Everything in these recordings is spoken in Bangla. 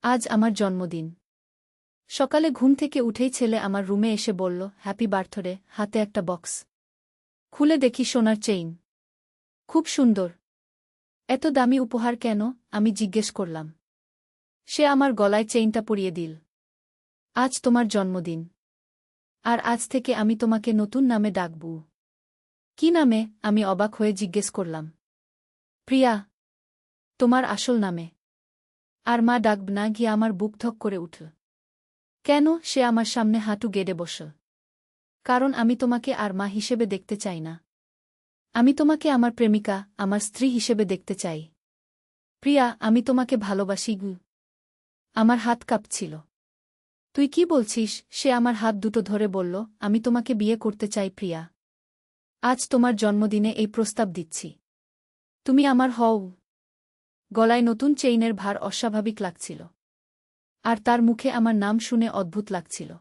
আজ আমার জন্মদিন। সকালে ঘুম থেকে উঠেই ছেলে আমার রুমে এসে বলল, হ্যাপি বার্থডে, হাতে একটা বক্স। খুলে দেখি সোনার চেইন। খুব সুন্দর। এত দামি উপহার কেন? আমি জিজ্ঞেস করলাম। সে আমার গলায় চেইনটা পরিয়ে দিল। আজ তোমার জন্মদিন। আর আজ থেকে আমি তোমাকে নতুন নামে ডাকব। কি নামে? আমি অবাক হয়ে জিজ্ঞেস করলাম। প্রিয়া। তোমার আসল নামে। আর মা ডাকব না গিয়ে আমার বুক ধক করে উঠল। কেন? সে আমার সামনে হাঁটু গেড়ে বসল। কারণ আমি তোমাকে আর মা হিসেবে দেখতে চাই না। আমি তোমাকে আমার প্রেমিকা, আমার স্ত্রী হিসেবে দেখতে চাই। প্রিয়া, আমি তোমাকে ভালোবাসি গু। আমার হাত কাঁপছিল। তুই কি বলছিস? সে আমার হাত দুটো ধরে বলল, আমি তোমাকে বিয়ে করতে চাই প্রিয়া। আজ তোমার জন্মদিনে এই প্রস্তাব দিচ্ছি। তুমি আমার হও। গলায় নতুন চেইনের ভার অস্বাভাবিক লাগছিল। আর তার মুখে আমার নাম শুনে অদ্ভুত লাগছিল।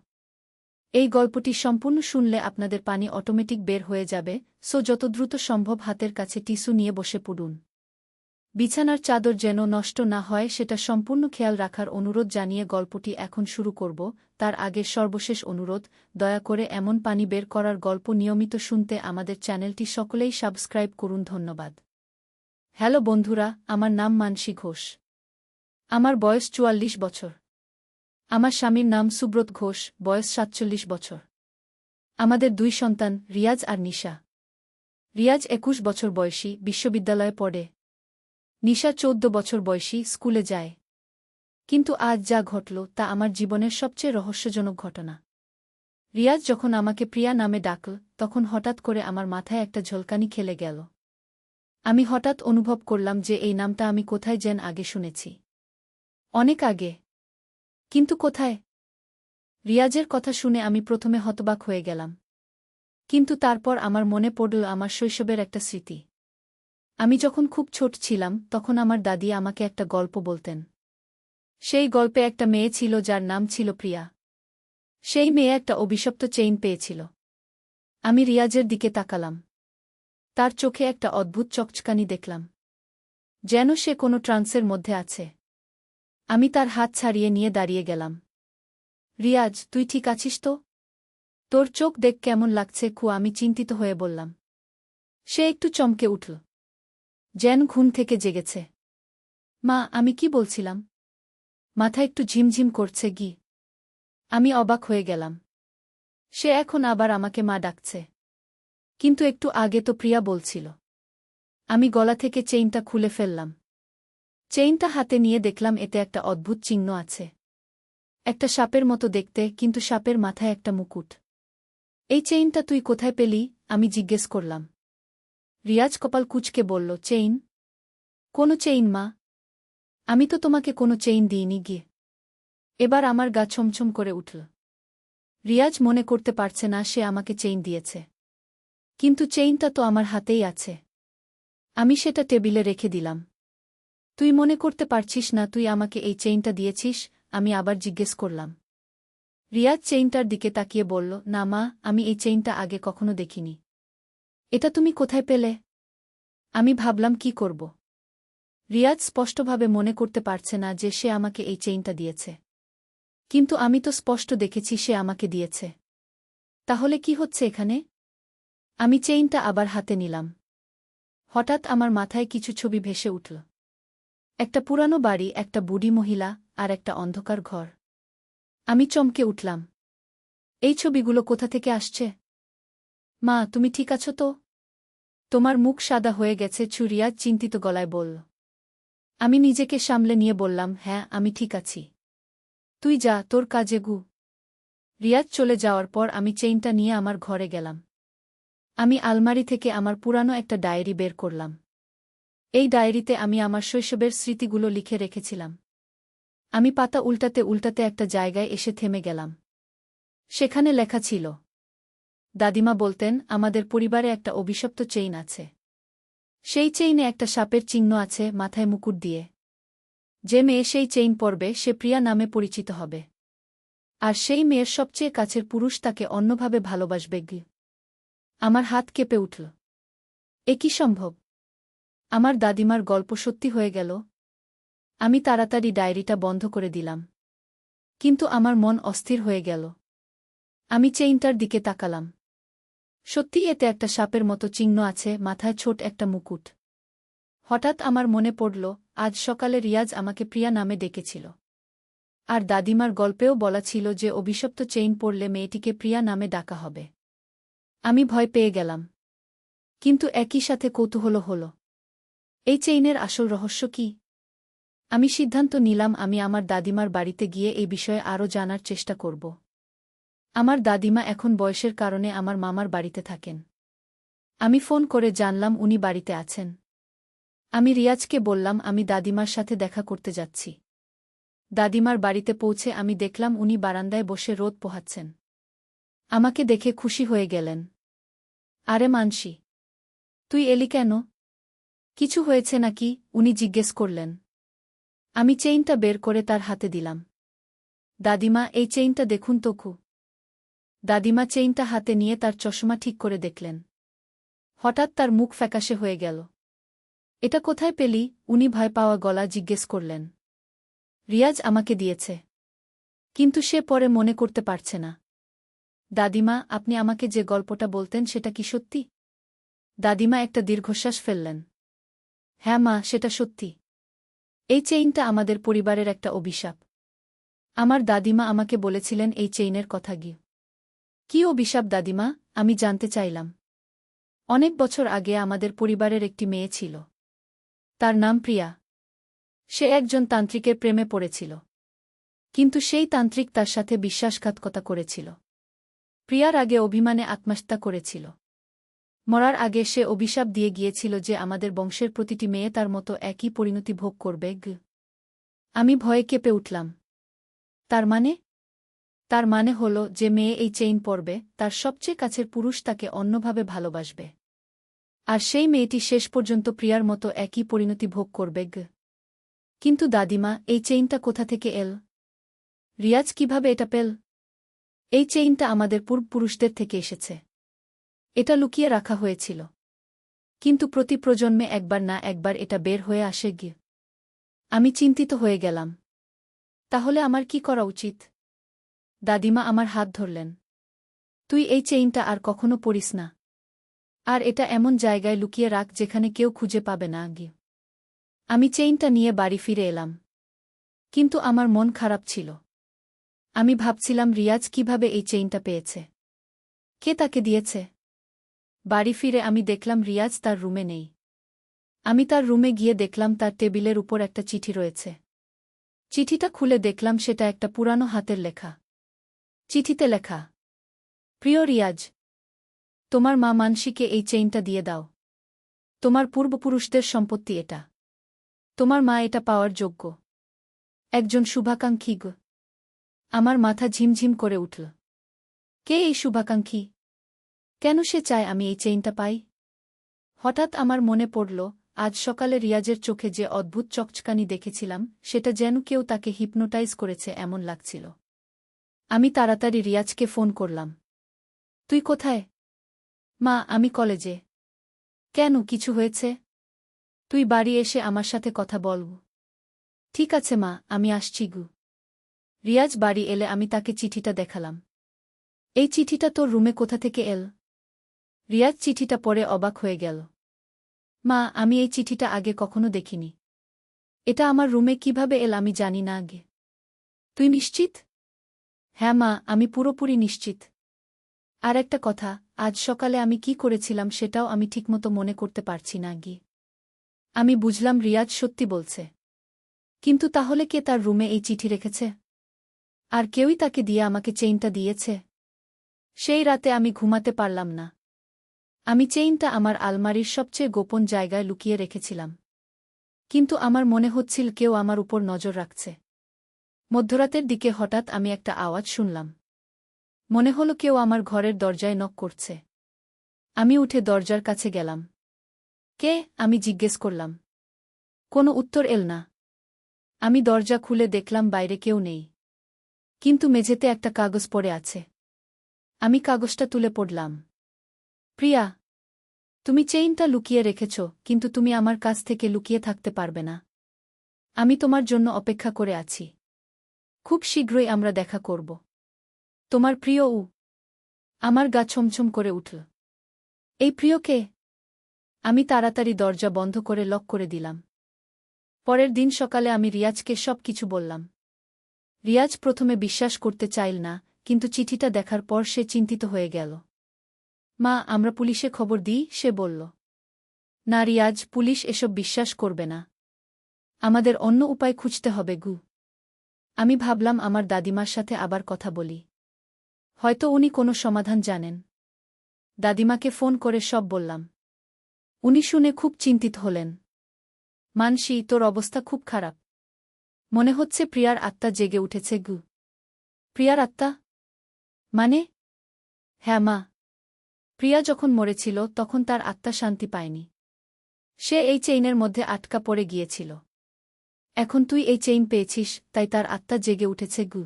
এই গল্পটি সম্পূর্ণ শুনলে আপনাদের পানি অটোমেটিক বের হয়ে যাবে, যত দ্রুত সম্ভব হাতের কাছে টিস্যু নিয়ে বসে পড়ুন। বিছানার চাদর যেন নষ্ট না হয় সেটা সম্পূর্ণ খেয়াল রাখার অনুরোধ জানিয়ে গল্পটি এখন শুরু করব। তার আগের সর্বশেষ অনুরোধ, দয়া করে এমন পানি বের করার গল্প নিয়মিত শুনতে আমাদের চ্যানেলটি সকলেই সাবস্ক্রাইব করুন। ধন্যবাদ। হ্যালো বন্ধুরা, আমার নাম মানসী ঘোষ। আমার বয়স ৪৪ বছর। আমার স্বামীর নাম সুব্রত ঘোষ, বয়স ৪৭ বছর। আমাদের ২ সন্তান, রিয়াজ আর নিশা। রিয়াজ ২১ বছর বয়সী, বিশ্ববিদ্যালয়ে পড়ে। নিশা ১৪ বছর বয়সী, স্কুলে যায়। কিন্তু আজ যা ঘটল তা আমার জীবনের সবচেয়ে রহস্যজনক ঘটনা। রিয়াজ যখন আমাকে প্রিয়া নামে ডাকল, তখন হঠাৎ করে আমার মাথায় একটা ঝলকানি খেলে গেল। আমি হঠাৎ অনুভব করলাম যে এই নামটা আমি কোথায় যেন আগে শুনেছি। অনেক আগে। কিন্তু কোথায়? রিয়াজের কথা শুনে আমি প্রথমে হতবাক হয়ে গেলাম। কিন্তু তারপর আমার মনে পড়ল আমার শৈশবের একটা স্মৃতি। আমি যখন খুব ছোট ছিলাম তখন আমার দাদি আমাকে একটা গল্প বলতেন। সেই গল্পে একটা মেয়ে ছিল যার নাম ছিল প্রিয়া। সেই মেয়ে একটা অভিশপ্ত চেইন পেয়েছিল। আমি রিয়াজের দিকে তাকালাম। তার চোখে একটা অদ্ভুত চকচকানি দেখলাম। যেন সে কোনো ট্রান্সের মধ্যে আছে। আমি তার হাত ছাড়িয়ে নিয়ে দাঁড়িয়ে গেলাম। রিয়াজ, তুই ঠিক আছিস তো? তোর চোখ দেখ কেমন লাগছে খু, আমি চিন্তিত হয়ে বললাম। সে একটু চমকে উঠল। যেন ঘুম থেকে জেগেছে। মা, আমি কি বলছিলাম? মাথা একটু ঝিমঝিম করছে গি। আমি অবাক হয়ে গেলাম। সে এখন আবার আমাকে মা ডাকছে। কিন্তু একটু আগে তো প্রিয়া বলছিল। আমি গলা থেকে চেইনটা খুলে ফেললাম। চেইনটা হাতে নিয়ে দেখলাম এতে একটা অদ্ভুত চিহ্ন আছে। একটা সাপের মতো দেখতে, কিন্তু সাপের মাথায় একটা মুকুট। এই চেইনটা তুই কোথায় পেলি? আমি জিজ্ঞেস করলাম। রিয়াজ কপাল কুঁচকে বলল, চেইন? কোনো চেইন মা? আমি তো তোমাকে কোনো চেইন দিইনি গিয়ে। এবার আমার গা ছমছম করে উঠল। রিয়াজ মনে করতে পারছে না সে আমাকে চেইন দিয়েছে। কিন্তু চেইনটা তো আমার হাতেই আছে। আমি সেটা টেবিলে রেখে দিলাম। তুই মনে করতে পারছিস না তুই আমাকে এই চেইনটা দিয়েছিস? আমি আবার জিজ্ঞেস করলাম। রিয়াজ চেইনটার দিকে তাকিয়ে বলল, না মা, আমি এই চেইনটা আগে কখনো দেখিনি। এটা তুমি কোথায় পেলে? আমি ভাবলাম কি করব। রিয়াজ স্পষ্টভাবে মনে করতে পারছে না যে সে আমাকে এই চেইনটা দিয়েছে। কিন্তু আমি তো স্পষ্ট দেখেছি সে আমাকে দিয়েছে। তাহলে কি হচ্ছে এখানে? আমি চেইনটা আবার হাতে নিলাম। হঠাৎ আমার মাথায় কিছু ছবি ভেসে উঠল। একটা পুরানো বাড়ি, একটা বুড়ি মহিলা, আর একটা অন্ধকার ঘর। আমি চমকে উঠলাম। এই ছবিগুলো কোথা থেকে আসছে? মা, তুমি ঠিক আছো তো? তোমার মুখ সাদা হয়ে গেছে, রিয়াজ চিন্তিত গলায় বলল। আমি নিজেকে সামলে নিয়ে বললাম, হ্যাঁ, আমি ঠিক আছি। তুই যা তোর কাজে গু। রিয়াজ চলে যাওয়ার পর আমি চেইনটা নিয়ে আমার ঘরে গেলাম। আমি আলমারি থেকে আমার পুরানো একটা ডায়েরি বের করলাম। এই ডায়েরিতে আমি আমার শৈশবের স্মৃতিগুলো লিখে রেখেছিলাম। আমি পাতা উল্টাতে উল্টাতে একটা জায়গায় এসে থেমে গেলাম। সেখানে লেখা ছিল। দাদিমা বলতেন, আমাদের পরিবারে একটা অভিশপ্ত চেইন আছে। সেই চেইনে একটা সাপের চিহ্ন আছে, মাথায় মুকুট দিয়ে। যে মেয়ে সেই চেইন পরবে সে প্রিয়া নামে পরিচিত হবে। আর সেই মেয়ের সবচেয়ে কাছের পুরুষ তাকে অন্যভাবে ভালোবাসবে গি। আমার হাত কেঁপে উঠল। এ কি সম্ভব? আমার দাদিমার গল্প সত্যি হয়ে গেল। আমি তাড়াতাড়ি ডায়েরিটা বন্ধ করে দিলাম। কিন্তু আমার মন অস্থির হয়ে গেল। আমি চেইনটার দিকে তাকালাম। সত্যি এতে একটা সাপের মতো চিহ্ন আছে, মাথায় ছোট একটা মুকুট। হঠাৎ আমার মনে পড়ল, আজ সকালে রিয়াজ আমাকে প্রিয়া নামে ডেকেছিল। আর দাদিমার গল্পেও বলা ছিল যে অভিশপ্ত চেইন পরলে মেয়েটিকে প্রিয়া নামে ডাকা হবে। আমি ভয় পেয়ে গেলাম। কিন্তু একই সাথে কৌতূহল হল, এই চেইনের আসল রহস্য কি? আমি সিদ্ধান্ত নিলাম আমি আমার দাদিমার বাড়িতে গিয়ে এই বিষয়ে আরও জানার চেষ্টা করব। আমার দাদিমা এখন বয়সের কারণে আমার মামার বাড়িতে থাকেন। আমি ফোন করে জানলাম উনি বাড়িতে আছেন। আমি রিয়াজকে বললাম আমি দাদিমার সাথে দেখা করতে যাচ্ছি। দাদিমার বাড়িতে পৌঁছে আমি দেখলাম উনি বারান্দায় বসে রোদ পোহাচ্ছেন। আমাকে দেখে খুশি হয়ে গেলেন। আরে মানসী, তুই এলি কেন? কিছু হয়েছে নাকি? উনি জিজ্ঞেস করলেন। আমি চেইনটা বের করে তার হাতে দিলাম। দাদিমা, এই চেইনটা দেখুন তো। দাদিমা চেইনটা হাতে নিয়ে তার চশমা ঠিক করে দেখলেন। হঠাৎ তার মুখ ফ্যাকাশে হয়ে গেল। এটা কোথায় পেলি? উনি ভয় পাওয়া গলা জিজ্ঞেস করলেন। রিয়াজ আমাকে দিয়েছে। কিন্তু সে পরে মনে করতে পারছে না। দাদিমা, আপনি আমাকে যে গল্পটা বলতেন সেটা কি সত্যি? দাদিমা একটা দীর্ঘশ্বাস ফেললেন। হ্যাঁ মা, সেটা সত্যি। এই চেইনটা আমাদের পরিবারের একটা অভিশাপ। আমার দাদিমা আমাকে বলেছিলেন এই চেইনের কথা। কি অভিশাপ দাদিমা? আমি জানতে চাইলাম। অনেক বছর আগে আমাদের পরিবারের একটি মেয়ে ছিল। তার নাম প্রিয়া। সে একজন তান্ত্রিকের প্রেমে পড়েছিল। কিন্তু সেই তান্ত্রিক তার সাথে বিশ্বাসঘাতকতা করেছিল। প্রিয়ার আগে অভিমানে আত্মহত্যা করেছিল। মরার আগে সে অভিশাপ দিয়ে গিয়েছিল যে আমাদের বংশের প্রতিটি মেয়ে তার মতো একই পরিণতি ভোগ করবে। আমি ভয়ে কেঁপে উঠলাম। তার মানে? তার মানে হল যে মেয়ে এই চেইন পরবে, তার সবচেয়ে কাছের পুরুষ তাকে অন্যভাবে ভালোবাসবে। আর সেই মেয়েটি শেষ পর্যন্ত প্রিয়ার মতো একই পরিণতি ভোগ করবে। কিন্তু দাদিমা, এই চেইনটা কোথা থেকে এল? রিয়াজ কিভাবে এটা পেল? এই চেইনটা আমাদের পূর্বপুরুষদের থেকে এসেছে। এটা লুকিয়ে রাখা হয়েছিল। কিন্তু প্রতি প্রজন্মে একবার না একবার এটা বের হয়ে আসে। আমি চিন্তিত হয়ে গেলাম। তাহলে আমার কি করা উচিত? দাদিমা আমার হাত ধরলেন। তুই এই চেইনটা আর কখনো পরিস না। আর এটা এমন জায়গায় লুকিয়ে রাখ যেখানে কেউ খুঁজে পাবে না। আমি চেইনটা নিয়ে বাড়ি ফিরে এলাম। কিন্তু আমার মন খারাপ ছিল। আমি ভাবছিলাম রিয়াজ কিভাবে এই চেইনটা পেয়েছে। কে তাকে দিয়েছে? বাড়ি ফিরে আমি দেখলাম রিয়াজ তার রুমে নেই। আমি তার রুমে গিয়ে দেখলাম তার টেবিলের উপর একটা চিঠি রয়েছে। চিঠিটা খুলে দেখলাম সেটা একটা পুরানো হাতের লেখা। চিঠিতে লেখা, প্রিয় রিয়াজ, তোমার মা মানসীকে এই চেইনটা দিয়ে দাও। তোমার পূর্বপুরুষদের সম্পত্তি এটা। তোমার মা এটা পাওয়ার যোগ্য। একজন শুভাকাঙ্ক্ষী। আমার মাথা ঝিমঝিম করে উঠল। কে এই শুভাকাঙ্ক্ষী? কেন সে চায় আমি এই চেইনটা পাই? হঠাৎ আমার মনে পড়ল, আজ সকালে রিয়াজের চোখে যে অদ্ভুত চকচকানি দেখেছিলাম সেটা যেন কেউ তাকে হিপনোটাইজ করেছে এমন লাগছিল। আমি তাড়াতাড়ি রিয়াজকে ফোন করলাম। তুই কোথায়? মা, আমি কলেজে। কেন, কিছু হয়েছে? তুই বাড়ি এসে আমার সাথে কথা বল। ঠিক আছে মা, আমি আসছি। রিয়াজ বাড়ি এলে আমি তাকে চিঠিটা দেখালাম। এই চিঠিটা তোর রুমে কোথা থেকে এল? রিয়াজ চিঠিটা পড়ে অবাক হয়ে গেল। মা, আমি এই চিঠিটা আগে কখনো দেখিনি। এটা আমার রুমে কিভাবে এল আমি জানি না আগে। তুই নিশ্চিত? হ্যাঁ মা, আমি পুরোপুরি নিশ্চিত। আর একটা কথা, আজ সকালে আমি কি করেছিলাম সেটাও আমি ঠিকমতো মনে করতে পারছি না। আমি বুঝলাম রিয়াজ সত্যি বলছে। কিন্তু তাহলে কে তার রুমে এই চিঠি রেখেছে? আর কেউই তাকে দিয়ে আমাকে চেইনটা দিয়েছে। সেই রাতে আমি ঘুমাতে পারলাম না। আমি চেইনটা আমার আলমারির সবচেয়ে গোপন জায়গায় লুকিয়ে রেখেছিলাম। কিন্তু আমার মনে হচ্ছিল কেউ আমার উপর নজর রাখছে। মধ্যরাতের দিকে হঠাৎ আমি একটা আওয়াজ শুনলাম। মনে হলো কেউ আমার ঘরের দরজায় নক করছে। আমি উঠে দরজার কাছে গেলাম। কে? আমি জিজ্ঞেস করলাম। কোনো উত্তর এল না। আমি দরজা খুলে দেখলাম বাইরে কেউ নেই। কিন্তু মেঝেতে একটা কাগজ পড়ে আছে। আমি কাগজটা তুলে পড়লাম। প্রিয়া, তুমি চেইনটা লুকিয়ে রেখেছ, কিন্তু তুমি আমার কাছ থেকে লুকিয়ে থাকতে পারবে না। আমি তোমার জন্য অপেক্ষা করে আছি। খুব শীঘ্রই আমরা দেখা করব। তোমার প্রিয় উ। আমার গা ছমছম করে উঠল। এই প্রিয় কে? আমি তাড়াতাড়ি দরজা বন্ধ করে লক করে দিলাম। পরের দিন সকালে আমি রিয়াজকে সব কিছু বললাম। রিয়াজ প্রথমে বিশ্বাস করতে চাইল না, কিন্তু চিঠিটা দেখার পর সে চিন্তিত হয়ে গেল। মা, আমরা পুলিশে খবর দিই, সে বলল। না রিয়াজ, পুলিশ এসব বিশ্বাস করবে না। আমাদের অন্য উপায় খুঁজতে হবে গু। আমি ভাবলাম আমার দাদিমার সাথে আবার কথা বলি। হয়তো উনি কোনো সমাধান জানেন। দাদিমাকে ফোন করে সব বললাম। উনি শুনে খুব চিন্তিত হলেন। মানসী, তোর অবস্থা খুব খারাপ। মনে হচ্ছে প্রিয়ার আত্মা জেগে উঠেছে গু। প্রিয়ার আত্মা? মানে? হ্যাঁ মা, প্রিয়া যখন মরেছিল তখন তার আত্মা শান্তি পায়নি। সে এই চেইনের মধ্যে আটকা পড়ে গিয়েছিল। এখন তুই এই চেইন পেয়েছিস, তাই তার আত্মা জেগে উঠেছে গু।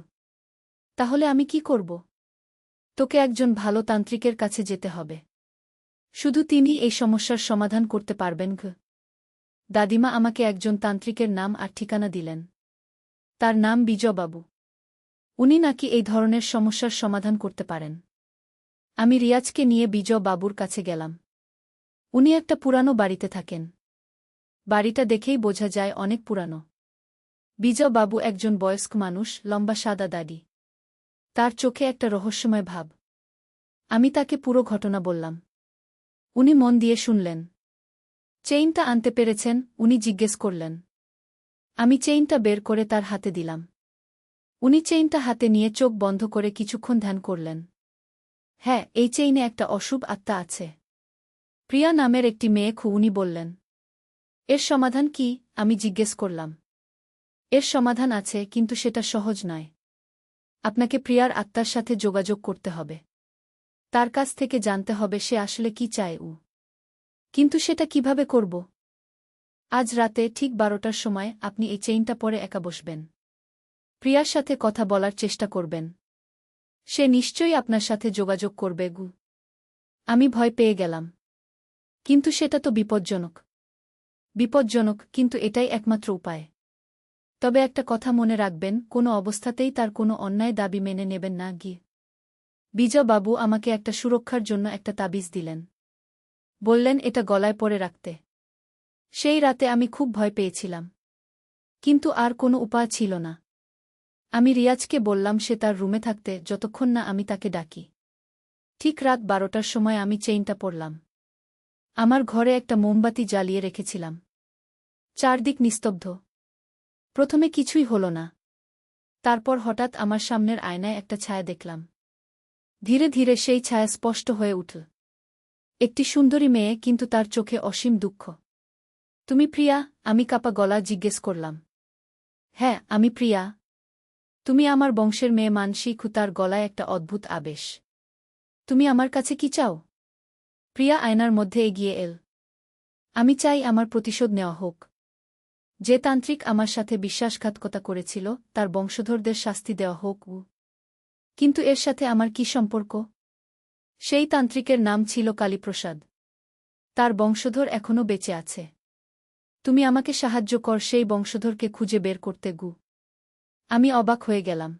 তাহলে আমি কি করব? তোকে একজন ভালো তান্ত্রিকের কাছে যেতে হবে। শুধু তিনি এই সমস্যার সমাধান করতে পারবেন গু। দাদিমা আমাকে একজন তান্ত্রিকের নাম আর ঠিকানা দিলেন। তার নাম বিজয়বাবু। উনি নাকি এই ধরনের সমস্যার সমাধান করতে পারেন। আমি রিয়াজকে নিয়ে বিজয়বাবুর কাছে গেলাম। উনি একটা পুরানো বাড়িতে থাকেন। বাড়িটা দেখেই বোঝা যায় অনেক পুরানো। বিজয়বাবু একজন বয়স্ক মানুষ, লম্বা সাদা দাড়ি। তার চোখে একটা রহস্যময় ভাব। আমি তাকে পুরো ঘটনা বললাম। উনি মন দিয়ে শুনলেন। চেইনটা আনতে পেরেছেন? উনি জিজ্ঞেস করলেন। আমি চেইনটা বের করে তার হাতে দিলাম। উনি চেইনটা হাতে নিয়ে চোখ বন্ধ করে কিছুক্ষণ ধ্যান করলেন। হ্যাঁ, এই চেইনে একটা অশুভ আত্মা আছে। প্রিয়া নামের একটি মেয়ে উনি বললেন। এর সমাধান কি? আমি জিজ্ঞেস করলাম। এর সমাধান আছে, কিন্তু সেটা সহজ নয়। আপনাকে প্রিয়ার আত্মার সাথে যোগাযোগ করতে হবে। তার কাছ থেকে জানতে হবে সে আসলে কি চায়। কিন্তু সেটা কিভাবে করব? আজ রাতে ঠিক 12টার সময় আপনি এই চেইনটা পরে একা বসবেন। প্রিয়ার সাথে কথা বলার চেষ্টা করবেন। সে নিশ্চয়ই আপনার সাথে যোগাযোগ করবে গু। আমি ভয় পেয়ে গেলাম। কিন্তু সেটা তো বিপজ্জনক। বিপজ্জনক, কিন্তু এটাই একমাত্র উপায়। তবে একটা কথা মনে রাখবেন, কোনো অবস্থাতেই তার কোনো অন্যায় দাবি মেনে নেবেন না গি। বিজয়বাবু আমাকে একটা সুরক্ষার জন্য একটা তাবিজ দিলেন। বললেন এটা গলায় পরে রাখতে। সেই রাতে আমি খুব ভয় পেয়েছিলাম। কিন্তু আর কোনো উপায় ছিল না। আমি রিয়াজকে বললাম সে তার রুমে থাকতে, যতক্ষণ না আমি তাকে ডাকি। ঠিক রাত 12টার সময় আমি চেইনটা পরলাম। আমার ঘরে একটা মোমবাতি জ্বালিয়ে রেখেছিলাম। চারদিক নিস্তব্ধ। প্রথমে কিছুই হল না। তারপর হঠাৎ আমার সামনের আয়নায় একটা ছায়া দেখলাম। ধীরে ধীরে সেই ছায়া স্পষ্ট হয়ে উঠল। একটি সুন্দরী মেয়ে, কিন্তু তার চোখে অসীম দুঃখ। তুমি প্রিয়া? আমি কাঁপা গলা জিজ্ঞেস করলাম। হ্যাঁ, আমি প্রিয়া। তুমি আমার বংশের মেয়ে মানসী। তার গলায় একটা অদ্ভুত আবেশ। তুমি আমার কাছে কি চাও? প্রিয়া আয়নার মধ্যে এগিয়ে এল। আমি চাই আমার প্রতিশোধ নেওয়া হোক। যে তান্ত্রিক আমার সাথে বিশ্বাসঘাতকতা করেছিল তার বংশধরদের শাস্তি দেওয়া হোক। কিন্তু এর সাথে আমার কি সম্পর্ক? সেই তান্ত্রিকের নাম ছিল কালীপ্রসাদ। তার বংশধর এখনও বেঁচে আছে। তুমি আমাকে সাহায্য কর সেই বংশধরকে খুঁজে বের করতে গু। আমি অবাক হয়ে গেলাম।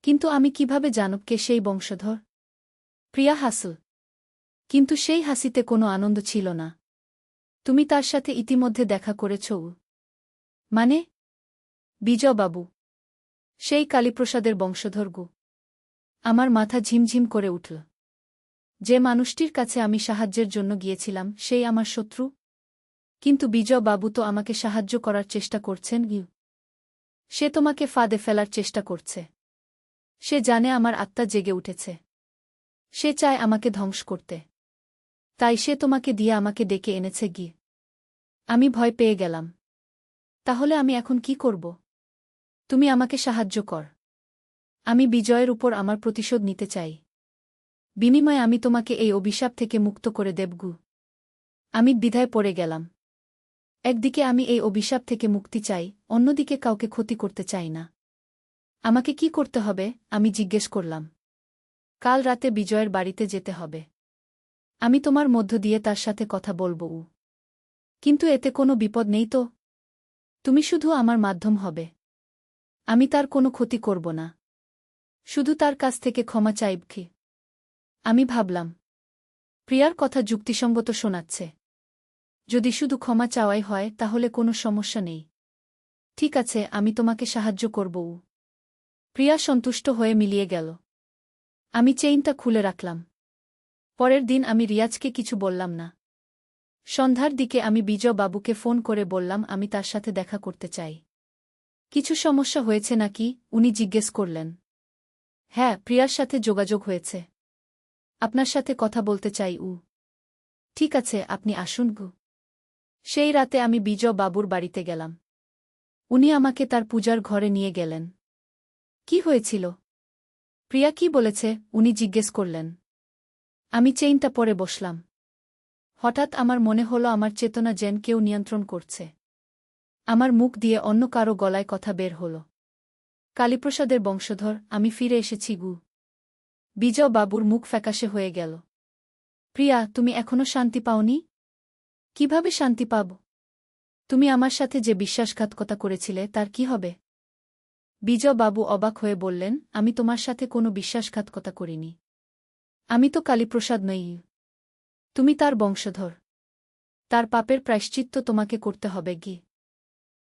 কিন্তু আমি কিভাবে জানব কে সেই বংশধর? প্রিয়া হাসল। কিন্তু সেই হাসিতে কোনো আনন্দ ছিল না। তুমি তার সাথে ইতিমধ্যে দেখা করেছ? মানে? বিজয়বাবু। সেই কালীপ্রসাদের বংশধর গু। আমার মাথা ঝিমঝিম করে উঠল। যে মানুষটির কাছে আমি সাহায্যের জন্য গিয়েছিলাম সেই আমার শত্রু? কিন্তু বিজয়বাবু তো আমাকে সাহায্য করার চেষ্টা করছেন গু। সে তোমাকে ফাঁদে ফেলার চেষ্টা করছে। সে জানে আমার আত্মা জেগে উঠেছে। সে চায় আমাকে ধ্বংস করতে। তাই সে তোমাকে দিয়ে আমাকে ডেকে এনেছে গি। আমি ভয় পেয়ে গেলাম। তাহলে আমি এখন কি করব? তুমি আমাকে সাহায্য কর। আমি বিজয়ের উপর আমার প্রতিশোধ নিতে চাই। বিনিময়ে আমি তোমাকে এই অভিশাপ থেকে মুক্ত করে দেব গু। আমি দ্বিধায় পড়ে গেলাম। একদিকে আমি এই অভিশাপ থেকে মুক্তি চাই, অন্যদিকে কাউকে ক্ষতি করতে চাই না। আমাকে কি করতে হবে? আমি জিজ্ঞেস করলাম। কাল রাতে বিজয়ের বাড়িতে যেতে হবে। আমি তোমার মধ্য দিয়ে তার সাথে কথা বলব। কিন্তু এতে কোনো বিপদ নেই তো? তুমি শুধু আমার মাধ্যম হবে। আমি তার কোনো ক্ষতি করব না। শুধু তার কাছ থেকে ক্ষমা চাইব কি। আমি ভাবলাম, প্রিয়ার কথা যুক্তিসঙ্গত শোনাচ্ছে। যদি শুধু ক্ষমা চাওয়াই হয় তাহলে কোনো সমস্যা নেই। ঠিক আছে, আমি তোমাকে সাহায্য করব। প্রিয়া সন্তুষ্ট হয়ে মিলিয়ে গেল। আমি চেইনটা খুলে রাখলাম। পরের দিন আমি রিয়াজকে কিছু বললাম না। সন্ধ্যার দিকে আমি বিজয় বাবুকে ফোন করে বললাম আমি তার সাথে দেখা করতে চাই। কিছু সমস্যা হয়েছে নাকি, উনি জিজ্ঞেস করলেন। হ্যাঁ, প্রিয়ার সাথে যোগাযোগ হয়েছে। আপনার সাথে কথা বলতে চাই। ঠিক আছে, আপনি আসুন গু। সেই রাতে আমি বিজয় বাবুর বাড়িতে গেলাম। উনি আমাকে তার পূজার ঘরে নিয়ে গেলেন। কি হয়েছিল? প্রিয়া কি বলেছে, উনি জিজ্ঞেস করলেন। আমি চেইনটা পরে বসলাম। হঠাৎ আমার মনে হলো আমার চেতনা যেন কেউ নিয়ন্ত্রণ করছে। আমার মুখ দিয়ে অন্য কারো গলায় কথা বের হল। কালীপ্রসাদের বংশধর, আমি ফিরে এসেছি গু। বিজয় বাবুর মুখ ফ্যাকাশে হয়ে গেল। প্রিয়া, তুমি এখনো শান্তি পাওনি? কিভাবে শান্তি পাব? তুমি আমার সাথে যে বিশ্বাসঘাতকতা করেছিলে তার কি হবে? বিজয় বাবু অবাক হয়ে বললেন, আমি তোমার সাথে কোনো বিশ্বাসঘাতকতা করিনি। আমি তো কালীপ্রসাদ নই। তুমি তার বংশধর। তার পাপের প্রায়শ্চিত্ত তোমাকে করতে হবে কি।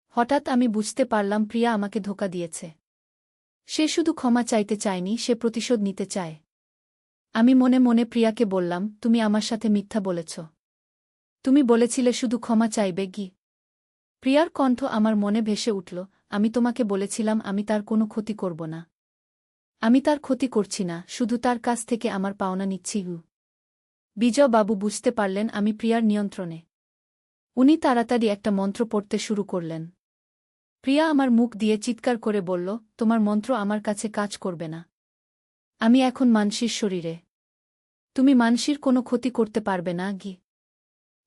হঠাৎ আমি বুঝতে পারলাম প্রিয়া আমাকে ধোঁকা দিয়েছে। সে শুধু ক্ষমা চাইতে চায়নি, সে প্রতিশোধ নিতে চায়। আমি মনে মনে প্রিয়াকে বললাম, তুমি আমার সাথে মিথ্যা বলেছ। তুমি বলেছিলে শুধু ক্ষমা চাইবে গি। প্রিয়ার কণ্ঠ আমার মনে ভেসে উঠল, আমি তোমাকে বলেছিলাম আমি তার কোনো ক্ষতি করব না। আমি তার ক্ষতি করছি না, শুধু তার কাছ থেকে আমার পাওনা নিচ্ছি। বিজয় বাবু বুঝতে পারলেন আমি প্রিয়ার নিয়ন্ত্রণে। উনি তাড়াতাড়ি একটা মন্ত্র পড়তে শুরু করলেন। প্রিয়া আমার মুখ দিয়ে চিৎকার করে বলল, তোমার মন্ত্র আমার কাছে কাজ করবে না। আমি এখন মানসীর শরীরে। তুমি মানসীর কোনো ক্ষতি করতে পারবে না গি।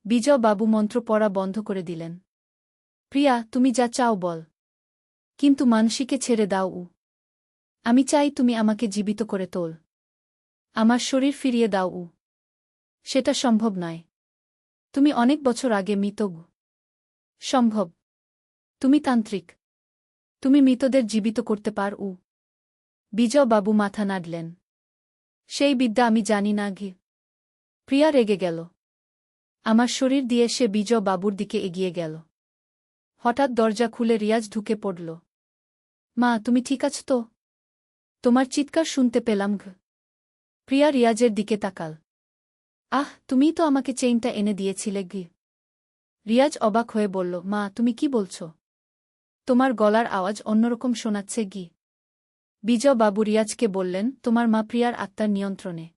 বিজয় বাবু মন্ত্র পড়া বন্ধ করে দিলেন। প্রিয়া, তুমি যা চাও বল। কিন্তু মানসীকে ছেড়ে দাও। আমি চাই তুমি আমাকে জীবিত করে তোল। আমার শরীর ফিরিয়ে দাও। সেটা সম্ভব নয়। তুমি অনেক বছর আগে মৃত। সম্ভব। তুমি তান্ত্রিক। তুমি মৃতদের জীবিত করতে পার। বিজয় বাবু মাথা নাড়লেন। সেই বিদ্যা আমি জানি না গি। প্রিয়া রেগে গেল। আমার শরীর দিয়ে সে বিজয় বাবুর দিকে এগিয়ে গেল। হঠাৎ দরজা খুলে রিয়াজ ঢুকে পড়ল। মা, তুমি ঠিক আছো তো? তোমার চিৎকার শুনতে পেলাম ঘ। প্রিয়া রিয়াজের দিকে তাকাল। আহ, তুমিই তো আমাকে চেইনটা এনে দিয়েছিলে গি। রিয়াজ অবাক হয়ে বলল, মা তুমি কি বলছ? তোমার গলার আওয়াজ অন্যরকম শোনাচ্ছে গি। বিজয় বাবু রিয়াজকে বললেন, তোমার মা প্রিয়ার আত্মার নিয়ন্ত্রণে।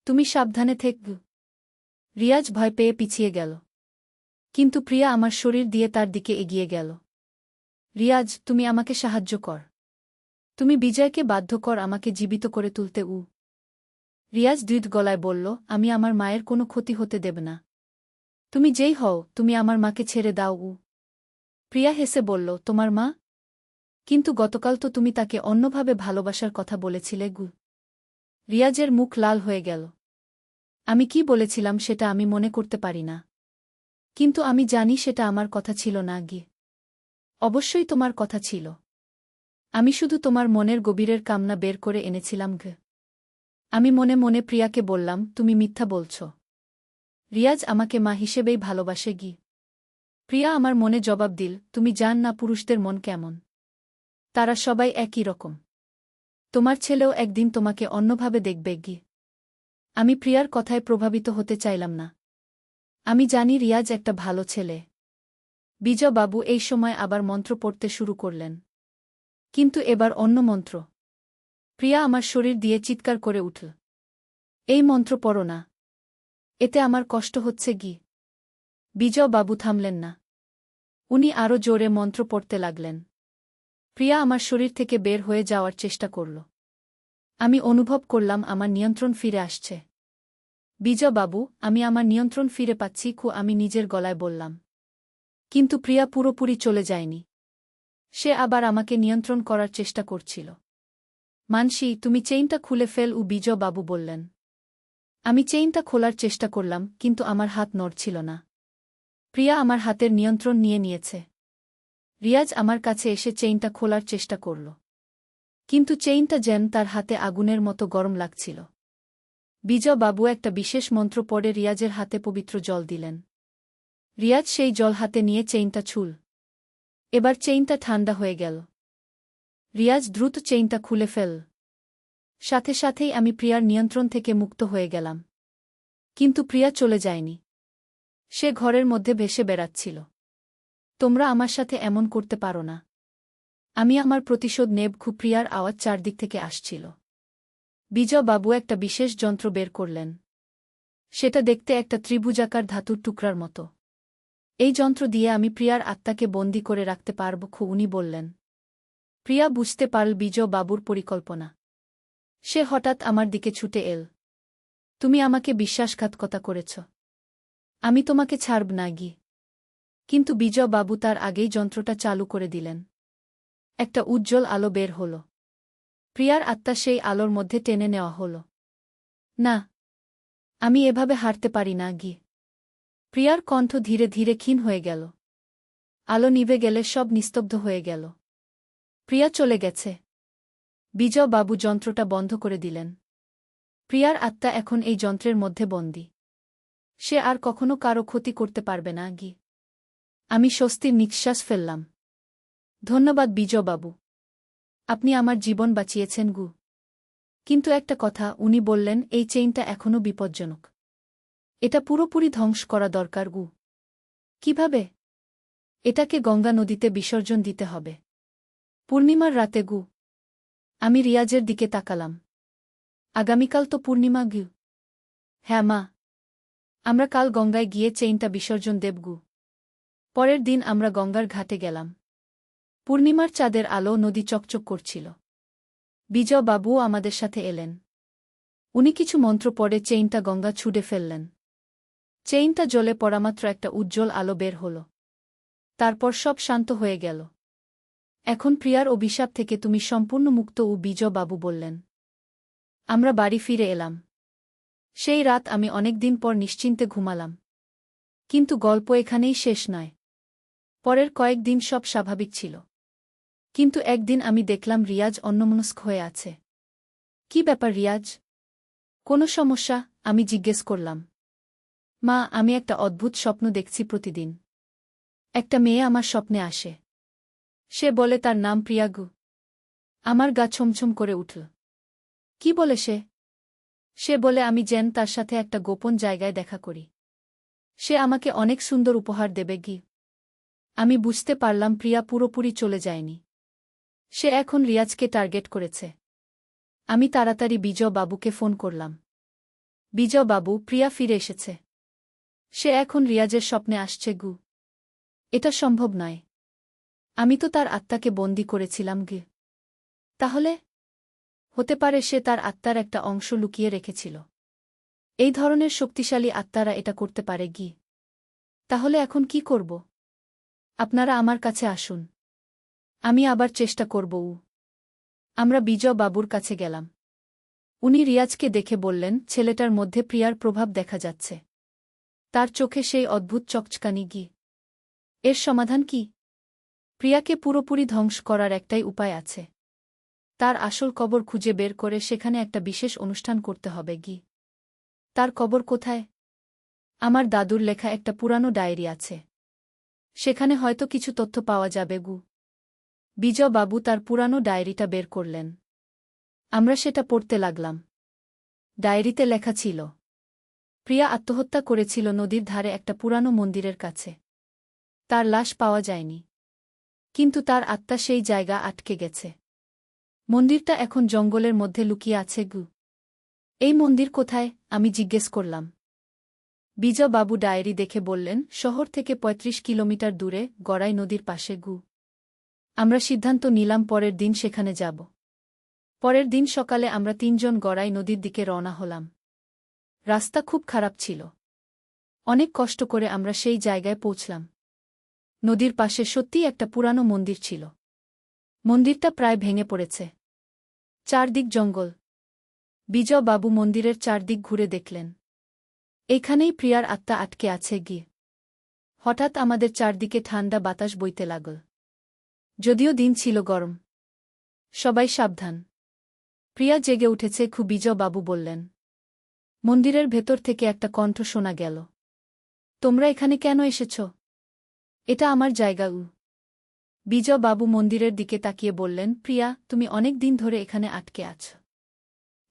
তুমি সাবধানে থেক। রিয়াজ ভয় পেয়ে পিছিয়ে গেল। কিন্তু প্রিয়া আমার শরীর দিয়ে তার দিকে এগিয়ে গেল। রিয়াজ, তুমি আমাকে সাহায্য কর। তুমি বিজয়কে বাধ্য কর আমাকে জীবিত করে তুলতে। রিয়াজ দৃঢ় গলায় বলল, আমি আমার মায়ের কোনো ক্ষতি হতে দেব না। তুমি যেই হও, তুমি আমার মাকে ছেড়ে দাও। প্রিয়া হেসে বলল, তোমার মা? কিন্তু গতকাল তো তুমি তাকে অন্যভাবে ভালোবাসার কথা বলেছিলে গু। রিয়াজের মুখ লাল হয়ে গেল। আমি কি বলেছিলাম সেটা আমি মনে করতে পারি না। কিন্তু আমি জানি সেটা আমার কথা ছিল না গি। অবশ্যই তোমার কথা ছিল। আমি শুধু তোমার মনের গভীরের কামনা বের করে এনেছিলাম গ। আমি মনে মনে প্রিয়াকে বললাম, তুমি মিথ্যা বলছ। রিয়াজ আমাকে মা হিসেবেই ভালোবাসে গি। প্রিয়া আমার মনে জবাব দিল, তুমি জান না পুরুষদের মন কেমন। তারা সবাই একই রকম। তোমার ছেলেও একদিন তোমাকে অন্যভাবে দেখবে গি। আমি প্রিয়ার কথায় প্রভাবিত হতে চাইলাম না। আমি জানি রিয়াজ একটা ভালো ছেলে। বিজয় বাবু এই সময় আবার মন্ত্র পড়তে শুরু করলেন। কিন্তু এবার অন্য মন্ত্র। প্রিয়া আমার শরীর দিয়ে চিৎকার করে উঠল। এই মন্ত্র পড়ো না। এতে আমার কষ্ট হচ্ছে গি। বিজয় বাবু থামলেন না। উনি আরও জোরে মন্ত্র পড়তে লাগলেন। প্রিয়া আমার শরীর থেকে বের হয়ে যাওয়ার চেষ্টা করল। আমি অনুভব করলাম আমার নিয়ন্ত্রণ ফিরে আসছে। বিজয় বাবু, আমি আমার নিয়ন্ত্রণ ফিরে পাচ্ছি, আমি নিজের গলায় বললাম। কিন্তু প্রিয়া পুরোপুরি চলে যায়নি। সে আবার আমাকে নিয়ন্ত্রণ করার চেষ্টা করছিল। মানসী, তুমি চেইনটা খুলে ফেল, বিজয় বাবু বললেন। আমি চেইনটা খোলার চেষ্টা করলাম, কিন্তু আমার হাত নড়ছিল না। প্রিয়া আমার হাতের নিয়ন্ত্রণ নিয়ে নিয়েছে। রিয়াজ আমার কাছে এসে চেইনটা খোলার চেষ্টা করল। কিন্তু চেইনটা যেন তার হাতে আগুনের মতো গরম লাগছিল। বিজয় বাবু একটা বিশেষ মন্ত্র পড়ে রিয়াজের হাতে পবিত্র জল দিলেন। রিয়াজ সেই জল হাতে নিয়ে চেইনটা ছুঁল। এবার চেইনটা ঠান্ডা হয়ে গেল। রিয়াজ দ্রুত চেইনটা খুলে ফেল। সাথে সাথেই আমি প্রিয়ার নিয়ন্ত্রণ থেকে মুক্ত হয়ে গেলাম। কিন্তু প্রিয়া চলে যায়নি। সে ঘরের মধ্যে ভেসে বেড়াচ্ছিল। তোমরা আমার সাথে এমন করতে পারো না। আমি আমার প্রতিশোধ নেব। প্রিয়ার আওয়াজ চারদিক থেকে আসছিল। বিজয় বাবু একটা বিশেষ যন্ত্র বের করলেন। সেটা দেখতে একটা ত্রিভুজাকার ধাতুর টুকরার মতো। এই যন্ত্র দিয়ে আমি প্রিয়ার আত্মাকে বন্দী করে রাখতে পারব। উনি বললেন। প্রিয়া বুঝতে পারল বিজয় বাবুর পরিকল্পনা। সে হঠাৎ আমার দিকে ছুটে এল। তুমি আমাকে বিশ্বাসঘাতকতা করেছ। আমি তোমাকে ছাড়ব না গি। কিন্তু বিজয় বাবু তার আগেই যন্ত্রটা চালু করে দিলেন। একটা উজ্জ্বল আলো বের হল। প্রিয়ার আত্মা সেই আলোর মধ্যে টেনে নেওয়া হল। না, আমি এভাবে হারতে পারি না গি। প্রিয়ার কণ্ঠ ধীরে ধীরে ক্ষীণ হয়ে গেল। আলো নিভে গেলে সব নিস্তব্ধ হয়ে গেল। প্রিয়া চলে গেছে। বিজয় বাবু যন্ত্রটা বন্ধ করে দিলেন। প্রিয়ার আত্মা এখন এই যন্ত্রের মধ্যে বন্দী। সে আর কখনো কারো ক্ষতি করতে পারবে না গি। আমি স্বস্তির নিঃশ্বাস ফেললাম। ধন্যবাদ বিজয় বাবু। আপনি আমার জীবন বাঁচিয়েছেন গু। কিন্তু একটা কথা, উনি বললেন এই চেইনটা এখনও বিপজ্জনক। এটা পুরোপুরি ধ্বংস করা দরকার গু। কিভাবে? এটাকে গঙ্গা নদীতে বিসর্জন দিতে হবে। পূর্ণিমার রাতে গু। আমি রিয়াজের দিকে তাকালাম। আগামীকাল তো পূর্ণিমা গু। হ্যাঁ মা। আমরা কাল গঙ্গায় গিয়ে চেইনটা বিসর্জন দেব গু। পরের দিন আমরা গঙ্গার ঘাটে গেলাম। পূর্ণিমার চাঁদের আলো নদী চকচক করছিল। বিজয় বাবুও আমাদের সাথে এলেন। উনি কিছু মন্ত্র পড়ে চেইনটা গঙ্গা ছুঁড়ে ফেললেন। চেইনটা জলে পড়ামাত্র একটা উজ্জ্বল আলো বের হল। তারপর সব শান্ত হয়ে গেল। এখন প্রিয়ার অভিশাপ থেকে তুমি সম্পূর্ণ মুক্ত। বিজয় বাবু বললেন। আমরা বাড়ি ফিরে এলাম। সেই রাত আমি অনেক দিন পর নিশ্চিন্তে ঘুমালাম। কিন্তু গল্প এখানেই শেষ নয়। পরের কয়েকদিন সব স্বাভাবিক ছিল। কিন্তু একদিন আমি দেখলাম রিয়াজ অন্যমনস্ক হয়ে আছে। কি ব্যাপার রিয়াজ? কোনো সমস্যা? আমি জিজ্ঞেস করলাম। মা, আমি একটা অদ্ভুত স্বপ্ন দেখছি প্রতিদিন। একটা মেয়ে আমার স্বপ্নে আসে। সে বলে তার নাম প্রিয়াগু। আমার গা ছমছম করে উঠল। কি বলে সে? সে বলে আমি যেন তার সাথে একটা গোপন জায়গায় দেখা করি। সে আমাকে অনেক সুন্দর উপহার দেবে গি। আমি বুঝতে পারলাম প্রিয়া পুরোপুরি চলে যায়নি। সে এখন রিয়াজকে টার্গেট করেছে। আমি তাড়াতাড়ি বিজয় বাবুকে ফোন করলাম। বিজয় বাবু, প্রিয়া ফিরে এসেছে। সে এখন রিয়াজের স্বপ্নে আসছে গু। এটা সম্ভব নয়। আমি তো তার আত্মাকে বন্দী করেছিলাম গি। তাহলে? হতে পারে সে তার আত্মার একটা অংশ লুকিয়ে রেখেছিল। এই ধরনের শক্তিশালী আত্মারা এটা করতে পারে গি। তাহলে এখন কি করব? আপনারা আমার কাছে আসুন। আমি আবার চেষ্টা করব। আমরা বিজয় বাবুর কাছে গেলাম। উনি রিয়াজকে দেখে বললেন, ছেলেটার মধ্যে প্রিয়ার প্রভাব দেখা যাচ্ছে। তার চোখে সেই অদ্ভুত চকচকানি গি। এর সমাধান কি? প্রিয়াকে পুরোপুরি ধ্বংস করার একটাই উপায় আছে। তার আসল কবর খুঁজে বের করে সেখানে একটা বিশেষ অনুষ্ঠান করতে হবে গি। তার কবর কোথায়? আমার দাদুর লেখা একটা পুরানো ডায়েরি আছে। সেখানে হয়তো কিছু তথ্য পাওয়া যাবে গু। বিজয় বাবু তার পুরানো ডায়েরিটা বের করলেন। আমরা সেটা পড়তে লাগলাম। ডায়েরিতে লেখা ছিল, প্রিয়া আত্মহত্যা করেছিল নদীর ধারে একটা পুরানো মন্দিরের কাছে। তার লাশ পাওয়া যায়নি। কিন্তু তার আত্মা সেই জায়গা আটকে গেছে। মন্দিরটা এখন জঙ্গলের মধ্যে লুকিয়ে আছে গু। এই মন্দির কোথায়? আমি জিজ্ঞেস করলাম। বিজয় বাবু ডায়েরি দেখে বললেন, শহর থেকে ৩৫ কিলোমিটার দূরে, গড়াই নদীর পাশে গু। আমরা সিদ্ধান্ত নিলাম পরের দিন সেখানে যাব। পরের দিন সকালে আমরা ৩ জন গড়াই নদীর দিকে রওনা হলাম। রাস্তা খুব খারাপ ছিল। অনেক কষ্ট করে আমরা সেই জায়গায় পৌঁছলাম। নদীর পাশে সত্যিই একটা পুরানো মন্দির ছিল। মন্দিরটা প্রায় ভেঙে পড়েছে। চারদিক জঙ্গল। বিজয় বাবু মন্দিরের চারদিক ঘুরে দেখলেন। এখানেই প্রিয়ার আত্মা আটকে আছে গিয়ে। হঠাৎ আমাদের চারদিকে ঠান্ডা বাতাস বইতে লাগল। যদিও দিন ছিল গরম। সবাই সাবধান। প্রিয়া জেগে উঠেছে, বিজয়বাবু বললেন। মন্দিরের ভেতর থেকে একটা কণ্ঠ শোনা গেল। তোমরা এখানে কেন এসেছ? এটা আমার জায়গা। বিজয়বাবু মন্দিরের দিকে তাকিয়ে বললেন, প্রিয়া, তুমি অনেক দিন ধরে এখানে আটকে আছ।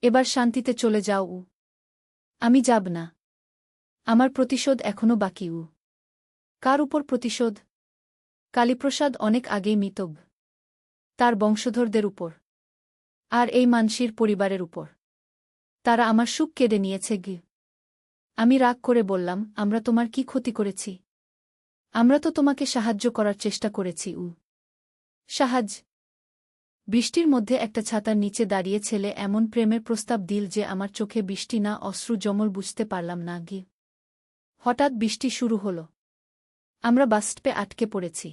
এবার শান্তিতে চলে যাও। আমি যাব না। আমার প্রতিশোধ এখনো বাকি। কার উপর প্রতিশোধ? কালীপ্রসাদ অনেক আগেই মৃতব। তার বংশধরদের উপর। আর এই মানসীর পরিবারের উপর। তারা আমার সুখ কেড়ে নিয়েছে। আমি রাগ করে বললাম, আমরা তোমার কি ক্ষতি করেছি? আমরা তো তোমাকে সাহায্য করার চেষ্টা করেছি। সাহায্য? বৃষ্টির মধ্যে একটা ছাতার নিচে দাঁড়িয়ে ছেলে এমন প্রেমের প্রস্তাব দিল যে আমার চোখে বৃষ্টি না অশ্রু জমল, বুঝতে পারলাম না। হঠাৎ বৃষ্টি শুরু হল। আমরা বাসস্টপে আটকে পড়েছি।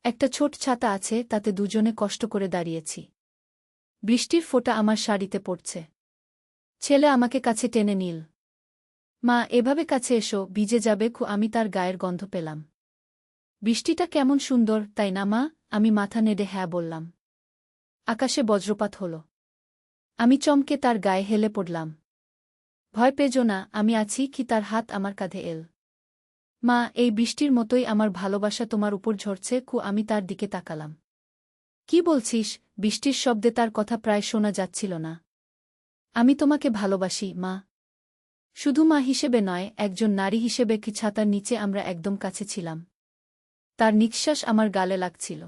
একটা ছোট ছাতা আছে, তাতে দুজনে কষ্ট করে দাঁড়িয়েছি। বৃষ্টির ফোঁটা আমার শাড়িতে পড়ছে। ছেলে আমাকে কাছে টেনে নিল। মা, এভাবে কাছে এসো, ভিজে যাবে। আমি তার গায়ের গন্ধ পেলাম। বৃষ্টিটা কেমন সুন্দর, তাই না মা? আমি মাথা নেড়ে হ্যাঁ বললাম। আকাশে বজ্রপাত হল। আমি চমকে তার গায়ে হেলে পড়লাম। ভয় পেজো না, আমি আছি। তার হাত আমার কাঁধে এল। মা, এই বৃষ্টির মতোই আমার ভালোবাসা তোমার উপর ঝরছে। আমি তার দিকে তাকালাম। কি বলছিস? বৃষ্টির শব্দে তার কথা প্রায় শোনা যাচ্ছিল না। আমি তোমাকে ভালোবাসি মা। শুধু মা হিসেবে নয়, একজন নারী হিসেবে। ছাতার নিচে আমরা একদম কাছে ছিলাম। তার নিঃশ্বাস আমার গালে লাগছিল।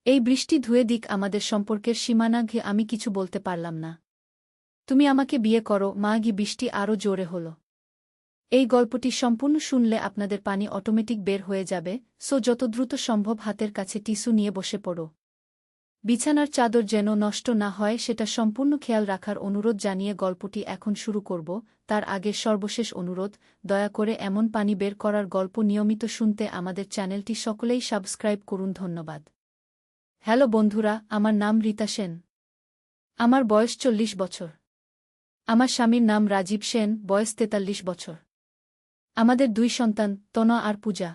এই বৃষ্টি ধুয়ে দিক আমাদের সম্পর্কের সীমানা। আমি কিছু বলতে পারলাম না। তুমি আমাকে বিয়ে করো মা। বৃষ্টি আরও জোরে হল। এই গল্পটি সম্পূর্ণ শুনলে আপনাদের পানি অটোমেটিক বের হয়ে যাবে, যত দ্রুত সম্ভব হাতের কাছে টিস্যু নিয়ে বসে পড়ো। বিছানার চাদর যেন নষ্ট না হয় সেটা সম্পূর্ণ খেয়াল রাখার অনুরোধ জানিয়ে গল্পটি এখন শুরু করব। তার আগে সর্বশেষ অনুরোধ, দয়া করে এমন পানি বের করার গল্প নিয়মিত শুনতে আমাদের চ্যানেলটি সকলেই সাবস্ক্রাইব করুন। ধন্যবাদ। হ্যালো বন্ধুরা, আমার নাম রীতা সেন। আমার বয়স 40 বছর। আমার স্বামীর নাম রাজীব সেন, বয়স 43 বছর। আমাদের 2 সন্তান, তনয় আর পূজা।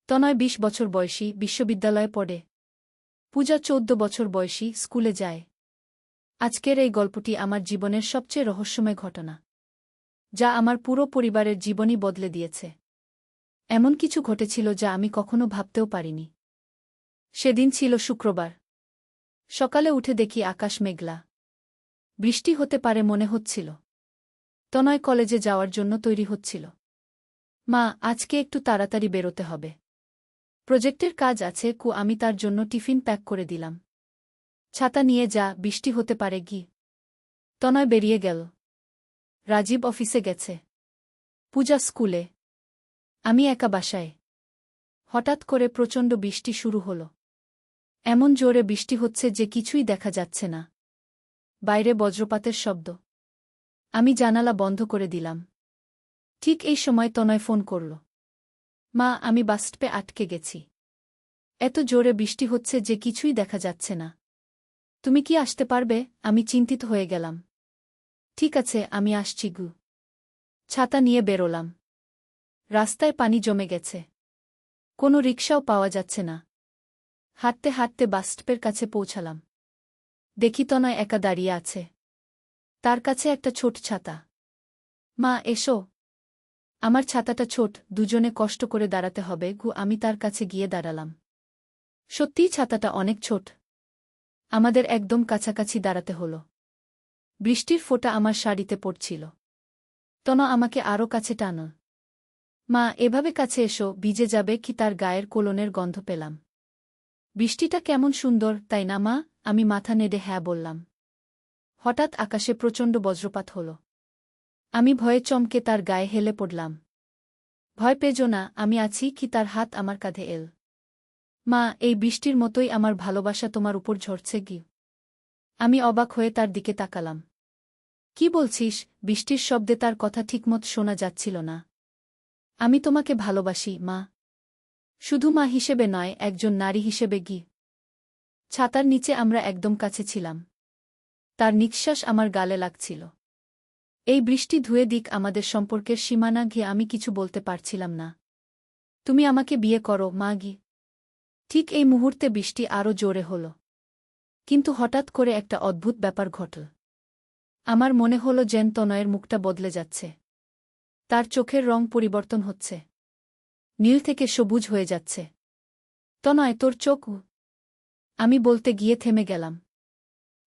তনয় 20 বছর বয়সী, বিশ্ববিদ্যালয়ে পড়ে। পূজা 14 বছর বয়সী, স্কুলে যায়। আজকের এই গল্পটি আমার জীবনের সবচেয়ে রহস্যময় ঘটনা, যা আমার পুরো পরিবারের জীবনই বদলে দিয়েছে। এমন কিছু ঘটেছিল যা আমি কখনো ভাবতেও পারিনি। সেদিন ছিল শুক্রবার। সকালে উঠে দেখি আকাশ মেঘলা। বৃষ্টি হতে পারে মনে হচ্ছিল। তনয় কলেজে যাওয়ার জন্য তৈরি হচ্ছিল। মা, আজকে একটু তাড়াতাড়ি বেরোতে হবে। প্রজেক্টের কাজ আছে। আমি তার জন্য টিফিন প্যাক করে দিলাম। ছাতা নিয়ে যা, বৃষ্টি হতে পারে। তনয় বেরিয়ে গেল। রাজীব অফিসে গেছে। পূজা স্কুলে। আমি একা বাসায়। হঠাৎ করে প্রচণ্ড বৃষ্টি শুরু হল। এমন জোরে বৃষ্টি হচ্ছে যে কিছুই দেখা যাচ্ছে না। বাইরে বজ্রপাতের শব্দ। আমি জানালা বন্ধ করে দিলাম। ঠিক এই সময় তনয় ফোন করল। মা, আমি বাসস্টপে আটকে গেছি। এত জোরে বৃষ্টি হচ্ছে যে কিছুই দেখা যাচ্ছে না। তুমি কি আসতে পারবে? আমি চিন্তিত হয়ে গেলাম। ঠিক আছে, আমি আসছি। ছাতা নিয়ে বেরোলাম। রাস্তায় পানি জমে গেছে। কোনো রিকশাও পাওয়া যাচ্ছে না। হাঁটতে হাঁটতে বাসস্টপের কাছে পৌঁছালাম। দেখি তনয় একা দাঁড়িয়ে আছে। তার কাছে একটা ছোট ছাতা। মা, এসো। আমার ছাতাটা ছোট, দুজনে কষ্ট করে দাঁড়াতে হবে। আমি তার কাছে গিয়ে দাঁড়ালাম। সত্যিই ছাতাটা অনেক ছোট। আমাদের একদম কাছাকাছি দাঁড়াতে হল। বৃষ্টির ফোঁটা আমার শাড়িতে পড়ছিল। তনয় আমাকে আরও কাছে টানল। মা, এভাবে কাছে এসো, ভিজে যাবে। তার গায়ের কোলনের গন্ধ পেলাম। বৃষ্টিটা কেমন সুন্দর, তাই না মা? আমি মাথা নেড়ে হ্যাঁ বললাম। হঠাৎ আকাশে প্রচণ্ড বজ্রপাত হল। আমি ভয়ে চমকে তার গায়ে হেলে পড়লাম। ভয় পেজো না, আমি আছি। তার হাত আমার কাঁধে এল। মা, এই বৃষ্টির মতোই আমার ভালোবাসা তোমার উপর ঝরছে। আমি অবাক হয়ে তার দিকে তাকালাম। কি বলছিস? বৃষ্টির শব্দে তার কথা ঠিকমত শোনা যাচ্ছিল না। আমি তোমাকে ভালোবাসি মা। শুধু মা হিসেবে নয়, একজন নারী হিসেবে। ছাতার নিচে আমরা একদম কাছে ছিলাম। তার নিঃশ্বাস আমার গালে লাগছিল। এই বৃষ্টি ধুয়ে দিক আমাদের সম্পর্কের সীমানা। আমি কিছু বলতে পারছিলাম না। তুমি আমাকে বিয়ে করো মা। ঠিক এই মুহূর্তে বৃষ্টি আরও জোরে হল। কিন্তু হঠাৎ করে একটা অদ্ভুত ব্যাপার ঘটল। আমার মনে হল যেন তনয়ের মুখটা বদলে যাচ্ছে। তার চোখের রং পরিবর্তন হচ্ছে, নীল থেকে সবুজ হয়ে যাচ্ছে। তনয়, তোর চোখ। আমি বলতে গিয়ে থেমে গেলাম।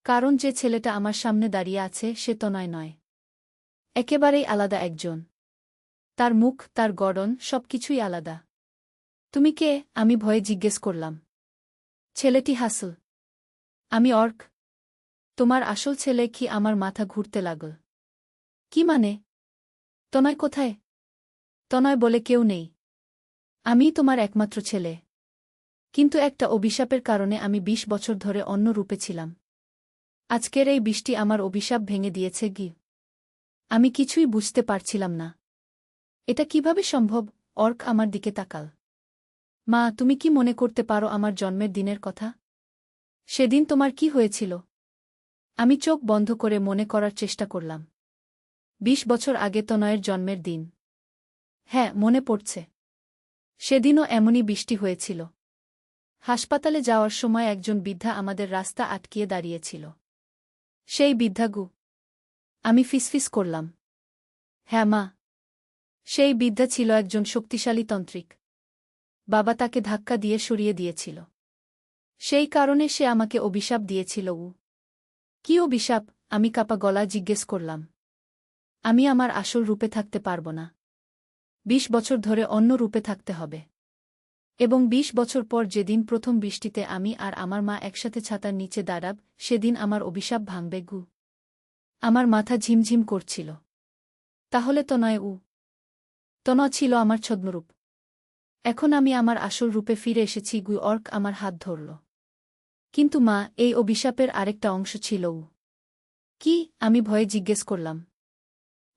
কারণ যে ছেলেটা আমার সামনে দাঁড়িয়ে আছে সে তনয় নয়। একেবারেই আলাদা একজন। তার মুখ, তার গড়ন, সবকিছুই আলাদা। তুমি কে? আমি ভয়ে জিজ্ঞেস করলাম। ছেলেটি হাসল। আমি অর্ক। তোমার আসল ছেলে কি? আমার মাথা ঘুরতে লাগল। কি মানে? তনয় কোথায়? তনয় বলে কেউ নেই। আমিই তোমার একমাত্র ছেলে। কিন্তু একটা অভিশাপের কারণে আমি ২০ বছর ধরে অন্য রূপে ছিলাম। আজকের এই বৃষ্টি আমার অভিশাপ ভেঙে দিয়েছে গি। আমি কিছুই বুঝতে পারছিলাম না। এটা কিভাবে সম্ভব? অর্ক আমার দিকে তাকাল। মা, তুমি কি মনে করতে পারো আমার জন্মের দিনের কথা? সেদিন তোমার কি হয়েছিল? আমি চোখ বন্ধ করে মনে করার চেষ্টা করলাম। ২০ বছর আগে তনয়ের জন্মের দিন। হ্যাঁ, মনে পড়ছে। সেদিনও এমনই বৃষ্টি হয়েছিল। হাসপাতালে যাওয়ার সময় একজন বৃদ্ধা আমাদের রাস্তা আটকিয়ে দাঁড়িয়েছিল। সেই বৃদ্ধা গু। আমি ফিসফিস করলাম। হ্যাঁ মা। সেই বৃদ্ধা ছিল একজন শক্তিশালী তন্ত্রিক। বাবা তাকে ধাক্কা দিয়ে সরিয়ে দিয়েছিল। সেই কারণে সে আমাকে অভিশাপ দিয়েছিল। কি অভিশাপ? আমি কাপা গলা জিজ্ঞেস করলাম। আমি আমার আসল রূপে থাকতে পারব না। ২০ বছর ধরে অন্য রূপে থাকতে হবে। এবং ২০ বছর পর যেদিন প্রথম বৃষ্টিতে আমি আর আমার মা একসাথে ছাতার নিচে দাঁড়াব, সেদিন আমার অভিশাপ ভাঙবে গু। আমার মাথা ঝিমঝিম করছিল। তাহলে তনয় তনয় ছিল আমার ছদ্মরূপ। এখন আমি আমার আসল রূপে ফিরে এসেছি গু। অর্ক আমার হাত ধরল। কিন্তু মা, এই অভিশাপের আরেকটা অংশ ছিল। কি? আমি ভয়ে জিজ্ঞেস করলাম।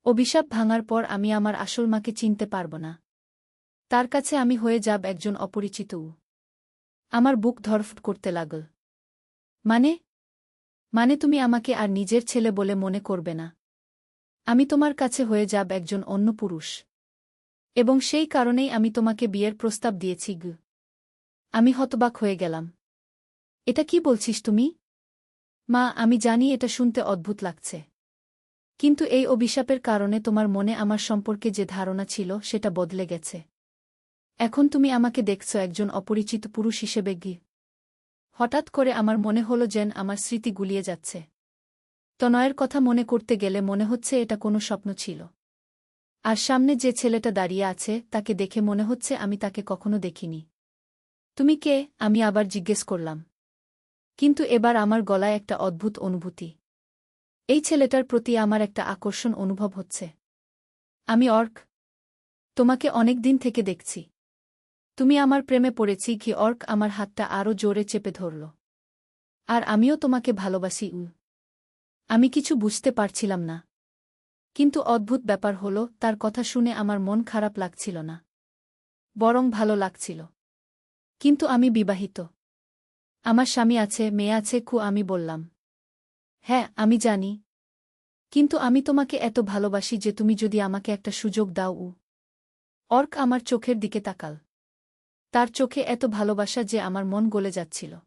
অভিশাপ ভাঙার পর আমি আমার আসল মাকে চিনতে পারব না। তার কাছে আমি হয়ে যাব একজন অপরিচিত। আমার বুক ধড়ফড় করতে লাগল। মানে? মানে তুমি আমাকে আর নিজের ছেলে বলে মনে করবে না? আমি তোমার কাছে হয়ে যাব একজন অন্য পুরুষ। এবং সেই কারণেই আমি তোমাকে বিয়ের প্রস্তাব দিয়েছি গু। আমি হতবাক হয়ে গেলাম। এটা কি বলছিস তুমি? মা, আমি জানি এটা শুনতে অদ্ভুত লাগছে। কিন্তু এই অভিশাপের কারণে তোমার মনে আমার সম্পর্কে যে ধারণা ছিল সেটা বদলে গেছে। এখন তুমি আমাকে দেখছ একজন অপরিচিত পুরুষ হিসেবে গি। হঠাৎ করে আমার মনে হলো যেন আমার স্মৃতি গুলিয়ে যাচ্ছে। তনয়ের কথা মনে করতে গেলে মনে হচ্ছে এটা কোনো স্বপ্ন ছিল। আর সামনে যে ছেলেটা দাঁড়িয়ে আছে তাকে দেখে মনে হচ্ছে আমি তাকে কখনো দেখিনি। তুমি কে? আমি আবার জিজ্ঞেস করলাম। কিন্তু এবার আমার গলায় একটা অদ্ভুত অনুভূতি। এই ছেলেটার প্রতি আমার একটা আকর্ষণ অনুভব হচ্ছে। আমি অর্ক। তোমাকে অনেক দিন থেকে দেখছি। তুমি আমার প্রেমে পড়েছি কি? অর্ক আমার হাতটা আরও জোরে চেপে ধরল। আর আমিও তোমাকে ভালোবাসি। আমি কিছু বুঝতে পারছিলাম না। কিন্তু অদ্ভুত ব্যাপার হলো, তার কথা শুনে আমার মন খারাপ লাগছিল না, বরং ভালো লাগছিল। কিন্তু আমি বিবাহিত। আমার স্বামী আছে, মেয়ে আছে। আমি বললাম। হ্যাঁ, আমি জানি। কিন্তু আমি তোমাকে এত ভালোবাসি যে তুমি যদি আমাকে একটা সুযোগ দাও। অর্ক আমার চোখের দিকে তাকাল। তার চোখে এত ভালোবাসা যে আমার মন গলে যাচ্ছিল।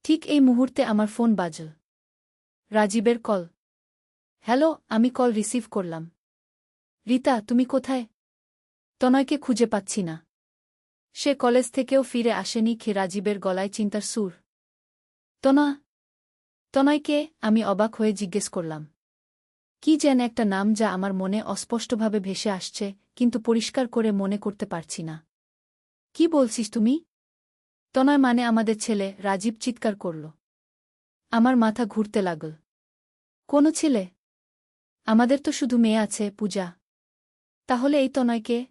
ঠিক এই মুহূর্তে আমার ফোন বাজল। রাজীবের কল। হ্যালো। আমি কল রিসিভ করলাম। রিতা, তুমি কোথায়? তনয়কে খুঁজে পাচ্ছি না। সে কলেজ থেকেও ফিরে আসেনি। রাজীবের গলায় চিন্তার সুর। তনয়কে? আমি অবাক হয়ে জিজ্ঞেস করলাম। কি যেন একটা নাম যা আমার মনে অস্পষ্টভাবে ভেসে আসছে, কিন্তু পরিষ্কার করে মনে করতে পারছি না। কি বলছিস তুমি? তনয় মানে আমাদের ছেলে? রাজীব চিৎকার করল। আমার মাথা ঘুরতে লাগল। কোনো ছেলে? আমাদের তো শুধু মেয়ে আছে, পূজা। তাহলে এই তনয়কে?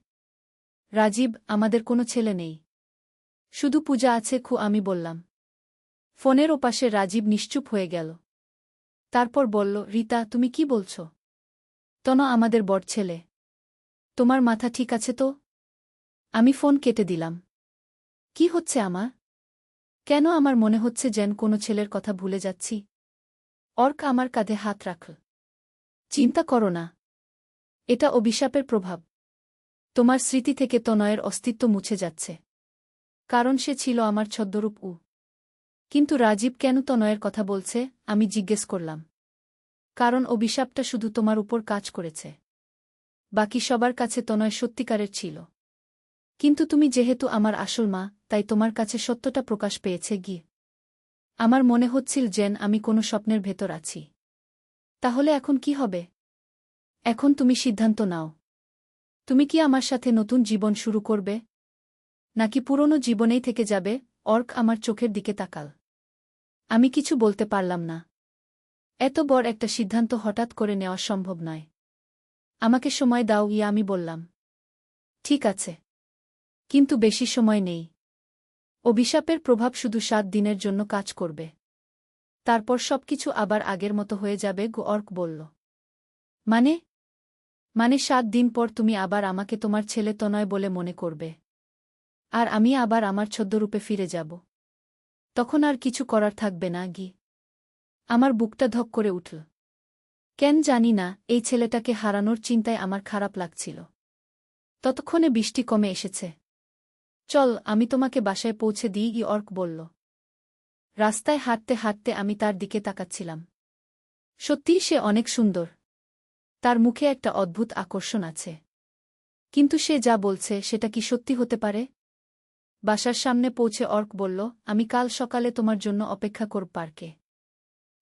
রাজীব, আমাদের কোনো ছেলে নেই, শুধু পূজা আছে। আমি বললাম। ফোনের ওপাশে রাজীব নিশ্চুপ হয়ে গেল। তারপর বলল, রিতা, তুমি কি বলছ? আমাদের বড় ছেলে। তোমার মাথা ঠিক আছে তো? আমি ফোন কেটে দিলাম। কি হচ্ছে আমার? কেন আমার মনে হচ্ছে যেন কোনো ছেলের কথা ভুলে যাচ্ছি? অর্ক আমার কাঁধে হাত রাখল। চিন্তা করো না। এটা অভিশাপের প্রভাব। তোমার স্মৃতি থেকে তনয়ের অস্তিত্ব মুছে যাচ্ছে। কারণ সে ছিল আমার ছদ্মরূপ কিন্তু রাজীব কেন তনয়ের কথা বলছে আমি জিজ্ঞেস করলাম। কারণ অভিশাপটা শুধু তোমার উপর কাজ করেছে। বাকি সবার কাছে তনয় সত্যিকারের ছিল। কিন্তু তুমি যেহেতু আমার আসল মা, তাই তোমার কাছে সত্যটা প্রকাশ পেয়েছে গিয়ে। আমার মনে হচ্ছিল যেন আমি কোনো স্বপ্নের ভেতর আছি। তাহলে এখন কি হবে? এখন তুমি সিদ্ধান্ত নাও। তুমি কি আমার সাথে নতুন জীবন শুরু করবে, নাকি পুরনো জীবনেই থেকে যাবে? অর্ক আমার চোখের দিকে তাকাল। আমি কিছু বলতে পারলাম না। এত বড় একটা সিদ্ধান্ত হঠাৎ করে নেওয়া সম্ভব নয়। আমাকে সময় দাও আমি বললাম। ঠিক আছে, কিন্তু বেশি সময় নেই। অভিশাপের প্রভাব শুধু 7 দিনের জন্য কাজ করবে। তারপর সবকিছু আবার আগের মতো হয়ে যাবে অর্ক বলল। মানে? 7 দিন পর তুমি আবার আমাকে তোমার ছেলে তনয় বলে মনে করবে। আর আমি আবার আমার ছদ্মরূপে ফিরে যাব। তখন আর কিছু করার থাকবে না আমার বুকটা ধক করে উঠল। কেন জানি না, এই ছেলেটাকে হারানোর চিন্তায় আমার খারাপ লাগছিল। ততক্ষণে বৃষ্টি কমে এসেছে। চল, আমি তোমাকে বাসায় পৌঁছে দিই অর্ক বলল। রাস্তায় হাঁটতে হাঁটতে আমি তার দিকে তাকাচ্ছিলাম। সত্যিই সে অনেক সুন্দর। তার মুখে একটা অদ্ভুত আকর্ষণ আছে। কিন্তু সে যা বলছে সেটা কি সত্যি হতে পারে? বাসার সামনে পৌঁছে অর্ক বলল, আমি কাল সকালে তোমার জন্য অপেক্ষা করব পার্কে।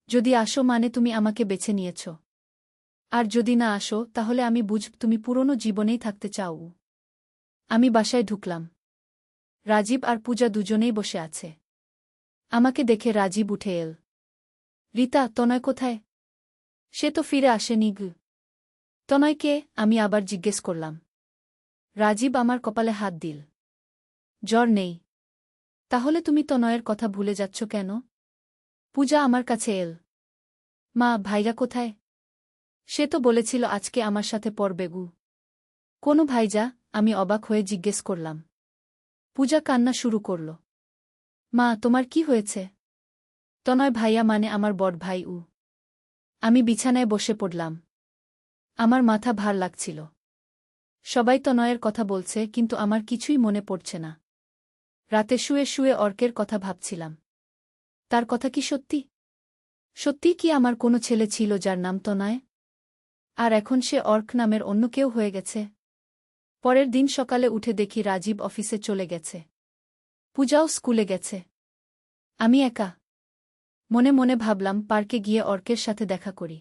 যদি আসো তুমি আমাকে বেছে নিয়েছ। আর যদি না আসো তাহলে আমি বুঝব তুমি পুরনো জীবনেই থাকতে চাও। আমি বাসায় ঢুকলাম। রাজীব আর পূজা দুজনেই বসে আছে। আমাকে দেখে রাজীব উঠে এল। রিতা, তনয় কোথায়? সে তো ফিরে আসেনি তনয়কে আমি আবার জিজ্ঞেস করলাম। রাজীব আমার কপালে হাত দিল। জ্বর নেই। তাহলে তুমি তনয়ের কথা ভুলে যাচ্ছ কেন? পূজা আমার কাছে এল। মা, ভাইরা কোথায়? সে তো বলেছিল আজকে আমার সাথে পড়বে কোনো ভাইজা? আমি অবাক হয়ে জিজ্ঞেস করলাম। পূজা কান্না শুরু করল। মা, তোমার কি হয়েছে? তনয় ভাইয়া আমার বড় ভাই আমি বিছানায় বসে পড়লাম। আমার মাথা ভার লাগছিল। সবাই তনয়ের কথা বলছে, কিন্তু আমার কিছুই মনে পড়ছে না। রাতে শুয়ে শুয়ে অর্কের কথা ভাবছিলাম। তার কথা কি সত্যি? সত্যি কি আমার কোনো ছেলে ছিল যার নাম তনয়? আর এখন সে অর্ক নামের অন্য কেউ হয়ে গেছে? পরের দিন সকালে উঠে দেখি রাজীব অফিসে চলে গেছে। পূজাও স্কুলে গেছে। আমি একা। মনে মনে ভাবলাম পার্কে গিয়ে অর্কের সাথে দেখা করি।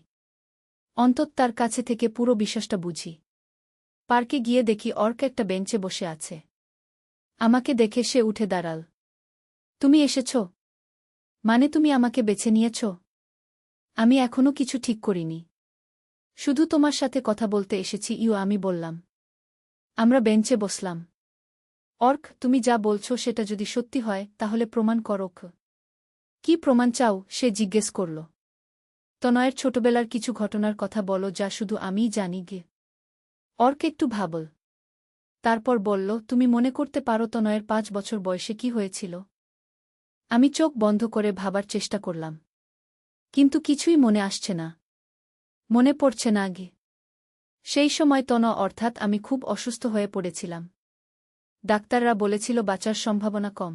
অন্তত তার কাছে থেকে পুরো বিশ্বাসটা বুঝি। পার্কে গিয়ে দেখি অর্ক একটা বেঞ্চে বসে আছে। আমাকে দেখে সে উঠে দাঁড়াল। তুমি এসেছ? তুমি আমাকে বেছে নিয়েছ? আমি এখনো কিছু ঠিক করিনি। শুধু তোমার সাথে কথা বলতে এসেছি আমি বললাম। আমরা বেঞ্চে বসলাম। অর্ক, তুমি যা বলছো সেটা যদি সত্যি হয় তাহলে প্রমাণ করো। কি প্রমাণ চাও? সে জিজ্ঞেস করল। তনয়ের ছোটবেলার কিছু ঘটনার কথা বলো যা শুধু আমিই জানি অর্ক একটু ভাবল। তারপর বলল, তুমি মনে করতে পারো তনয়ের 5 বছর বয়সে কি হয়েছিল? আমি চোখ বন্ধ করে ভাবার চেষ্টা করলাম। কিন্তু কিছুই মনে আসছে না। মনে পড়ছে না সেই সময় অর্থাৎ আমি খুব অসুস্থ হয়ে পড়েছিলাম। ডাক্তাররা বলেছিল বাঁচার সম্ভাবনা কম।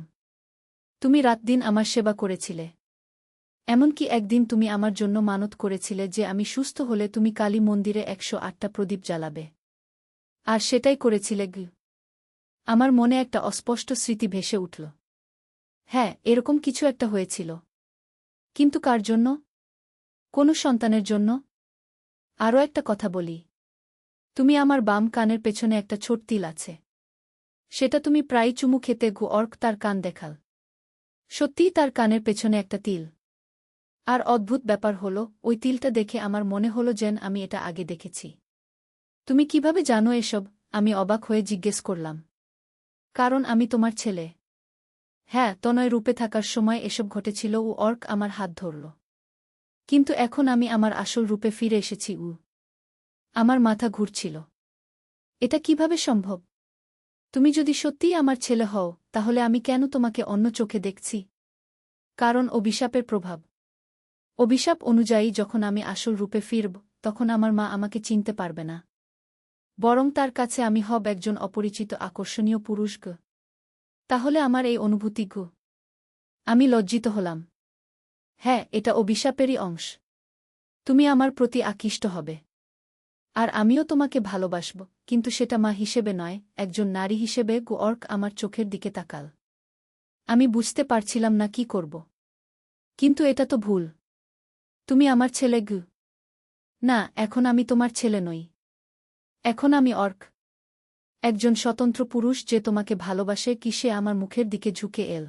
তুমি রাতদিন আমার সেবা করেছিলে। এমনকি একদিন তুমি আমার জন্য মানত করেছিলে যে আমি সুস্থ হলে তুমি কালী মন্দিরে 108টা প্রদীপ জ্বালাবে। আর সেটাই করেছিলে আমার মনে একটা অস্পষ্ট স্মৃতি ভেসে উঠল। হ্যাঁ, এরকম কিছু একটা হয়েছিল। কিন্তু কার জন্য? কোনো সন্তানের জন্য? আরও একটা কথা বলি। তুমি আমার বাম কানের পেছনে একটা ছোট তিল আছে। সেটা তুমি প্রায় চুমু খেতে অর্ক তার কান দেখাল। সত্যিই তার কানের পেছনে একটা তিল। আর অদ্ভুত ব্যাপার হলো, ওই তিলটা দেখে আমার মনে হলো যেন আমি এটা আগে দেখেছি। তুমি কিভাবে জানো এসব? আমি অবাক হয়ে জিজ্ঞেস করলাম। কারণ আমি তোমার ছেলে। হ্যাঁ, তনয় রূপে থাকার সময় এসব ঘটেছিল অর্ক আমার হাত ধরল। কিন্তু এখন আমি আমার আসল রূপে ফিরে এসেছি আমার মাথা ঘুরছিল। এটা কিভাবে সম্ভব? তুমি যদি সত্যিই আমার ছেলে হও, তাহলে আমি কেন তোমাকে অন্য চোখে দেখছি? কারণ অভিশাপের প্রভাব। অভিশাপ অনুযায়ী যখন আমি আসল রূপে ফিরব, তখন আমার মা আমাকে চিনতে পারবে না। বরং তার কাছে আমি হব একজন অপরিচিত আকর্ষণীয় পুরুষ। তাহলে আমার এই অনুভূতি গু। আমি লজ্জিত হলাম। হ্যাঁ, এটা অভিশাপেরই অংশ। তুমি আমার প্রতি আকৃষ্ট হবে। আর আমিও তোমাকে ভালোবাসব, কিন্তু সেটা মা হিসেবে নয়, একজন নারী হিসেবে। গু অর্ক আমার চোখের দিকে তাকাল। আমি বুঝতে পারছিলাম না কি করব। কিন্তু এটা তো ভুল। তুমি আমার ছেলে গু। না, এখন আমি তোমার ছেলে নই। এখন আমি অর্ক। একজন স্বতন্ত্র পুরুষ যে তোমাকে ভালোবাসে। কি সে আমার মুখের দিকে ঝুঁকে এল।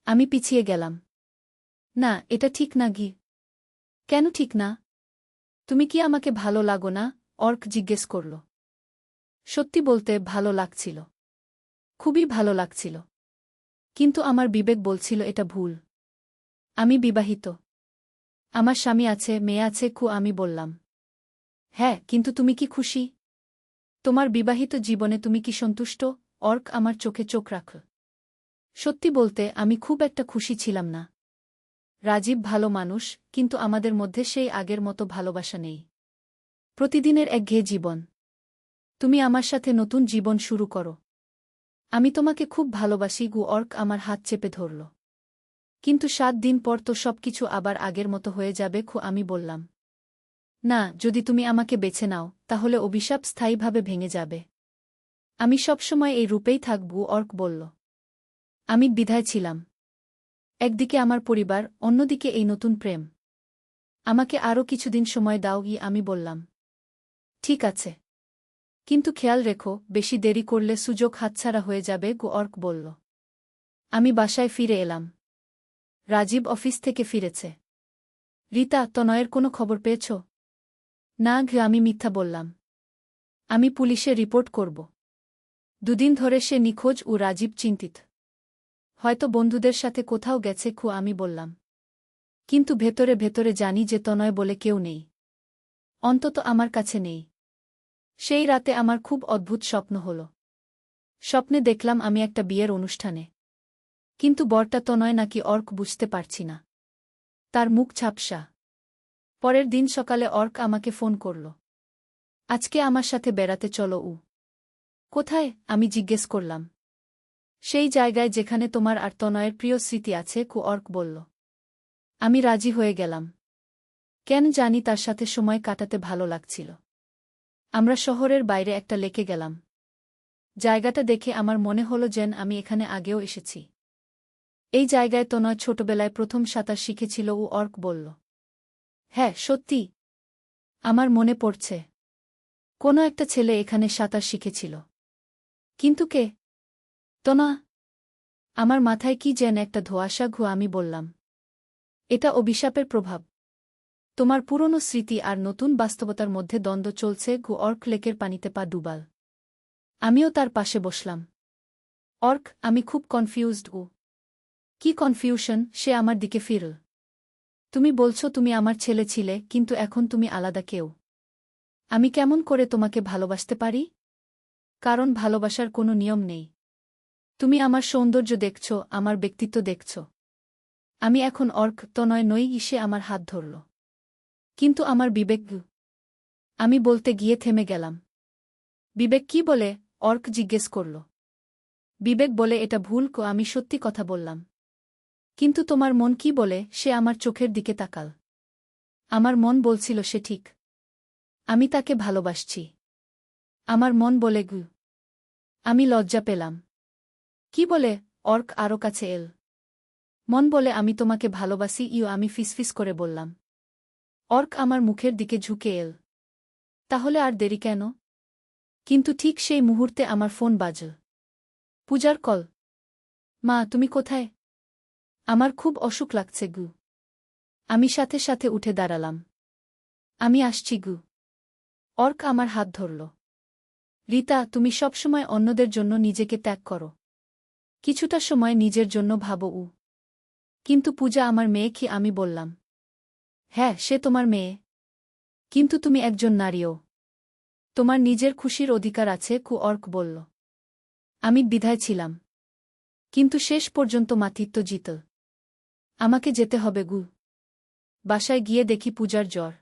আমি পিছিয়ে গেলাম। না, এটা ঠিক না গি। কেন ঠিক না? তুমি কি আমাকে ভালো লাগো না? অর্ক জিজ্ঞেস করল। সত্যি বলতে ভালো লাগছিল। খুবই ভালো লাগছিল। কিন্তু আমার বিবেক বলছিল এটা ভুল। আমি বিবাহিত। আমার স্বামী আছে, মেয়ে আছে। আমি বললাম। হ্যাঁ, কিন্তু তুমি কি খুশি? তোমার বিবাহিত জীবনে তুমি কি সন্তুষ্ট? অর্ক আমার চোখে চোখ রাখল। সত্যি বলতে আমি খুব একটা খুশি ছিলাম না। রাজীব ভালো মানুষ, কিন্তু আমাদের মধ্যে সেই আগের মতো ভালোবাসা নেই। প্রতিদিনের একঘেয়ে জীবন। তুমি আমার সাথে নতুন জীবন শুরু করো। আমি তোমাকে খুব ভালোবাসি। অর্ক আমার হাত চেপে ধরল। কিন্তু 7 দিন পর তো সবকিছু আবার আগের মতো হয়ে যাবে। আমি বললাম। না, যদি তুমি আমাকে বেছে নাও, তাহলে অভিশাপ স্থায়ীভাবে ভেঙে যাবে। আমি সবসময় এই রূপেই থাকব। অর্ক বলল। আমি দ্বিধায় ছিলাম। একদিকে আমার পরিবার, অন্যদিকে এই নতুন প্রেম। আমাকে আরও কিছুদিন সময় দাও। আমি বললাম। ঠিক আছে। কিন্তু খেয়াল রেখো, বেশি দেরি করলে সুযোগ হাতছাড়া হয়ে যাবে। অর্ক বলল। আমি বাসায় ফিরে এলাম। রাজীব অফিস থেকে ফিরেছে। রিতা, তনয়ের কোনো খবর পেয়েছ? না আমি মিথ্যা বললাম। আমি পুলিশে রিপোর্ট করব। 2 দিন ধরে সে নিখোঁজ। রাজীব চিন্তিত। হয়তো বন্ধুদের সাথে কোথাও গেছে। আমি বললাম। কিন্তু ভেতরে ভেতরে জানি যে তনয় বলে কেউ নেই। অন্তত আমার কাছে নেই। সেই রাতে আমার খুব অদ্ভুত স্বপ্ন হল। স্বপ্নে দেখলাম আমি একটা বিয়ের অনুষ্ঠানে। কিন্তু বরটা তনয় নাকি অর্ক, বুঝতে পারছি না। তার মুখ ঝাপসা। পরের দিন সকালে অর্ক আমাকে ফোন করল। আজকে আমার সাথে বেড়াতে চলো। কোথায়? আমি জিজ্ঞেস করলাম। সেই জায়গায় যেখানে তোমার আর তনয়ের প্রিয় স্মৃতি আছে। অর্ক বলল। আমি রাজি হয়ে গেলাম। কেন জানি, তার সাথে সময় কাটাতে ভালো লাগছিল। আমরা শহরের বাইরে একটা লেকে গেলাম। জায়গাটা দেখে আমার মনে হলো যেন আমি এখানে আগেও এসেছি। এই জায়গায় তনয় ছোটবেলায় প্রথম সাঁতার শিখেছিল। অর্ক বলল। হ্যাঁ, সত্যি। আমার মনে পড়ছে। কোনো একটা ছেলে এখানে সাঁতার শিখেছিল। কিন্তু কে? তনা। আমার মাথায় কি যেন একটা ধোঁয়াশা। আমি বললাম। এটা অভিশাপের প্রভাব। তোমার পুরনো স্মৃতি আর নতুন বাস্তবতার মধ্যে দ্বন্দ্ব চলছে। অর্ক লেকের পানিতে পা ডুবাল। আমিও তার পাশে বসলাম। অর্ক, আমি খুব কনফিউজড। কি কনফিউশন? সে আমার দিকে ফিরল। তুমি বলছো তুমি আমার ছেলে ছিলে, কিন্তু এখন তুমি আলাদা কেউ। আমি কেমন করে তোমাকে ভালোবাসতে পারি? কারণ ভালোবাসার কোনো নিয়ম নেই। তুমি আমার সৌন্দর্য দেখছ, আমার ব্যক্তিত্ব দেখছ। আমি এখন অর্ক, তনয় নই। সে আমার হাত ধরল। কিন্তু আমার বিবেক। আমি বলতে গিয়ে থেমে গেলাম। বিবেক কি বলে? অর্ক জিজ্ঞেস করল। বিবেক বলে এটা ভুল। আমি সত্যি কথা বললাম। কিন্তু তোমার মন কি বলে? সে আমার চোখের দিকে তাকাল। আমার মন বলছিল সে ঠিক। আমি তাকে ভালোবাসছি। আমার মন বলে গু। আমি লজ্জা পেলাম। কি বলে? অর্ক আরও কাছে এল। মন বলে আমি তোমাকে ভালোবাসি। আমি ফিসফিস করে বললাম। অর্ক আমার মুখের দিকে ঝুঁকে এল। তাহলে আর দেরি কেন? কিন্তু ঠিক সেই মুহূর্তে আমার ফোন বাজল। পূজার কল। মা, তুমি কোথায়? আমার খুব অসুখ লাগছে। আমি সাথে সাথে উঠে দাঁড়ালাম। আমি আসছি। অর্ক আমার হাত ধরল। রিতা, তুমি সবসময় অন্যদের জন্য নিজেকে ত্যাগ করো। কিছুটা সময় নিজের জন্য ভাবো। কিন্তু পূজা আমার মেয়ে কি? আমি বললাম। হ্যাঁ, সে তোমার মেয়ে। কিন্তু তুমি একজন নারীও। তোমার নিজের খুশির অধিকার আছে। অর্ক বলল। আমি দ্বিধায় ছিলাম। কিন্তু শেষ পর্যন্ত মাতৃত্ব জিতল। আমাকে যেতে হবে। বাসায় গিয়ে দেখি পূজার জ্বর।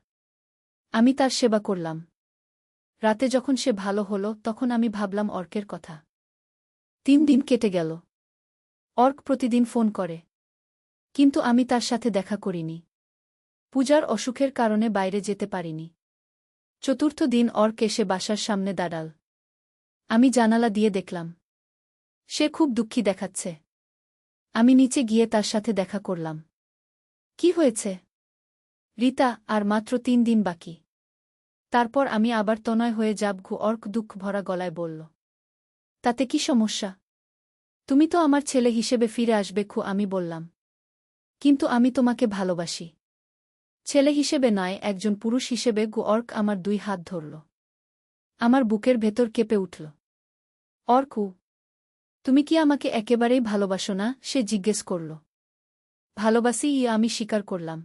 আমি তার সেবা করলাম। রাতে যখন সে ভালো হলো, তখন আমি ভাবলাম অর্কের কথা। 3 দিন কেটে গেল। অর্ক প্রতিদিন ফোন করে, কিন্তু আমি তার সাথে দেখা করিনি। পূজার অসুখের কারণে বাইরে যেতে পারিনি। চতুর্থ দিন অর্ক এসে বাসার সামনে দাঁড়াল। আমি জানালা দিয়ে দেখলাম সে খুব দুঃখী দেখাচ্ছে। আমি নিচে গিয়ে তার সাথে দেখা করলাম। কি হয়েছে রিতা? আর মাত্র 3 দিন বাকি। তারপর আমি আবার তনয় হয়ে যাব। অর্ক দুঃখ ভরা গলায় বলল, তাতে কি সমস্যা? তুমি তো আমার ছেলে হিসেবে ফিরে আসবে। আমি বললাম, কিন্তু আমি তোমাকে ভালোবাসি। ছেলে হিসেবে নয়, একজন পুরুষ হিসেবে। অর্ক আমার 2 হাত ধরল। আমার বুকের ভেতর কেঁপে উঠল। অর্ক, তুমি কি আমাকে একেবারেই ভালোবাসো না? সে জিজ্ঞেস করল। ভালোবাসি, আমি স্বীকার করলাম।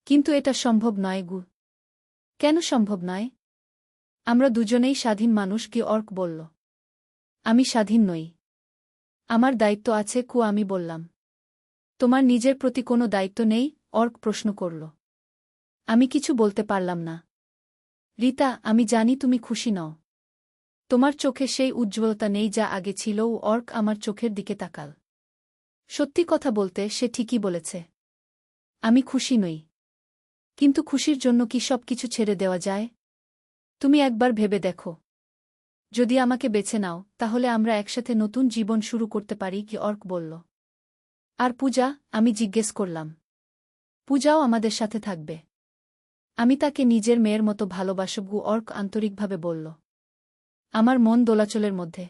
কিন্তু এটা সম্ভব নয়। কেন সম্ভব নয়? আমরা দুজনেই স্বাধীন মানুষ। অর্ক বলল। আমি স্বাধীন নই। আমার দায়িত্ব আছে। আমি বললাম। তোমার নিজের প্রতি কোনো দায়িত্ব নেই? অর্ক প্রশ্ন করল। আমি কিছু বলতে পারলাম না। রিতা, আমি জানি তুমি খুশি নও। তোমার চোখে সেই উজ্জ্বলতা নেই যা আগে ছিল। অর্ক আমার চোখের দিকে তাকাল। সত্যি কথা বলতে, সে ঠিকই বলেছে। আমি খুশি নই। কিন্তু খুশির জন্য কি সব কিছু ছেড়ে দেওয়া যায়? তুমি একবার ভেবে দেখো, যদি আমাকে বেছে নাও, তাহলে আমরা একসাথে নতুন জীবন শুরু করতে পারি। অর্ক বলল। আর পূজা? আমি জিজ্ঞেস করলাম। পূজাও আমাদের সাথে থাকবে। আমি তাকে নিজের মেয়ের মতো ভালোবাসব। অর্ক আন্তরিকভাবে বলল। আমার মন দোলাচলের মধ্যে।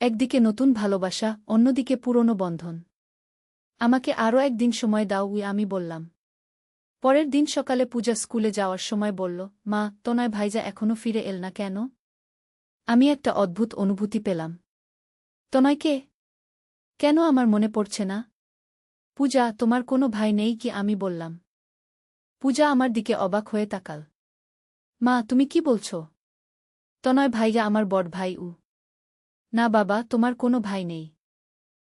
একদিকে নতুন ভালোবাসা, অন্যদিকে পুরনো বন্ধন। আমাকে আরও একদিন সময় দাও। আমি বললাম। পরের দিন সকালে পূজা স্কুলে যাওয়ার সময় বলল, মা, তনয় ভাইজা এখনো ফিরে এল না কেন? আমি একটা অদ্ভুত অনুভূতি পেলাম। তনয়কে কেন আমার মনে পড়ছে না? পূজা, তোমার কোনো ভাই নেই কি? আমি বললাম। পূজা আমার দিকে অবাক হয়ে তাকাল। মা, তুমি কি বলছ? তনয় ভাইয়া আমার বড় ভাই। না বাবা, তোমার কোনো ভাই নেই।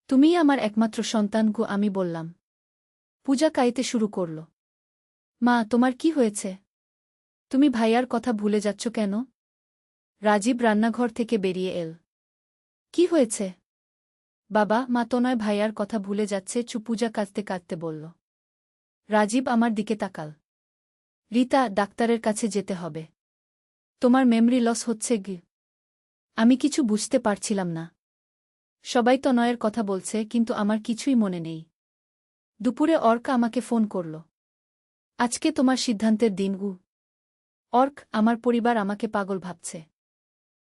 তুমিই আমার একমাত্র সন্তান। আমি বললাম। পূজা কাঁদতে শুরু করল। মা, তোমার কি হয়েছে? তুমি ভাইয়ার কথা ভুলে যাচ্ছ কেন? রাজীব রান্নাঘর থেকে বেরিয়ে এল। কি হয়েছে বাবা? মা তনয় ভাইয়ার কথা ভুলে যাচ্ছে। পূজা কাঁদতে কাঁদতে বলল। রাজীব আমার দিকে তাকাল। রিতা, ডাক্তারের কাছে যেতে হবে। তোমার মেমরি লস হচ্ছে। আমি কিছু বুঝতে পারছিলাম না। সবাই তনয়ের কথা বলছে, কিন্তু আমার কিছুই মনে নেই। দুপুরে অর্ক আমাকে ফোন করল। আজকে তোমার সিদ্ধান্তের দিন। অর্ক, আমার পরিবার আমাকে পাগল ভাবছে।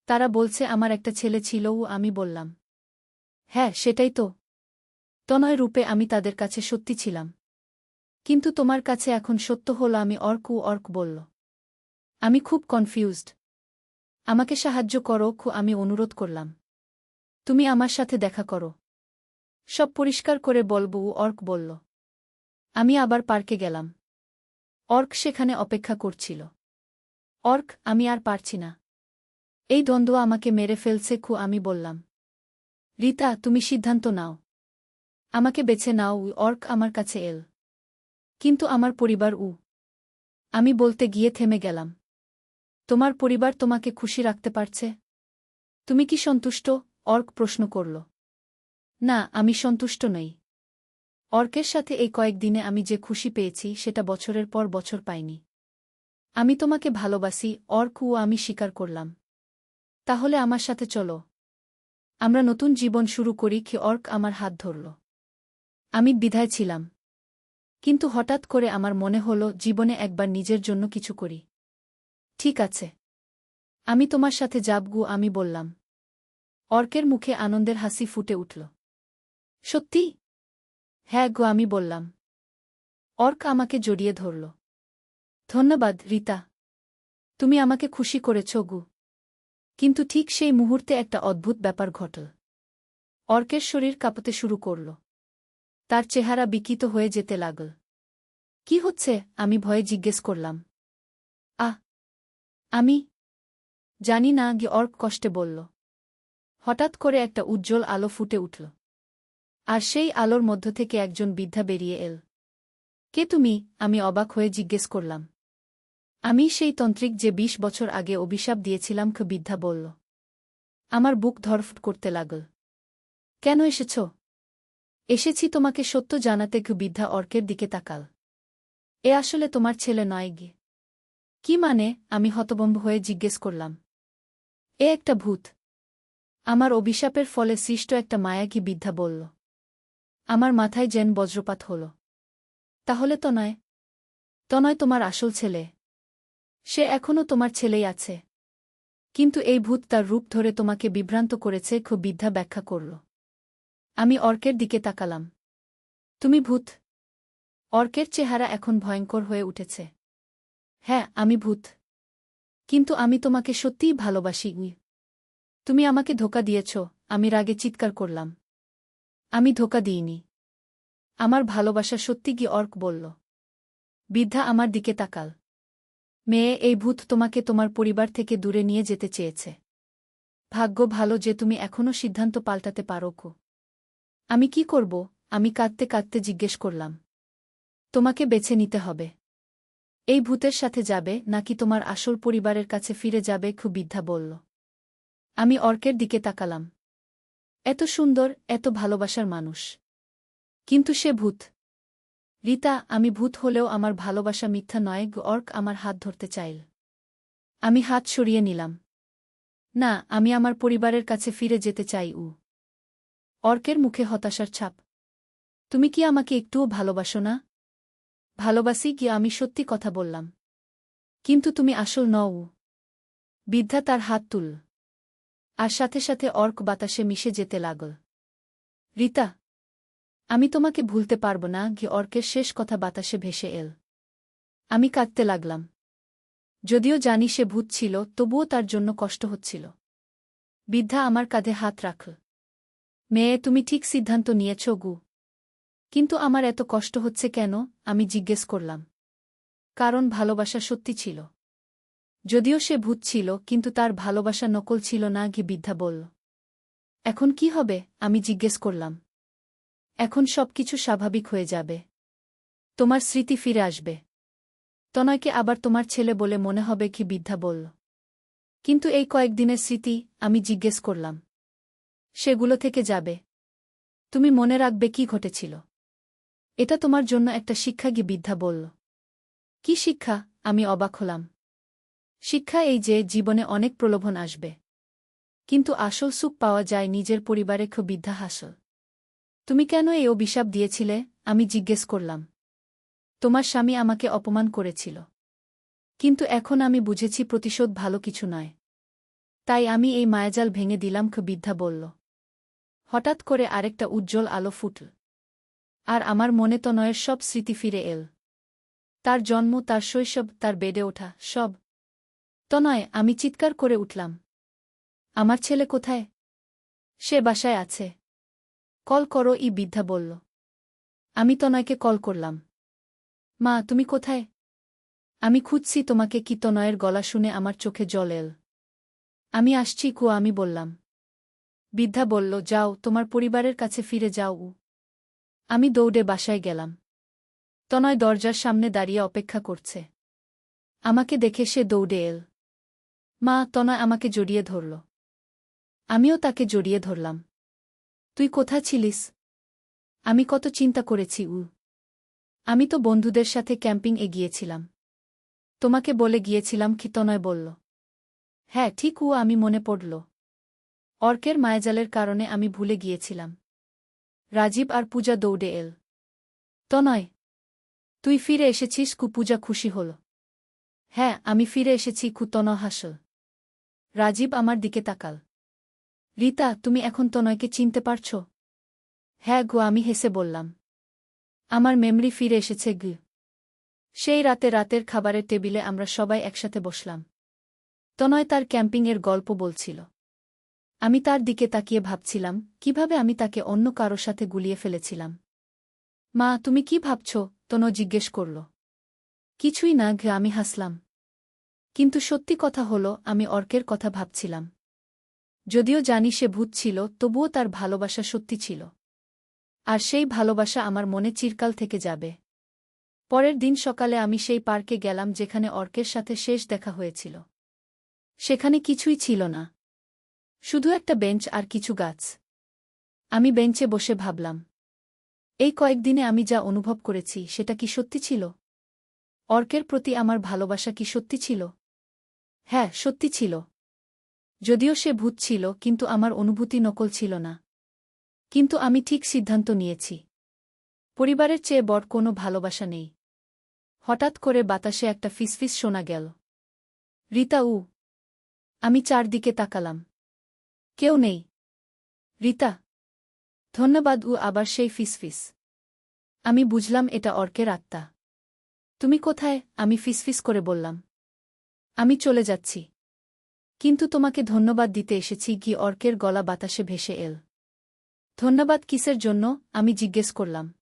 তারা বলছে আমার একটা ছেলে ছিল। আমি বললাম। হ্যাঁ, সেটাই তো। তনয় রূপে আমি তাদের কাছে সত্যি ছিলাম। কিন্তু তোমার কাছে এখন সত্য হল আমি অর্ক। অর্ক বলল। আমি খুব কনফিউজড। আমাকে সাহায্য করো। আমি অনুরোধ করলাম। তুমি আমার সাথে দেখা করো। সব পরিষ্কার করে বলবো। অর্ক বলল। আমি আবার পার্কে গেলাম। অর্ক সেখানে অপেক্ষা করছিল। অর্ক, আমি আর পারছি না। এই দ্বন্দ্ব আমাকে মেরে ফেলছে। আমি বললাম। রিতা, তুমি সিদ্ধান্ত নাও। আমাকে বেছে নাও। অর্ক আমার কাছে এল। কিন্তু আমার পরিবার। আমি বলতে গিয়ে থেমে গেলাম। তোমার পরিবার তোমাকে খুশি রাখতে পারছে? তুমি কি সন্তুষ্ট? অর্ক প্রশ্ন করল। না, আমি সন্তুষ্ট নই। অর্কের সাথে এই কয়েকদিনে আমি যে খুশি পেয়েছি, সেটা বছরের পর বছর পাইনি। আমি তোমাকে ভালোবাসি অর্ক। আমি স্বীকার করলাম। তাহলে আমার সাথে চলো। আমরা নতুন জীবন শুরু করি। অর্ক আমার হাত ধরল। আমি দ্বিধায় ছিলাম। কিন্তু হঠাৎ করে আমার মনে হল, জীবনে একবার নিজের জন্য কিছু করি। ঠিক আছে, আমি তোমার সাথে যাব। আমি বললাম। অর্কের মুখে আনন্দের হাসি ফুটে উঠল। সত্যি? হ্যাঁ আমি বললাম। অর্ক আমাকে জড়িয়ে ধরল। ধন্যবাদ রিতা, তুমি আমাকে খুশি করেছ। কিন্তু ঠিক সেই মুহূর্তে একটা অদ্ভুত ব্যাপার ঘটল। অর্কের শরীর কাঁপতে শুরু করল। তার চেহারা বিকৃত হয়ে যেতে লাগল। কি হচ্ছে? আমি ভয়ে জিজ্ঞেস করলাম। আমি জানি না। অর্ক কষ্টে বলল। হঠাৎ করে একটা উজ্জ্বল আলো ফুটে উঠল। আর সেই আলোর মধ্য থেকে একজন বৃদ্ধা বেরিয়ে এল। কে তুমি? আমি অবাক হয়ে জিজ্ঞেস করলাম। আমি সেই তন্ত্রিক যে 20 বছর আগে অভিশাপ দিয়েছিলাম। বৃদ্ধা বলল। আমার বুক ধড়ফড় করতে লাগল। কেন এসেছ? এসেছি তোমাকে সত্য জানাতে। বৃদ্ধা অর্কের দিকে তাকাল। এ আসলে তোমার ছেলে নয় গে? কি মানে? আমি হতভম্ব হয়ে জিজ্ঞেস করলাম। এ একটা ভূত। আমার অভিশাপের ফলে সৃষ্ট একটা মায়া, কি বৃদ্ধা বলল। আমার মাথায় যেন বজ্রপাত হল। তাহলে তনয়? তনয় তোমার আসল ছেলে। সে এখনও তোমার ছেলেই আছে। কিন্তু এই ভূত তার রূপ ধরে তোমাকে বিভ্রান্ত করেছে, বৃদ্ধা ব্যাখ্যা করল। আমি অর্কের দিকে তাকালাম। তুমি ভূত? অর্কের চেহারা এখন ভয়ঙ্কর হয়ে উঠেছে। হ্যাঁ, আমি ভূত। কিন্তু আমি তোমাকে সত্যিই ভালোবাসি। তুমি আমাকে ধোঁকা দিয়েছ। আমি রাগে চিৎকার করলাম। আমি ধোঁকা দিইনি। আমার ভালোবাসা সত্যি, কি অর্ক বলল। বৃদ্ধা আমার দিকে তাকাল। মেয়ে, এই ভূত তোমাকে তোমার পরিবার থেকে দূরে নিয়ে যেতে চেয়েছে। ভাগ্য ভালো যে তুমি এখনও সিদ্ধান্ত পাল্টাতে পারো। আমি কি করব? আমি কাঁদতে কাঁদতে জিজ্ঞেস করলাম। তোমাকে বেছে নিতে হবে। এই ভূতের সাথে যাবে নাকি তোমার আসল পরিবারের কাছে ফিরে যাবে, বৃদ্ধা বলল। আমি অর্কের দিকে তাকালাম। এত সুন্দর, এত ভালোবাসার মানুষ। কিন্তু সে ভূত। রিতা, আমি ভূত হলেও আমার ভালোবাসা মিথ্যা নয়। অর্ক আমার হাত ধরতে চাইল। আমি হাত সরিয়ে নিলাম। না, আমি আমার পরিবারের কাছে ফিরে যেতে চাই। অর্কের মুখে হতাশার ছাপ। তুমি কি আমাকে একটুও ভালোবাসো না? ভালোবাসি, কি আমি সত্যি কথা বললাম। কিন্তু তুমি আসল নও। বৃদ্ধা তার হাত তুল। আর সাথে সাথে অর্ক বাতাসে মিশে যেতে লাগল। রিতা, আমি তোমাকে ভুলতে পারব না। অর্কের শেষ কথা বাতাসে ভেসে এল। আমি কাঁদতে লাগলাম। যদিও জানি সে ভূত ছিল, তবুও তার জন্য কষ্ট হচ্ছিল। বৃদ্ধা আমার কাঁধে হাত রাখল। মেয়ে, তুমি ঠিক সিদ্ধান্ত নিয়েছ। কিন্তু আমার এত কষ্ট হচ্ছে কেন? আমি জিজ্ঞেস করলাম। কারণ ভালোবাসা সত্যি ছিল। যদিও সে ভূত ছিল, কিন্তু তার ভালোবাসা নকল ছিল না। বৃদ্ধা বলল। এখন কি হবে? আমি জিজ্ঞেস করলাম। এখন সবকিছু স্বাভাবিক হয়ে যাবে। তোমার স্মৃতি ফিরে আসবে। তনয়কে আবার তোমার ছেলে বলে মনে হবে। বৃদ্ধা বলল। কিন্তু এই কয়েকদিনের স্মৃতি? আমি জিজ্ঞেস করলাম। সেগুলো থেকে যাবে। তুমি মনে রাখবে কি ঘটেছিল। এটা তোমার জন্য একটা শিক্ষা। বৃদ্ধা বলল। কি শিক্ষা? আমি অবাক হলাম। শিক্ষা এই যে জীবনে অনেক প্রলোভন আসবে, কিন্তু আসল সুখ পাওয়া যায় নিজের পরিবারে। বৃদ্ধা হাসল। তুমি কেন এই অভিশাপ দিয়েছিলে? আমি জিজ্ঞেস করলাম। তোমার স্বামী আমাকে অপমান করেছিল। কিন্তু এখন আমি বুঝেছি প্রতিশোধ ভালো কিছু নয়। তাই আমি এই মায়াজাল ভেঙে দিলাম। বৃদ্ধা বলল। হঠাৎ করে আরেকটা উজ্জ্বল আলো ফুটল। আর আমার মনে তনয়ের সব স্মৃতি ফিরে এল। তার জন্ম, তার শৈশব, তার বেডে ওঠা, সব। তনয়, আমি চিৎকার করে উঠলাম। আমার ছেলে কোথায়? সে বাসায় আছে। কল করো, বৃদ্ধা বলল। আমি তনয়কে কল করলাম। মা, তুমি কোথায়? আমি খুঁজছি তোমাকে। কি? তনয়ের গলা শুনে আমার চোখে জল এল। আমি আসছি। আমি বললাম। বৃদ্ধা বলল, যাও, তোমার পরিবারের কাছে ফিরে যাও। আমি দৌড়ে বাসায় গেলাম। তনয় দরজার সামনে দাঁড়িয়ে অপেক্ষা করছে। আমাকে দেখে সে দৌড়ে এল। মা, তনয় আমাকে জড়িয়ে ধরল। আমিও তাকে জড়িয়ে ধরলাম। তুই কোথায় ছিলিস? আমি কত চিন্তা করেছি। আমি তো বন্ধুদের সাথে ক্যাম্পিং এ গিয়েছিলাম। তোমাকে বলে গিয়েছিলাম। তনয় বলল। হ্যাঁ ঠিক। আমি মনে পড়ল। অর্কের মায়াজালের কারণে আমি ভুলে গিয়েছিলাম। রাজীব আর পূজা দৌড়ে এল। তনয়, তুই ফিরে এসেছিস? পূজা খুশি হল। হ্যাঁ, আমি ফিরে এসেছি। তনয় হাসল। রাজীব আমার দিকে তাকাল। রিতা, তুমি এখন তনয়কে চিনতে পারছ? হ্যাঁ আমি হেসে বললাম। আমার মেমরি ফিরে এসেছে। সেই রাতের খাবারের টেবিলে আমরা সবাই একসাথে বসলাম। তনয় তার ক্যাম্পিংয়ের গল্প বলছিল। আমি তার দিকে তাকিয়ে ভাবছিলাম কিভাবে আমি তাকে অন্য কারো সাথে গুলিয়ে ফেলেছিলাম। মা, তুমি কি ভাবছ? তনয় জিজ্ঞেস করল। কিছুই না। আমি হাসলাম। কিন্তু সত্যি কথা হলো, আমি অর্কের কথা ভাবছিলাম। যদিও জানি সে ভূত ছিল, তবুও তার ভালোবাসা সত্যি ছিল। আর সেই ভালোবাসা আমার মনে চিরকাল থেকে যাবে। পরের দিন সকালে আমি সেই পার্কে গেলাম যেখানে অর্কের সাথে শেষ দেখা হয়েছিল। সেখানে কিছুই ছিল না, শুধু একটা বেঞ্চ আর কিছু গাছ। আমি বেঞ্চে বসে ভাবলাম, এই কয়েকদিনে আমি যা অনুভব করেছি সেটা কি সত্যি ছিল? অর্কের প্রতি আমার ভালোবাসা কি সত্যি ছিল? হ্যাঁ, সত্যি ছিল। যদিও সে ভূত ছিল, কিন্তু আমার অনুভূতি নকল ছিল না। কিন্তু আমি ঠিক সিদ্ধান্ত নিয়েছি। পরিবারের চেয়ে বড় কোনো ভালোবাসা নেই। হঠাৎ করে বাতাসে একটা ফিসফিস শোনা গেল। রিতা উ। আমি চারদিকে তাকালাম। কেউ নেই। রিতা। ধন্যবাদ উ। আবার সেই ফিসফিস। আমি বুঝলাম এটা অর্কের আত্মা। তুমি কোথায়? আমি ফিসফিস করে বললাম। আমি চলে যাচ্ছি। কিন্তু তোমাকে ধন্যবাদ দিতে এসেছি। কি? অর্কের গলা বাতাসে ভেসে এল। ধন্যবাদ কিসের জন্য? আমি জিজ্ঞেস করলাম।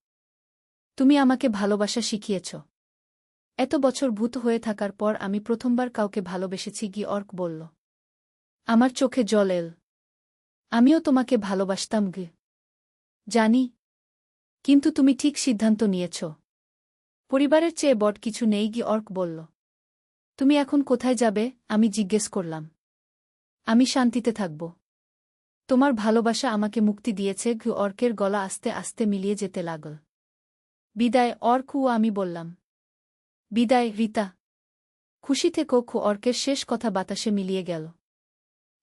তুমি আমাকে ভালোবাসা শিখিয়েছ। এত বছর ভূত হয়ে থাকার পর আমি প্রথমবার কাউকে ভালোবেসেছি। গি অর্ক বলল। আমার চোখে জল এল। আমিও তোমাকে ভালোবাসতাম গে। জানি। কিন্তু তুমি ঠিক সিদ্ধান্ত নিয়েছ। পরিবারের চেয়ে বড় কিছু নেই। গি অর্ক বলল। তুমি এখন কোথায় যাবে? আমি জিজ্ঞেস করলাম। আমি শান্তিতে থাকব। তোমার ভালোবাসা আমাকে মুক্তি দিয়েছে। ঘু। অর্কের গলা আস্তে আস্তে মিলিয়ে যেতে লাগল। বিদায় অর্ক ও। আমি বললাম। বিদায় রিতা। খুশি থেকো। খু। অর্কের শেষ কথা বাতাসে মিলিয়ে গেল।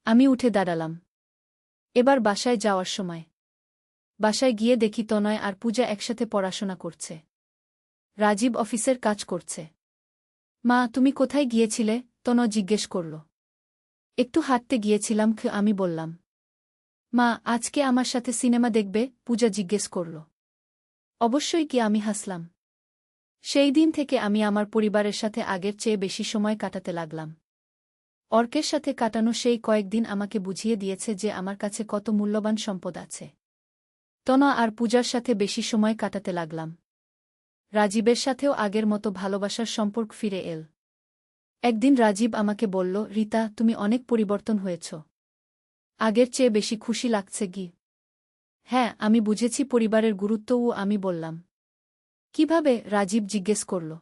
আমি উঠে দাঁড়ালাম। এবার বাসায় যাওয়ার সময়। বাসায় গিয়ে দেখি তনয় আর পূজা একসাথে পড়াশোনা করছে। রাজীব অফিসের কাজ করছে। মা, তুমি কোথায় গিয়েছিলে? তনয় জিজ্ঞেস করল। একটু হাঁটতে গিয়েছিলাম। আমি বললাম। মা, আজকে আমার সাথে সিনেমা দেখবে? পূজা জিজ্ঞেস করল। অবশ্যই। কি? আমি হাসলাম। সেই দিন থেকে আমি আমার পরিবারের সাথে আগের চেয়ে বেশি সময় কাটাতে লাগলাম। অর্কের সাথে কাটানো সেই কয়েকদিন আমাকে বুঝিয়ে দিয়েছে যে আমার কাছে কত মূল্যবান সম্পদ আছে। তনয় আর পূজার সাথে বেশি সময় কাটাতে লাগলাম। রাজীবের সাথেও আগের মতো ভালোবাসার সম্পর্ক ফিরে এল। একদিন রাজীব আমাকে বলল, রিতা, তুমি অনেক পরিবর্তন হয়েছ। আগের চেয়ে বেশি খুশি লাগছে। গি। হ্যাঁ, আমি বুঝেছি পরিবারের গুরুত্বও। আমি বললাম। কিভাবে? রাজীব জিজ্ঞেস করল।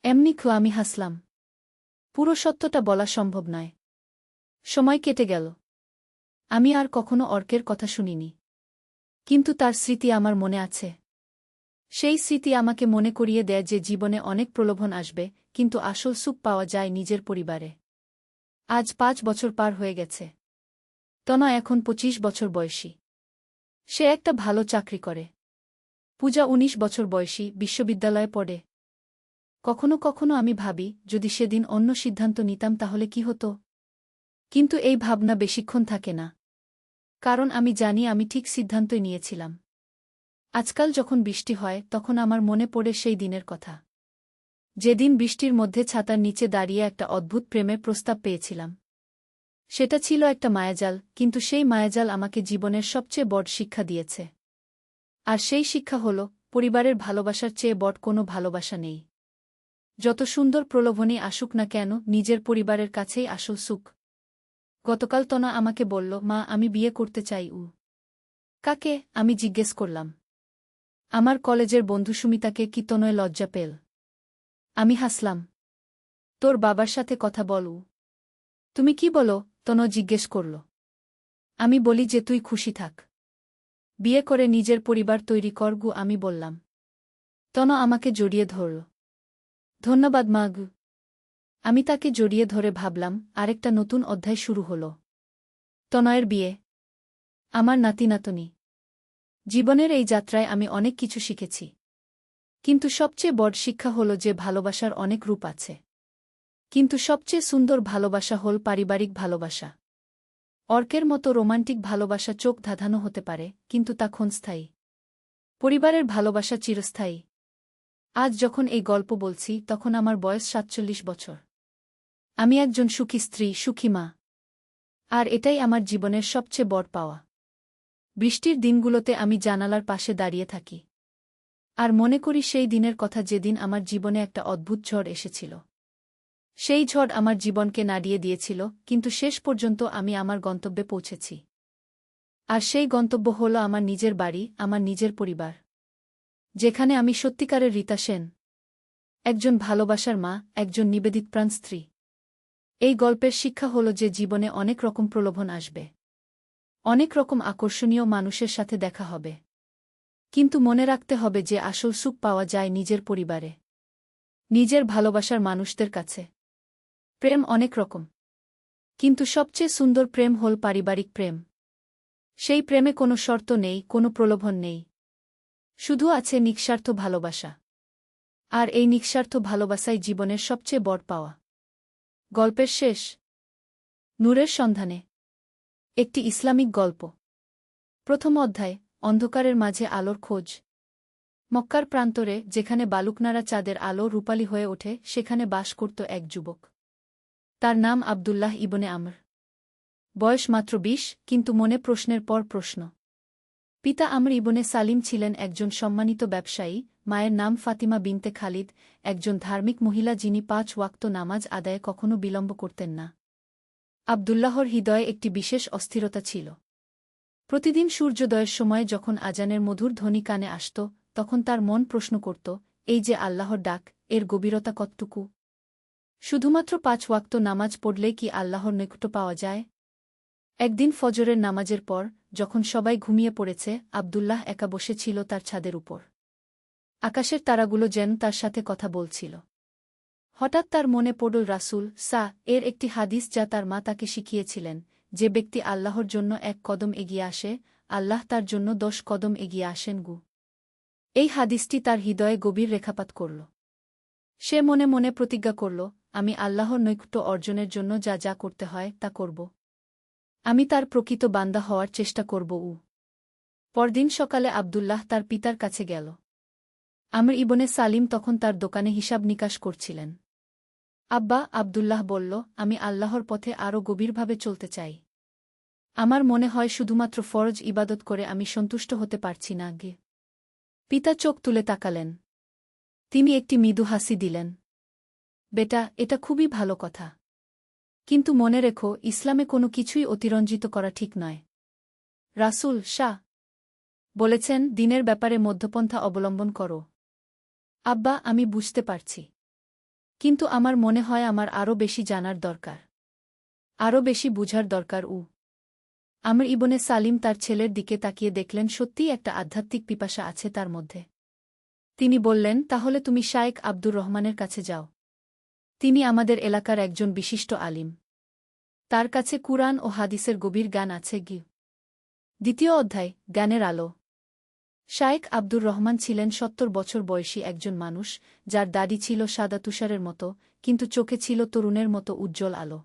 এমনি। আমি হাসলাম। পুরো সত্যটা বলা সম্ভব নয়। সময় কেটে গেল। আমি আর কখনো অর্কের কথা শুনিনি। কিন্তু তার স্মৃতি আমার মনে আছে। সেই স্মৃতি আমাকে মনে করিয়ে দেয় যে জীবনে অনেক প্রলোভন আসবে, কিন্তু আসল সুখ পাওয়া যায় নিজের পরিবারে। আজ 5 বছর পার হয়ে গেছে। তনয় এখন 25 বছর বয়সী। সে একটা ভালো চাকরি করে। পূজা 19 বছর বয়সী, বিশ্ববিদ্যালয়ে পড়ে। কখনো কখনো আমি ভাবি, যদি সেদিন অন্য সিদ্ধান্ত নিতাম তাহলে কি হতো। কিন্তু এই ভাবনা বেশিক্ষণ থাকে না। কারণ আমি জানি আমি ঠিক সিদ্ধান্তই নিয়েছিলাম। আজকাল যখন বৃষ্টি হয় তখন আমার মনে পড়ে সেই দিনের কথা। যেদিন বৃষ্টির মধ্যে ছাতার নিচে দাঁড়িয়ে একটা অদ্ভুত প্রেমের প্রস্তাব পেয়েছিলাম। সেটা ছিল একটা মায়াজাল, কিন্তু সেই মায়াজাল আমাকে জীবনের সবচেয়ে বড় শিক্ষা দিয়েছে। আর সেই শিক্ষা হল, পরিবারের ভালোবাসার চেয়ে বড় কোনো ভালোবাসা নেই। যত সুন্দর প্রলোভনই আসুক না কেন, নিজের পরিবারের কাছেই আসল সুখ। গতকাল তনয় আমাকে বলল, মা, আমি বিয়ে করতে চাই। উ। কাকে? আমি জিজ্ঞেস করলাম। আমার কলেজের বন্ধু সুমিতাকে। কি? তনয় লজ্জা পেল। আমি হাসলাম। তোর বাবার সাথে কথা বল। উ। তুমি কি বলো? তনয় জিজ্ঞেস করল। আমি বলি যে তুই খুশি থাক। বিয়ে করে নিজের পরিবার তৈরি কর। গু। আমি বললাম। তনয় আমাকে জড়িয়ে ধরল। ধন্যবাদ মা। গু। আমি তাকে জড়িয়ে ধরে ভাবলাম, আরেকটা নতুন অধ্যায় শুরু হল। তনয়ের বিয়ে। আমার নাতি নাতনি। জীবনের এই যাত্রায় আমি অনেক কিছু শিখেছি। কিন্তু সবচেয়ে বড় শিক্ষা হল যে ভালোবাসার অনেক রূপ আছে। কিন্তু সবচেয়ে সুন্দর ভালোবাসা হল পারিবারিক ভালোবাসা। অর্কের মতো রোমান্টিক ভালোবাসা চোখ ধাঁধানো হতে পারে, কিন্তু তা ক্ষণস্থায়ী। পরিবারের ভালোবাসা চিরস্থায়ী। আজ যখন এই গল্প বলছি তখন আমার বয়স 47 বছর। আমি একজন সুখী স্ত্রী, সুখী মা। আর এটাই আমার জীবনের সবচেয়ে বড় পাওয়া। বৃষ্টির দিনগুলোতে আমি জানালার পাশে দাঁড়িয়ে থাকি। আর মনে করি সেই দিনের কথা যেদিন আমার জীবনে একটা অদ্ভুত ঝড় এসেছিল। সেই ঝড় আমার জীবনকে নাড়িয়ে দিয়েছিল, কিন্তু শেষ পর্যন্ত আমি আমার গন্তব্যে পৌঁছেছি। আর সেই গন্তব্য হল আমার নিজের বাড়ি, আমার নিজের পরিবার। যেখানে আমি সত্যিকারের রিতা সেন। একজন ভালোবাসার মা, একজন নিবেদিতপ্রাণ স্ত্রী। এই গল্পের শিক্ষা হল যে জীবনে অনেক রকম প্রলোভন আসবে। অনেক রকম আকর্ষণীয় মানুষের সাথে দেখা হবে। কিন্তু মনে রাখতে হবে যে আসল সুখ পাওয়া যায় নিজের পরিবারে, নিজের ভালোবাসার মানুষদের কাছে। প্রেম অনেক রকম, কিন্তু সবচেয়ে সুন্দর প্রেম হল পারিবারিক প্রেম। সেই প্রেমে কোনো শর্ত নেই, কোনো প্রলোভন নেই, শুধু আছে নিঃস্বার্থ ভালোবাসা। আর এই নিঃস্বার্থ ভালোবাসাই জীবনের সবচেয়ে বড় পাওয়া। গল্পের শেষ। নূরের সন্ধানে। একটি ইসলামিক গল্প। প্রথম অধ্যায়। অন্ধকারের মাঝে আলোর খোঁজ। মক্কার প্রান্তরে, যেখানে বালুকনারা চাঁদের আলো রূপালী হয়ে ওঠে, সেখানে বাস করত এক যুবক। তার নাম আবদুল্লাহ ইবনে আমর। বয়স মাত্র ২০, কিন্তু মনে প্রশ্নের পর প্রশ্ন। পিতা আমর ইবনে সালিম ছিলেন একজন সম্মানিত ব্যবসায়ী, মায়ের নাম ফাতিমা বিনতে খালিদ, একজন ধার্মিক মহিলা যিনি ৫ ওয়াক্ত নামাজ আদায়ে কখনো বিলম্ব করতেন না। আবদুল্লাহর হৃদয়ে একটি বিশেষ অস্থিরতা ছিল। প্রতিদিন সূর্যোদয়ের সময় যখন আজানের মধুর ধ্বনি কানে আসত, তখন তার মন প্রশ্ন করত, এই যে আল্লাহর ডাক, এর গভীরতা কতটুকু? শুধুমাত্র ৫ ওয়াক্ত নামাজ পড়লেই কি আল্লাহর নৈকট্য পাওয়া যায়? একদিন ফজরের নামাজের পর, যখন সবাই ঘুমিয়ে পড়েছে, আবদুল্লাহ একা বসে ছিল তার ছাদের উপর। আকাশের তারাগুলো যেন তার সাথে কথা বলছিল। হঠাৎ তার মনে পড়ল রাসূল এর একটি হাদিস, যা তার মা তাকে শিখিয়েছিলেন, যে ব্যক্তি আল্লাহর জন্য ১ কদম এগিয়ে আসে, আল্লাহ তার জন্য ১০ কদম এগিয়ে আসেন। এই হাদিসটি তার হৃদয়ে গভীর রেখাপাত করল। সে মনে মনে প্রতিজ্ঞা করল, আমি আল্লাহর নৈকট্য অর্জনের জন্য যা যা করতে হয় তা করব। আমি তার প্রকৃত বান্দা হওয়ার চেষ্টা করব। পরদিন সকালে আবদুল্লাহ তার পিতার কাছে গেল। আমর ইবনে সালিম তখন তার দোকানে হিসাব নিকাশ করছিলেন। আব্বা, আবদুল্লাহ বলল, আমি আল্লাহর পথে আরও গভীরভাবে চলতে চাই। আমার মনে হয় শুধুমাত্র ফরজ ইবাদত করে আমি সন্তুষ্ট হতে পারছি না। পিতা চোখ তুলে তাকালেন। তিনি একটি মৃদু হাসি দিলেন। বেটা, এটা খুবই ভালো কথা। কিন্তু মনে রেখো, ইসলামে কোনো কিছুই অতিরঞ্জিত করা ঠিক নয়। রাসূল বলেছেন, দিনের ব্যাপারে মধ্যপন্থা অবলম্বন করো। আব্বা, আমি বুঝতে পারছি। কিন্তু আমার মনে হয় আমার আরও বেশি জানার দরকার, আরও বেশি বুঝার দরকার। আমর ইবনে সালিম তার ছেলের দিকে তাকিয়ে দেখলেন সত্যিই একটা আধ্যাত্মিক পিপাসা আছে তার মধ্যে। তিনি বললেন, তাহলে তুমি শায়েখ আব্দুর রহমানের কাছে যাও। তিনি আমাদের এলাকার একজন বিশিষ্ট আলিম। তার কাছে কুরআন ও হাদিসের গভীর জ্ঞান আছে। দ্বিতীয় অধ্যায়। জ্ঞানের আলো। শায়েখ আব্দুর রহমান ছিলেন ৭০ বছর বয়সী একজন মানুষ, যার দাড়ি ছিল সাদা তুষারের মতো, কিন্তু চোখে ছিল তরুণের মতো উজ্জ্বল আলো।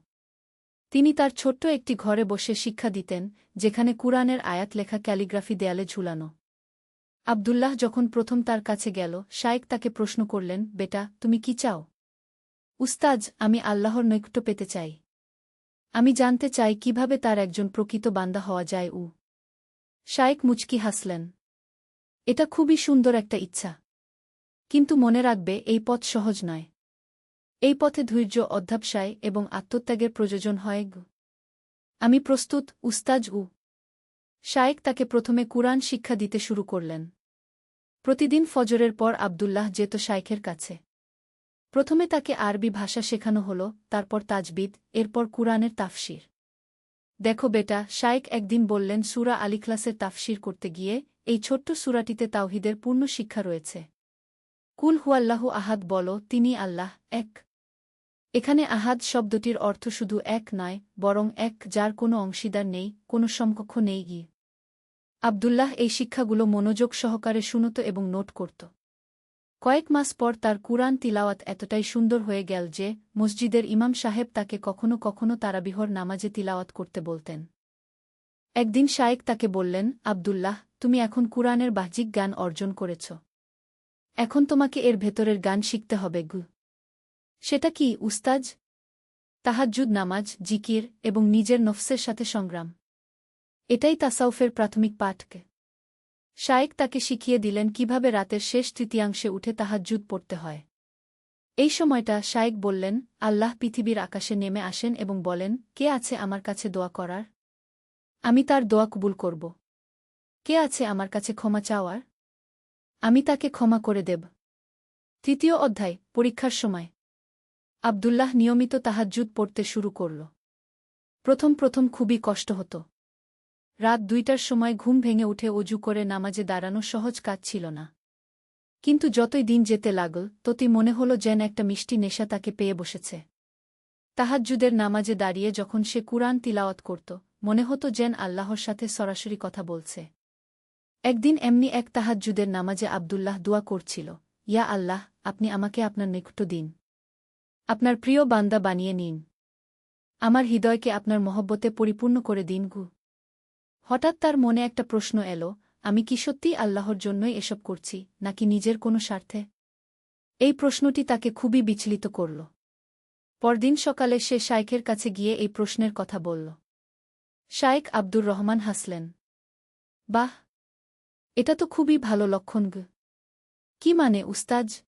তিনি তার ছোট্ট একটি ঘরে বসে শিক্ষা দিতেন, যেখানে কুরআনের আয়াত লেখা ক্যালিগ্রাফি দেয়ালে ঝুলানো। আবদুল্লাহ যখন প্রথম তার কাছে গেল, শায়েখ তাকে প্রশ্ন করলেন, বেটা, তুমি কি চাও? উস্তাজ, আমি আল্লাহর নৈকট্য পেতে চাই। আমি জানতে চাই কিভাবে তার একজন প্রকৃত বান্দা হওয়া যায়। শায়েখ মুচকি হাসলেন। এটা খুবই সুন্দর একটা ইচ্ছা। কিন্তু মনে রাখবে, এই পথ সহজ নয়। এই পথে ধৈর্য, অধ্যবসায় এবং আত্মত্যাগের প্রয়োজন হয়। আমি প্রস্তুত, উস্তাজ। শায়েখ তাকে প্রথমে কুরআন শিক্ষা দিতে শুরু করলেন। প্রতিদিন ফজরের পর আবদুল্লাহ যেত শায়েখের কাছে। প্রথমে তাকে আরবি ভাষা শেখানো হল, তারপর তাজবিদ, এরপর কুরআনের তাফসির। দেখো বেটা, শায়েখ একদিন বললেন, সূরা আল ইখলাসের তাফসির করতে গিয়ে, এই ছোট্ট সূরাটিতে তাওহীদের পূর্ণ শিক্ষা রয়েছে। কুল হুয়াল্লাহু আহাদ, বলো, তিনি আল্লাহ এক। এখানে আহাদ শব্দটির অর্থ শুধু এক নয়, বরং এক যার কোনো অংশীদার নেই, কোনো সমকক্ষ নেই। আবদুল্লাহ এই শিক্ষাগুলো মনোযোগ সহকারে শুনত এবং নোট করত। কয়েক মাস পর তার কুরআন তিলাওয়াত এতটাই সুন্দর হয়ে গেল যে, মসজিদের ইমাম সাহেব তাকে কখনো কখনো তারাবিহর নামাজে তিলাওয়াত করতে বলতেন। একদিন শায়েখ তাকে বললেন, আবদুল্লাহ, তুমি এখন কুরআনের বাহ্যিক জ্ঞান অর্জন করেছ। এখন তোমাকে এর ভেতরের জ্ঞান শিখতে হবে। সেটা কি, উস্তাজ? তাহাজ্জুদ নামাজ, জিকির এবং নিজের নফসের সাথে সংগ্রাম। এটাই তাসাউফের প্রাথমিক পাঠকে। শায়েখ তাকে শিখিয়ে দিলেন কিভাবে রাতের শেষ তৃতীয়াংশে উঠে তাহাজ্জুদ পড়তে হয়। এই সময়টা শায়েখ বললেন, আল্লাহ পৃথিবীর আকাশে নেমে আসেন এবং বলেন, কে আছে আমার কাছে দোয়া করার? আমি তার দোয়া কবুল করব। কে আছে আমার কাছে ক্ষমা চাওয়ার? আমি তাকে ক্ষমা করে দেব। তৃতীয় অধ্যায়। পরীক্ষার সময়। আবদুল্লাহ নিয়মিত তাহাজ্জুদ পড়তে শুরু করল। প্রথম প্রথম খুবই কষ্ট হতো। রাত 2টার সময় ঘুম ভেঙে উঠে অজু করে নামাজে দাঁড়ানো সহজ কাজ ছিল না। কিন্তু যতই দিন যেতে লাগল ততই মনে হল যেন একটা মিষ্টি নেশা তাকে পেয়ে বসেছে। তাহাজ্জুদের নামাজে দাঁড়িয়ে যখন সে কুরআন তিলাওয়াত করত, মনে হতো যেন আল্লাহর সাথে সরাসরি কথা বলছে। একদিন এমনি এক তাহাজ্জুদের নামাজে আব্দুল্লাহ দোয়া করছিল, ইয়া আল্লাহ, আপনি আমাকে আপনার নিকট দিন। আপনার প্রিয় বান্দা বানিয়ে নিন। আমার হৃদয়কে আপনার মহব্বতে পরিপূর্ণ করে দিন গু। হঠাৎ তার মনে একটা প্রশ্ন এলো, আমি কি সত্যিই আল্লাহর জন্যই এসব করছি, নাকি নিজের কোনো স্বার্থে? এই প্রশ্নটি তাকে খুবই বিচলিত করল। পরদিন সকালে সে শায়খের কাছে গিয়ে এই প্রশ্নের কথা বলল। শায়খ আব্দুর রহমান হাসলেন। বাহ! এটা তো খুবই ভালো লক্ষণ গু। কি মানে উস্তাজ?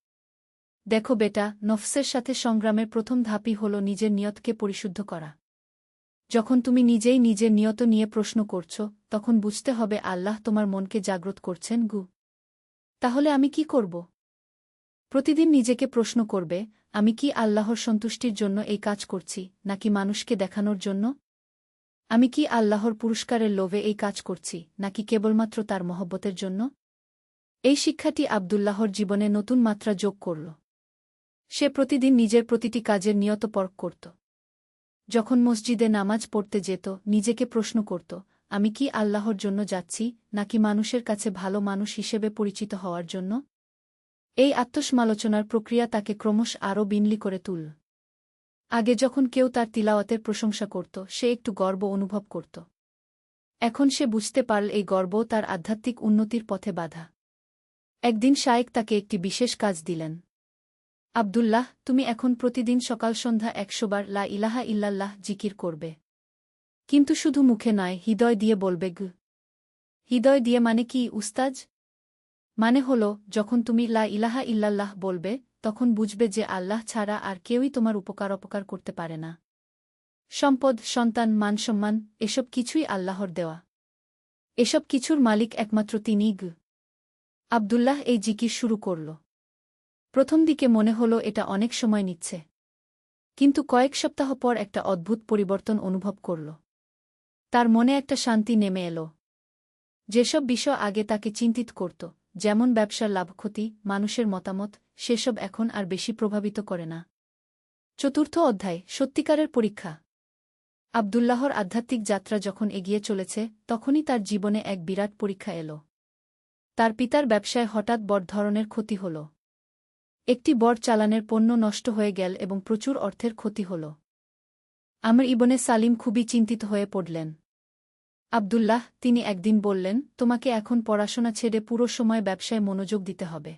দেখো বেটা, নফসের সাথে সংগ্রামের প্রথম ধাপই হল নিজের নিয়তকে পরিশুদ্ধ করা। যখন তুমি নিজেই নিজের নিয়ত নিয়ে প্রশ্ন করছ, তখন বুঝতে হবে আল্লাহ তোমার মনকে জাগ্রত করছেন গু। তাহলে আমি কি করব? প্রতিদিন নিজেকে প্রশ্ন করবে, আমি কি আল্লাহর সন্তুষ্টির জন্য এই কাজ করছি, নাকি মানুষকে দেখানোর জন্য? আমি কি আল্লাহর পুরস্কারের লোভে এই কাজ করছি, নাকি কেবলমাত্র তার মহব্বতের জন্য? এই শিক্ষাটি আব্দুল্লাহর জীবনে নতুন মাত্রা যোগ করল। সে প্রতিদিন নিজের প্রতিটি কাজের নিয়ত পরখ করত। যখন মসজিদে নামাজ পড়তে যেত, নিজেকে প্রশ্ন করত, আমি কি আল্লাহর জন্য যাচ্ছি, নাকি মানুষের কাছে ভালো মানুষ হিসেবে পরিচিত হওয়ার জন্য? এই আত্মসমালোচনার প্রক্রিয়া তাকে ক্রমশ আরও বিনয়ী করে তুলল। আগে যখন কেউ তার তিলাওয়াতের প্রশংসা করত, সে একটু গর্ব অনুভব করত। এখন সে বুঝতে পারল এই গর্ব তার আধ্যাত্মিক উন্নতির পথে বাধা। একদিন শায়েখ তাকে একটি বিশেষ কাজ দিলেন। আব্দুল্লাহ, তুমি এখন প্রতিদিন সকাল সন্ধ্যা 100 বার লা ইলাহা ইল্লাল্লাহ জিকির করবে। কিন্তু শুধু মুখে নয়, হৃদয় দিয়ে বলবে গু। হৃদয় দিয়ে মানে কি উস্তাজ? মানে হল, যখন তুমি লা ইলাহা ইল্লাল্লাহ বলবে, তখন বুঝবে যে আল্লাহ ছাড়া আর কেউই তোমার অপকার করতে পারে না। সম্পদ, সন্তান, মানসম্মান, এসব কিছুই আল্লাহর দেওয়া। এসব কিছুর মালিক একমাত্র তিনিই গু। আব্দুল্লাহ এই জিকির শুরু করল। প্রথম দিকে মনে হল এটা অনেক সময় নিচ্ছে। কিন্তু কয়েক সপ্তাহ পর একটা অদ্ভুত পরিবর্তন অনুভব করল। তার মনে একটা শান্তি নেমে এলো। যেসব বিষয় আগে তাকে চিন্তিত করত, যেমন ব্যবসার লাভক্ষতি, মানুষের মতামত, সেসব এখন আর বেশি প্রভাবিত করে না। চতুর্থ অধ্যায়, সত্যিকারের পরীক্ষা। আব্দুল্লাহর আধ্যাত্মিক যাত্রা যখন এগিয়ে চলেছে, তখনই তার জীবনে এক বিরাট পরীক্ষা এলো। তার পিতার ব্যবসায় হঠাৎ বড় ধরনের ক্ষতি হল। একটি বড় চালানের পণ্য নষ্ট হয়ে গেল এবং প্রচুর অর্থের ক্ষতি হল। আমর ইবনে সালিম খুবই চিন্তিত হয়ে পড়লেন। আব্দুল্লাহ, তিনি একদিন বললেন, তোমাকে এখন পড়াশোনা ছেড়ে পুরো সময় ব্যবসায় মনোযোগ দিতে হবে।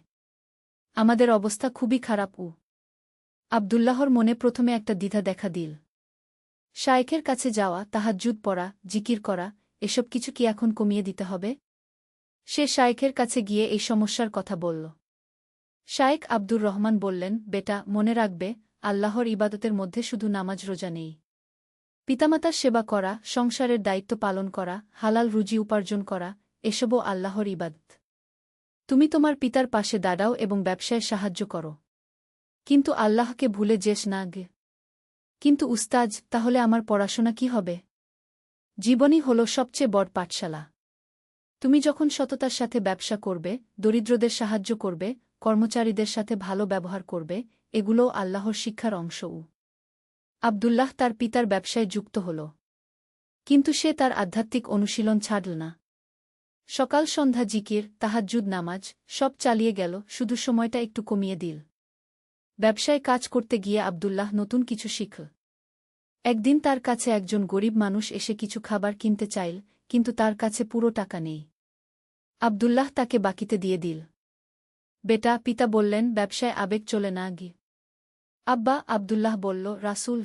আমাদের অবস্থা খুবই খারাপ। আব্দুল্লাহর মনে প্রথমে একটা দ্বিধা দেখা দিল। শায়েখের কাছে যাওয়া, তাহাজ্জুদ পড়া, জিকির করা, এসব কিছু কি এখন কমিয়ে দিতে হবে? সে শায়েখের কাছে গিয়ে এই সমস্যার কথা বলল। শায়েখ আব্দুর রহমান বললেন, বেটা, মনে রাখবে, আল্লাহর ইবাদতের মধ্যে শুধু নামাজ রোজা নেই। পিতামাতার সেবা করা, সংসারের দায়িত্ব পালন করা, হালাল রুজি উপার্জন করা, এসবও আল্লাহর ইবাদত। তুমি তোমার পিতার পাশে দাঁড়াও এবং ব্যবসায় সাহায্য করো। কিন্তু আল্লাহকে ভুলে যেস না গে। কিন্তু উস্তাজ, তাহলে আমার পড়াশোনা কি হবে? জীবনই হল সবচেয়ে বড় পাঠশালা। তুমি যখন সততার সাথে ব্যবসা করবে, দরিদ্রদের সাহায্য করবে, কর্মচারীদের সাথে ভালো ব্যবহার করবে, এগুলোও আল্লাহর শিক্ষার অংশ। আব্দুল্লাহ তার পিতার ব্যবসায় যুক্ত হল। কিন্তু সে তার আধ্যাত্মিক অনুশীলন ছাড়ল না। সকাল সন্ধ্যা জিকির, তাহাজ্জুদ নামাজ, সব চালিয়ে গেল, শুধু সময়টা একটু কমিয়ে দিল। ব্যবসায় কাজ করতে গিয়ে আব্দুল্লাহ নতুন কিছু শিখল। একদিন তার কাছে একজন গরিব মানুষ এসে কিছু খাবার কিনতে চাইল, কিন্তু তার কাছে পুরো টাকা নেই। আব্দুল্লাহ তাকে বাকিতে দিয়ে দিল। বেটা, পিতা বললেন, ব্যবসায় আবেগ চলে না গি। আব্বা, আব্দুল্লাহ বলল, রাসূল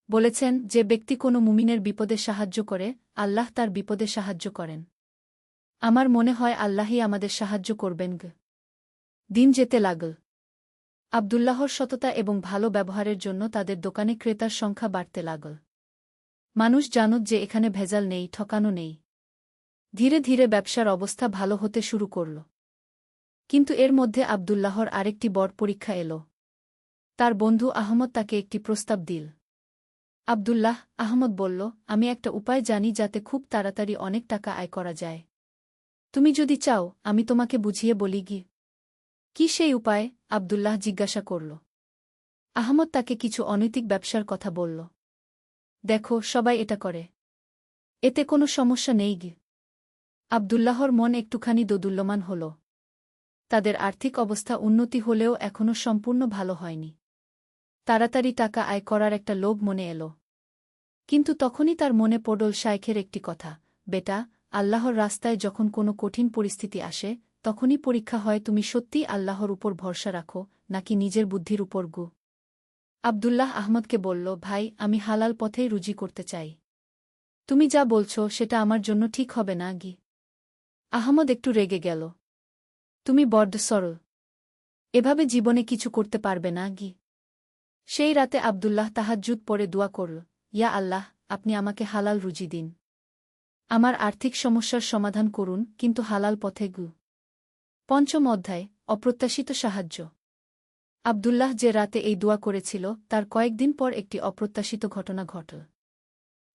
বলেছেন, যে ব্যক্তি কোনো মুমিনের বিপদে সাহায্য করে, আল্লাহ তার বিপদে সাহায্য করেন। আমার মনে হয় আল্লাহই আমাদের সাহায্য করবেন গ। দিন যেতে লাগল। আব্দুল্লাহর সততা এবং ভালো ব্যবহারের জন্য তাদের দোকানে ক্রেতার সংখ্যা বাড়তে লাগল। মানুষ জানত যে এখানে ভেজাল নেই, ঠকানো নেই। ধীরে ধীরে ব্যবসার অবস্থা ভালো হতে শুরু করল। কিন্তু এর মধ্যে আব্দুল্লাহর আরেকটি বড় পরীক্ষা এল। তার বন্ধু আহমদ তাকে একটি প্রস্তাব দিল। আব্দুল্লাহ আহমদ বলল, আমি একটা উপায় জানি যাতে খুব তাড়াতাড়ি অনেক টাকা আয় করা যায়। তুমি যদি চাও আমি তোমাকে বুঝিয়ে বলি গি। কি সেই উপায়? আব্দুল্লাহ জিজ্ঞাসা করল। আহমদ তাকে কিছু অনৈতিক ব্যবসার কথা বলল। দেখো, সবাই এটা করে। এতে কোনো সমস্যা নেই গি। আব্দুল্লাহর মন একটুখানি দোদুল্যমান হল। তাদের আর্থিক অবস্থা উন্নতি হলেও এখনও সম্পূর্ণ ভালো হয়নি। তাড়াতাড়ি টাকা আয় করার একটা লোভ মনে এল। কিন্তু তখনই তার মনে পড়ল শায়খের একটি কথা, বেটা, আল্লাহর রাস্তায় যখন কোনো কঠিন পরিস্থিতি আসে তখনই পরীক্ষা হয় তুমি সত্যিই আল্লাহর উপর ভরসা রাখো নাকি নিজের বুদ্ধির উপর গু। আব্দুল্লাহ আহমদকে বলল, ভাই, আমি হালাল পথেই রুজি করতে চাই। তুমি যা বলছ সেটা আমার জন্য ঠিক হবে না গি। আহমদ একটু রেগে গেল। তুমি বড্ড সরল। এভাবে জীবনে কিছু করতে পারবে না গি। সেই রাতে আব্দুল্লাহ তাহাজ্জুদ পড়ে দোয়া করল, ইয়া আল্লাহ, আপনি আমাকে হালাল রুজি দিন। আমার আর্থিক সমস্যার সমাধান করুন, কিন্তু হালাল পথে গু। পঞ্চম অধ্যায়, অপ্রত্যাশিত সাহায্য। আব্দুল্লাহ যে রাতে এই দোয়া করেছিল তার কয়েকদিন পর একটি অপ্রত্যাশিত ঘটনা ঘটল।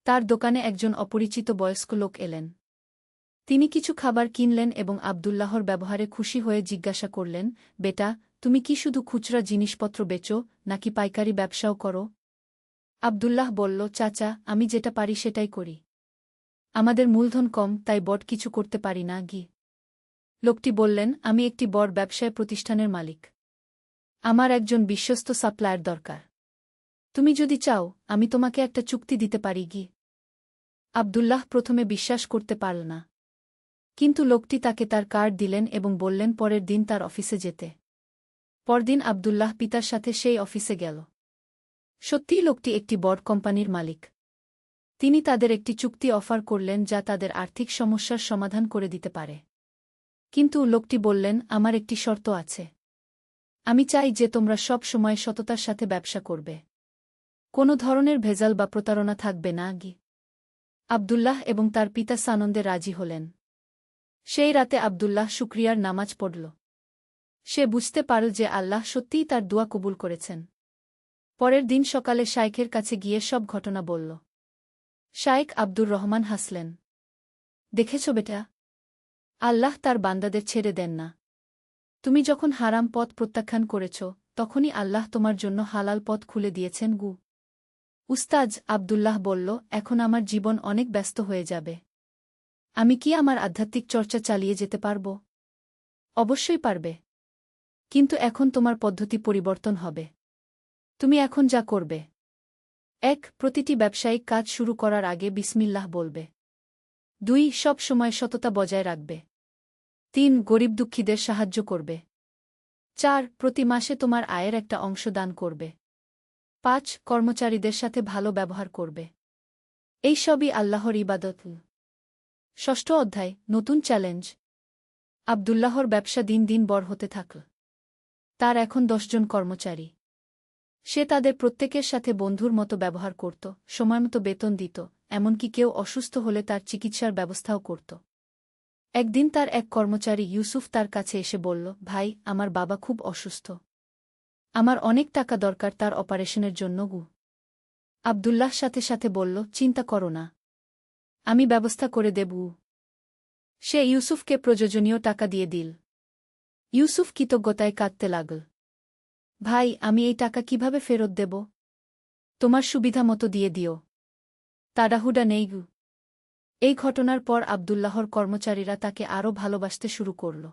তার দোকানে একজন অপরিচিত বয়স্ক লোক এলেন। তিনি কিছু খাবার কিনলেন এবং আব্দুল্লাহর ব্যবহারে খুশি হয়ে জিজ্ঞাসা করলেন, বেটা, তুমি কি শুধু খুচরা জিনিসপত্র বেচো নাকি পাইকারি ব্যবসাও করো? আব্দুল্লাহ বলল, চাচা, আমি যেটা পারি সেটাই করি। আমাদের মূলধন কম, তাই বড় কিছু করতে পারি না গি। লোকটি বললেন, আমি একটি বড় ব্যবসায় প্রতিষ্ঠানের মালিক। আমার একজন বিশ্বস্ত সাপ্লায়ার দরকার। তুমি যদি চাও আমি তোমাকে একটা চুক্তি দিতে পারি গি। আব্দুল্লাহ প্রথমে বিশ্বাস করতে পারল না। কিন্তু লোকটি তাকে তার কার্ড দিলেন এবং বললেন পরের দিন তার অফিসে যেতে। পরদিন আব্দুল্লাহ পিতার সাথে সেই অফিসে গেল। সত্যিই লোকটি একটি বড় কোম্পানির মালিক। তিনি তাদের একটি চুক্তি অফার করলেন যা তাদের আর্থিক সমস্যার সমাধান করে দিতে পারে। কিন্তু লোকটি বললেন, আমার একটি শর্ত আছে। আমি চাই যে তোমরা সব সময় সততার সাথে ব্যবসা করবে। কোনো ধরনের ভেজাল বা প্রতারণা থাকবে না গি। আব্দুল্লাহ এবং তার পিতা সানন্দে রাজি হলেন। সেই রাতে আব্দুল্লাহ শুকরিয়ার নামাজ পড়ল। সে বুঝতে পারল যে আল্লাহ সত্যিই তার দোয়া কবুল করেছেন। পরের দিন সকালে শায়খের কাছে গিয়ে সব ঘটনা বলল। শায়খ আব্দুর রহমান হাসলেন। দেখেছ বেটা, আল্লাহ তার বান্দাদের ছেড়ে দেন না। তুমি যখন হারাম পথ প্রত্যাখ্যান করেছ তখনই আল্লাহ তোমার জন্য হালাল পথ খুলে দিয়েছেন গু। উস্তাজ, আব্দুল্লাহ বলল, এখন আমার জীবন অনেক ব্যস্ত হয়ে যাবে। আমি কি আমার আধ্যাত্মিক চর্চা চালিয়ে যেতে পারব? অবশ্যই পারবে। কিন্তু এখন তোমার পদ্ধতি পরিবর্তন হবে। তুমি এখন যা করবে, ১. প্রতিটি ব্যবসায়িক কাজ শুরু করার আগে বিসমিল্লাহ বলবে। ২. সব সময় সততা বজায় রাখবে। ৩. গরিব দুঃখীদের সাহায্য করবে। ৪. প্রতি মাসে তোমার আয়ের একটা অংশ দান করবে। ৫. কর্মচারীদের সাথে ভালো ব্যবহার করবে। এই সবই আল্লাহর ইবাদত। ষষ্ঠ অধ্যায়, নতুন চ্যালেঞ্জ। আব্দুল্লাহর ব্যবসা দিন দিন বড় হতে থাকল। তার এখন ১০ জন কর্মচারী। সে তাদের প্রত্যেকের সাথে বন্ধুর মতো ব্যবহার করত, সময়মতো বেতন দিত, এমনকি কেউ অসুস্থ হলে তার চিকিৎসার ব্যবস্থাও করত। একদিন তার এক কর্মচারী ইউসুফ তার কাছে এসে বলল, ভাই, আমার বাবা খুব অসুস্থ। আমার অনেক টাকা দরকার তার অপারেশনের জন্য গু। আব্দুল্লাহ সাথে সাথে বলল, চিন্তা করো না, আমি ব্যবস্থা করে দেব। সে ইউসুফকে প্রয়োজনীয় টাকা দিয়ে দিল। ইউসুফ কৃতজ্ঞতায় কাঁদতে লাগল। ভাই, আমি এই টাকা কিভাবে ফেরত দেব? তোমার সুবিধা মতো দিয়ে দিও, তাড়াহুড়া নেই গু। এই ঘটনার পর আব্দুল্লাহর কর্মচারীরা তাকে আরও ভালোবাসতে শুরু করল।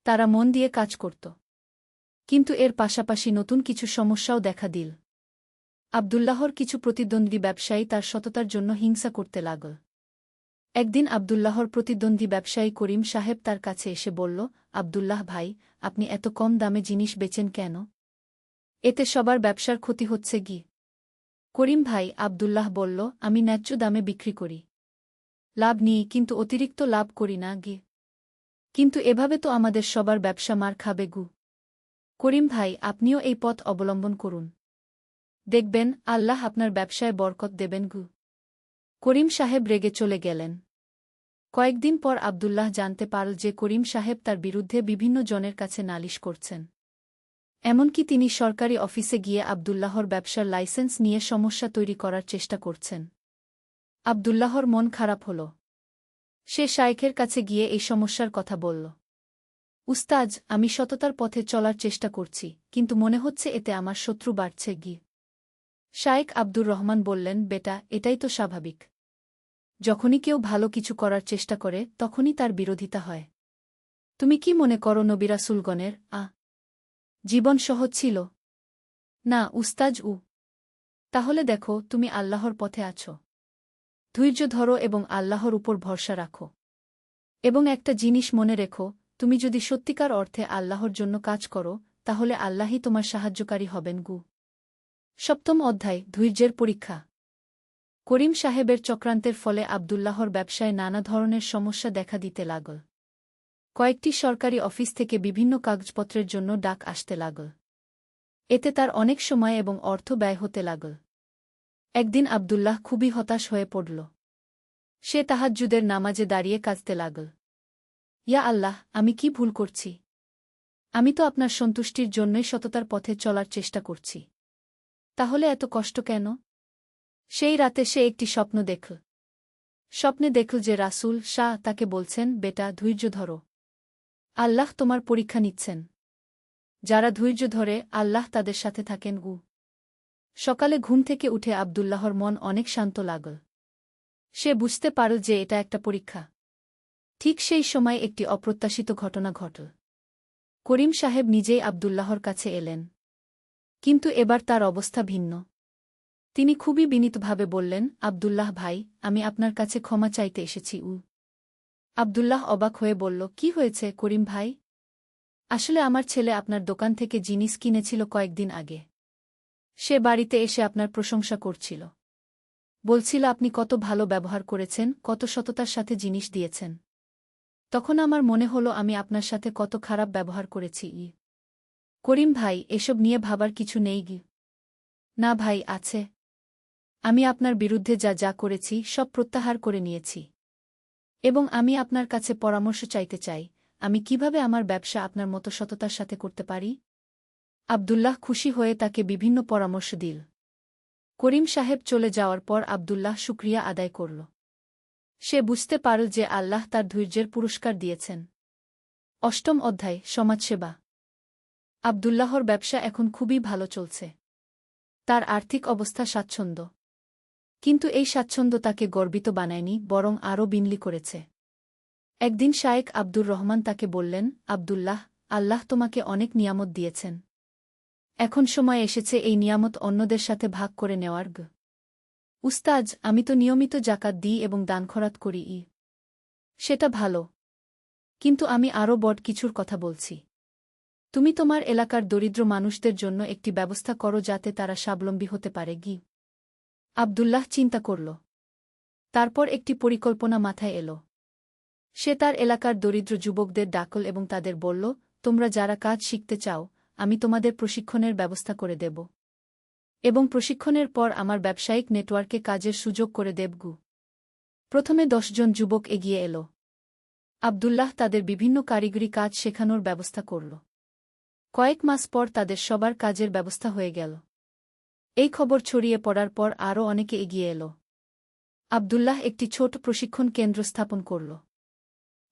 তারা মন দিয়ে কাজ করত। কিন্তু এর পাশাপাশি নতুন কিছু সমস্যাও দেখা দিল। আব্দুল্লাহর কিছু প্রতিদ্বন্দ্বী ব্যবসায়ী তার সততার জন্য হিংসা করতে লাগল। একদিন আব্দুল্লাহর প্রতিদ্বন্দ্বী ব্যবসায়ী করিম সাহেব তার কাছে এসে বলল, আব্দুল্লাহ ভাই, আপনি এত কম দামে জিনিস বেচেন কেন? এতে সবার ব্যবসার ক্ষতি হচ্ছে গি। করিম ভাই, আব্দুল্লাহ বলল, আমি ন্যায্য দামে বিক্রি করি, লাভ নিই, কিন্তু অতিরিক্ত লাভ করি না গি। কিন্তু এভাবে তো আমাদের সবার ব্যবসা মার খাবে গু। করিম ভাই, আপনিও এই পথ অবলম্বন করুন, দেখবেন আল্লাহ আপনার ব্যবসায় বরকত দেবেন গু। করিম সাহেব রেগে চলে গেলেন। কয়েকদিন পর আব্দুল্লাহ জানতে পারল যে করিম সাহেব তার বিরুদ্ধে বিভিন্ন জনের কাছে নালিশ করছেন। এমনকি তিনি সরকারি অফিসে গিয়ে আবদুল্লাহর ব্যবসার লাইসেন্স নিয়ে সমস্যা তৈরি করার চেষ্টা করছেন। আবদুল্লাহর মন খারাপ হল। সে শায়েখের কাছে গিয়ে এই সমস্যার কথা বলল। উস্তাজ, আমি সততার পথে চলার চেষ্টা করছি, কিন্তু মনে হচ্ছে এতে আমার শত্রু বাড়ছে গি। শায়েখ আব্দুর রহমান বললেন, বেটা, এটাই তো স্বাভাবিক। যখনই কেউ ভালো কিছু করার চেষ্টা করে তখনই তার বিরোধিতা হয়। তুমি কি মনে করো নবী রাসূলগণের জীবন সহজ ছিল? না উস্তাজ। তাহলে দেখো, তুমি আল্লাহর পথে আছো। ধৈর্য ধরো এবং আল্লাহর উপর ভরসা রাখো। এবং একটা জিনিস মনে রেখো, তুমি যদি সত্যিকার অর্থে আল্লাহর জন্য কাজ করো, তাহলে আল্লাহই তোমার সাহায্যকারী হবেন গু। সপ্তম অধ্যায়, ধৈর্যের পরীক্ষা। করিম সাহেবের চক্রান্তের ফলে আবদুল্লাহর ব্যবসায় নানা ধরনের সমস্যা দেখা দিতে লাগল। কয়েকটি সরকারি অফিস থেকে বিভিন্ন কাগজপত্রের জন্য ডাক আসতে লাগল। এতে তার অনেক সময় এবং অর্থ ব্যয় হতে লাগল। একদিন আবদুল্লাহ খুবই হতাশ হয়ে পড়ল। সে তাহাজ্জুদের নামাজে দাঁড়িয়ে কাঁদতে লাগল। ইয়া আল্লাহ, আমি কি ভুল করছি? আমি তো আপনার সন্তুষ্টির জন্যই সততার পথে চলার চেষ্টা করছি। তাহলে এত কষ্ট কেন? সেই রাতে সে একটি স্বপ্ন দেখল। স্বপ্নে দেখল যে রাসূল শাহ তাকে বলছেন, বেটা, ধৈর্য ধরো। আল্লাহ তোমার পরীক্ষা নিচ্ছেন। যারা ধৈর্য ধরে আল্লাহ তাদের সাথে থাকেন গু। সকালে ঘুম থেকে উঠে আবদুল্লাহর মন অনেক শান্ত লাগল। সে বুঝতে পারল যে এটা একটা পরীক্ষা। ঠিক সেই সময় একটি অপ্রত্যাশিত ঘটনা ঘটল। করিম সাহেব নিজেই আবদুল্লাহর কাছে এলেন। কিন্তু এবার তার অবস্থা ভিন্ন। তিনি খুবই বিনীতভাবে বললেন, আবদুল্লাহ ভাই, আমি আপনার কাছে ক্ষমা চাইতে এসেছি। আবদুল্লাহ অবাক হয়ে বলল, কি হয়েছে করিম ভাই? আসলে আমার ছেলে আপনার দোকান থেকে জিনিস কিনেছিল কয়েকদিন আগে। সে বাড়িতে এসে আপনার প্রশংসা করছিল। বলছিল আপনি কত ভালো ব্যবহার করেছেন, কত সততার সাথে জিনিস দিয়েছেন। তখন আমার মনে হলো আমি আপনার সাথে কত খারাপ ব্যবহার করেছি। করিম ভাই, এসব নিয়ে ভাবার কিছু নেই গি। না ভাই, আছে। আমি আপনার বিরুদ্ধে যা যা করেছি সব প্রত্যাহার করে নিয়েছি। এবং আমি আপনার কাছে পরামর্শ চাইতে চাই, আমি কিভাবে আমার ব্যবসা আপনার মতো সততার সাথে করতে পারি। আবদুল্লাহ খুশি হয়ে তাকে বিভিন্ন পরামর্শ দিল। করিম সাহেব চলে যাওয়ার পর আবদুল্লাহ শুকরিয়া আদায় করল। সে বুঝতে পারল যে আল্লাহ তার ধৈর্যের পুরস্কার দিয়েছেন। অষ্টম অধ্যায়, সমাজসেবা। আবদুল্লাহর ব্যবসা এখন খুবই ভালো চলছে। তার আর্থিক অবস্থা স্বাচ্ছন্দ্য। কিন্তু এই স্বাচ্ছন্দ্য তাকে গর্বিত বানায়নি, বরং আরও বিনলি করেছে। একদিন শায়েখ আব্দুর রহমান তাকে বললেন, আবদুল্লাহ, আল্লাহ তোমাকে অনেক নিয়ামত দিয়েছেন। এখন সময় এসেছে এই নিয়ামত অন্যদের সাথে ভাগ করে নেওয়ার। উস্তাজ, আমি তো নিয়মিত জাকাত দিই এবং দানখরাত করি। সেটা ভালো। কিন্তু আমি আরও বড় কিছুর কথা বলছি। তুমি তোমার এলাকার দরিদ্র মানুষদের জন্য একটি ব্যবস্থা করো যাতে তারা স্বাবলম্বী হতে পারে গি। আবদুল্লাহ চিন্তা করল। তারপর একটি পরিকল্পনা মাথায় এল। সে তার এলাকার দরিদ্র যুবকদের ডাকল এবং তাদের বলল, তোমরা যারা কাজ শিখতে চাও, আমি তোমাদের প্রশিক্ষণের ব্যবস্থা করে দেব। এবং প্রশিক্ষণের পর আমার ব্যবসায়িক নেটওয়ার্কে কাজের সুযোগ করে দেবগু। প্রথমে 10 জন যুবক এগিয়ে এল। আবদুল্লাহ তাদের বিভিন্ন কারিগরি কাজ শেখানোর ব্যবস্থা করল। কয়েক মাস পর তাদের সবার কাজের ব্যবস্থা হয়ে গেল। এই খবর ছড়িয়ে পড়ার পর আরও অনেকে এগিয়ে এল। আবদুল্লাহ একটি ছোট প্রশিক্ষণ কেন্দ্র স্থাপন করল।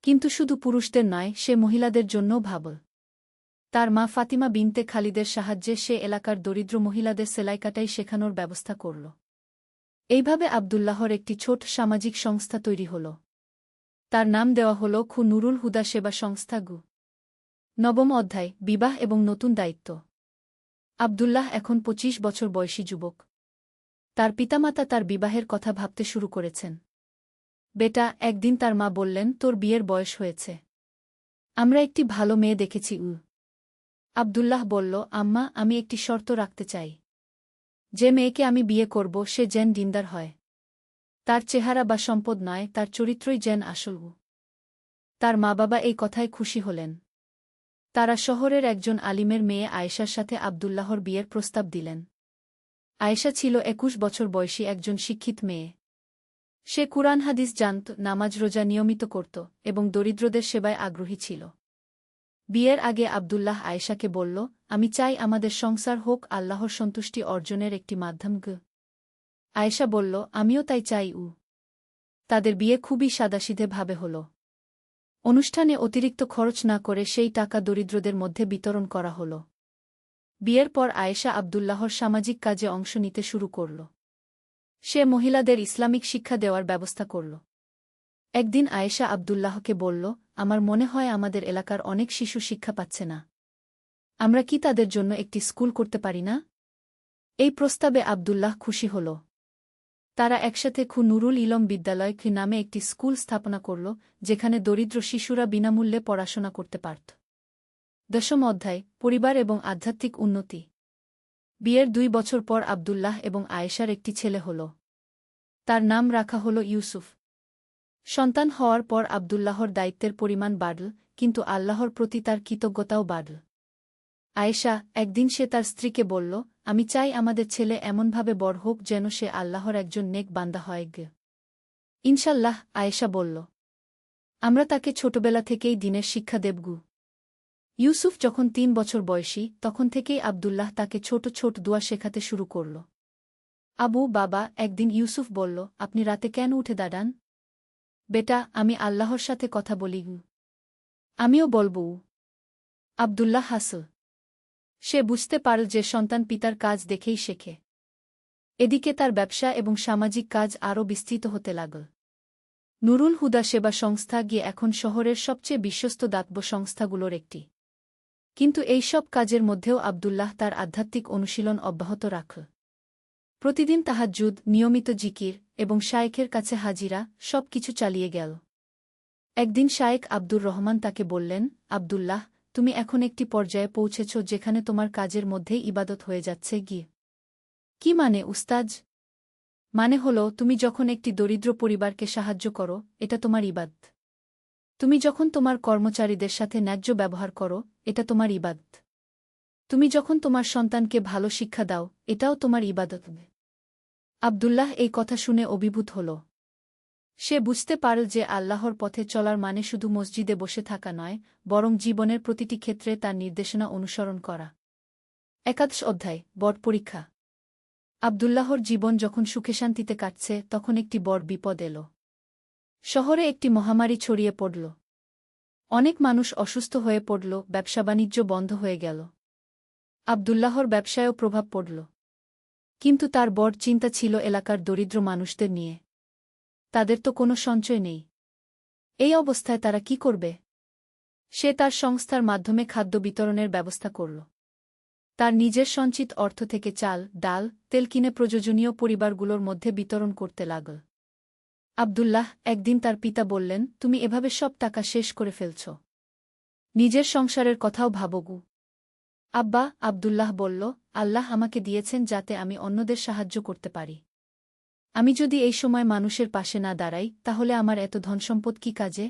কিন্তু শুধু পুরুষদের নয়, সে মহিলাদের জন্যও ভাবল। তার মা ফাতিমা বিনতে খালিদের সাহায্যে সে এলাকার দরিদ্র মহিলাদের সেলাইকাটাই শেখানোর ব্যবস্থা করল। এইভাবে আবদুল্লাহর একটি ছোট সামাজিক সংস্থা তৈরি হল। তার নাম দেওয়া হল খু নুরুল হুদা সেবা সংস্থা গু। নবম অধ্যায়, বিবাহ এবং নতুন দায়িত্ব। আবদুল্লাহ এখন 25 বছর বয়সী যুবক। তার পিতামাতা তার বিবাহের কথা ভাবতে শুরু করেছেন। বেটা, একদিন তার মা বললেন, তোর বিয়ের বয়স হয়েছে। আমরা একটি ভালো মেয়ে দেখেছি। আবদুল্লাহ বলল, আম্মা, আমি একটি শর্ত রাখতে চাই। যে মেয়েকে আমি বিয়ে করব সে যেন দিনদার হয়। তার চেহারা বা সম্পদ নয়, তার চরিত্রই যেন আসল। তার মা বাবা এই কথায় খুশি হলেন। তারা শহরের একজন আলিমের মেয়ে আয়েশার সাথে আবদুল্লাহর বিয়ের প্রস্তাব দিলেন। আয়েশা ছিল 21 বছর বয়সী একজন শিক্ষিত মেয়ে। সে কুরআন হাদিস জানত, নামাজ রোজা নিয়মিত করত এবং দরিদ্রদের সেবায় আগ্রহী ছিল। বিয়ের আগে আব্দুল্লাহ আয়েশাকে বলল, আমি চাই আমাদের সংসার হোক আল্লাহর সন্তুষ্টি অর্জনের একটি মাধ্যম। আয়েশা বলল, আমিও তাই চাই। তাদের বিয়ে খুবই সাদাসিধেভাবে হল। অনুষ্ঠানে অতিরিক্ত খরচ না করে সেই টাকা দরিদ্রদের মধ্যে বিতরণ করা হল। বিয়ের পর আয়েশা আব্দুল্লাহর সামাজিক কাজে অংশ নিতে শুরু করল। সে মহিলাদের ইসলামিক শিক্ষা দেওয়ার ব্যবস্থা করল। একদিন আয়েশা আব্দুল্লাহকে বলল, আমার মনে হয় আমাদের এলাকার অনেক শিশু শিক্ষা পাচ্ছে না। আমরা কি তাদের জন্য একটি স্কুল করতে পারি না? এই প্রস্তাবে আব্দুল্লাহ খুশি হল। তারা একসাথে নুরুল ইলম বিদ্যালয় নামে একটি স্কুল স্থাপনা করল, যেখানে দরিদ্র শিশুরা বিনামূল্যে পড়াশোনা করতে পারত। 10ম অধ্যায়, পরিবার এবং আধ্যাত্মিক উন্নতি। বিয়ের 2 বছর পর আব্দুল্লাহ এবং আয়েশার একটি ছেলে হল। তার নাম রাখা হল ইউসুফ। সন্তান হওয়ার পর আব্দুল্লাহর দায়িত্বের পরিমাণ বাড়ল, কিন্তু আল্লাহর প্রতি তার কৃতজ্ঞতাও বাড়ল। আয়েশা, একদিন সে তার স্ত্রীকে বলল, আমি চাই আমাদের ছেলে এমনভাবে বড় হোক যেন সে আল্লাহর একজন নেক বান্দা হয়। ইনশাল্লাহ, আয়েশা বলল। আমরা তাকে ছোটবেলা থেকেই দ্বীনের শিক্ষা দেব। ইউসুফ যখন 3 বছর বয়সী, তখন থেকেই আব্দুল্লাহ তাকে ছোট ছোট দোয়া শেখাতে শুরু করল। আবু বাবা, একদিন ইউসুফ বলল, আপনি রাতে কেন উঠে দাঁড়ান? বেটা, আমি আল্লাহর সাথে কথা বলি। আমিও বলব। আব্দুল্লাহ হাসল। সে বুঝতে পারল যে সন্তান পিতার কাজ দেখেই শেখে। এদিকে তার ব্যবসা এবং সামাজিক কাজ আরও বিস্তৃত হতে লাগল। নুরুল হুদা সেবা সংস্থা গিয়ে এখন শহরের সবচেয়ে বিশ্বস্ত দাতব্য সংস্থাগুলোর একটি। কিন্তু এই সব কাজের মধ্যেও আব্দুল্লাহ তার আধ্যাত্মিক অনুশীলন অব্যাহত রাখল। প্রতিদিন তাহাজ্জুদ, নিয়মিত জিকির এবং শায়েখের কাছে হাজিরা, সব কিছু চালিয়ে গেল। একদিন শায়েখ আব্দুর রহমান তাকে বললেন, আব্দুল্লাহ, তুমি এখন একটি পর্যায়ে পৌঁছেছ যেখানে তোমার কাজের মধ্যেই ইবাদত হয়ে যাচ্ছে। কি মানে উস্তাজ? মানে হল, তুমি যখন একটি দরিদ্র পরিবারকে সাহায্য করো, এটা তোমার ইবাদত। তুমি যখন তোমার কর্মচারীদের সাথে ন্যায্য ব্যবহার করো, এটা তোমার ইবাদত। তুমি যখন তোমার সন্তানকে ভালো শিক্ষা দাও, এটাও তোমার ইবাদত। আব্দুল্লাহ এই কথা শুনে অভিভূত হল। সে বুঝতে পারল যে আল্লাহর পথে চলার মানে শুধু মসজিদে বসে থাকা নয়, বরং জীবনের প্রতিটি ক্ষেত্রে তার নির্দেশনা অনুসরণ করা। 11 অধ্যায়, বড় পরীক্ষা। আব্দুল্লাহর জীবন যখন সুখে শান্তিতে কাটছে, তখন একটি বড় বিপদ এল। শহরে একটি মহামারী ছড়িয়ে পড়ল। অনেক মানুষ অসুস্থ হয়ে পড়ল, ব্যবসা-বাণিজ্য বন্ধ হয়ে গেল। আব্দুল্লাহর ব্যবসায়ও প্রভাব পড়ল। কিন্তু তার বড় চিন্তা ছিল এলাকার দরিদ্র মানুষদের নিয়ে। তাদের তো কোনো সঞ্চয় নেই। এই অবস্থায় তারা কি করবে? সে তার সংস্থার মাধ্যমে খাদ্য বিতরণের ব্যবস্থা করল। তার নিজের সঞ্চিত অর্থ থেকে চাল, ডাল, তেল কিনে প্রয়োজনীয় পরিবারগুলোর মধ্যে বিতরণ করতে লাগল। আব্দুল্লাহ, একদিন তার পিতা বললেন, তুমি এভাবে সব টাকা শেষ করে ফেলছ। নিজের সংসারের কথাও ভাবগু। আব্বা, আব্দুল্লাহ বলল, আল্লাহ আমাকে দিয়েছেন যাতে আমি অন্যদের সাহায্য করতে পারি। আমি যদি এই সময় মানুষের পাশে না দাঁড়াই, তাহলে আমার এত ধনসম্পদ কি কাজে?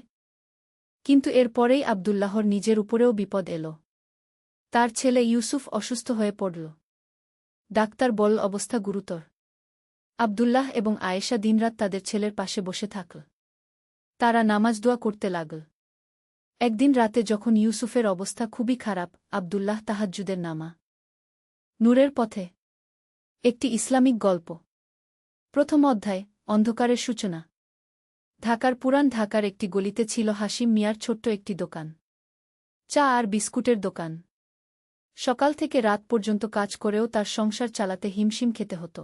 কিন্তু এর পরেই আব্দুল্লাহর নিজের উপরেও বিপদ এল। তার ছেলে ইউসুফ অসুস্থ হয়ে পড়ল। ডাক্তার বলল অবস্থা গুরুতর। আব্দুল্লাহ এবং আয়েশা দিনরাত তাদের ছেলের পাশে বসে থাকল। তারা নামাজ দোয়া করতে লাগল। একদিন রাতে যখন ইউসুফের অবস্থা খুবই খারাপ, আব্দুল্লাহ তাহাজ্জুদের নামা। নূরের পথে। একটি ইসলামিক গল্প। 1ম অধ্যায়, অন্ধকারের সূচনা। ঢাকার পুরান ঢাকার একটি গলিতে ছিল হাশিম মিয়ার ছোট্ট একটি দোকান। চা আর বিস্কুটের দোকান। সকাল থেকে রাত পর্যন্ত কাজ করেও তার সংসার চালাতে হিমশিম খেতে হতো।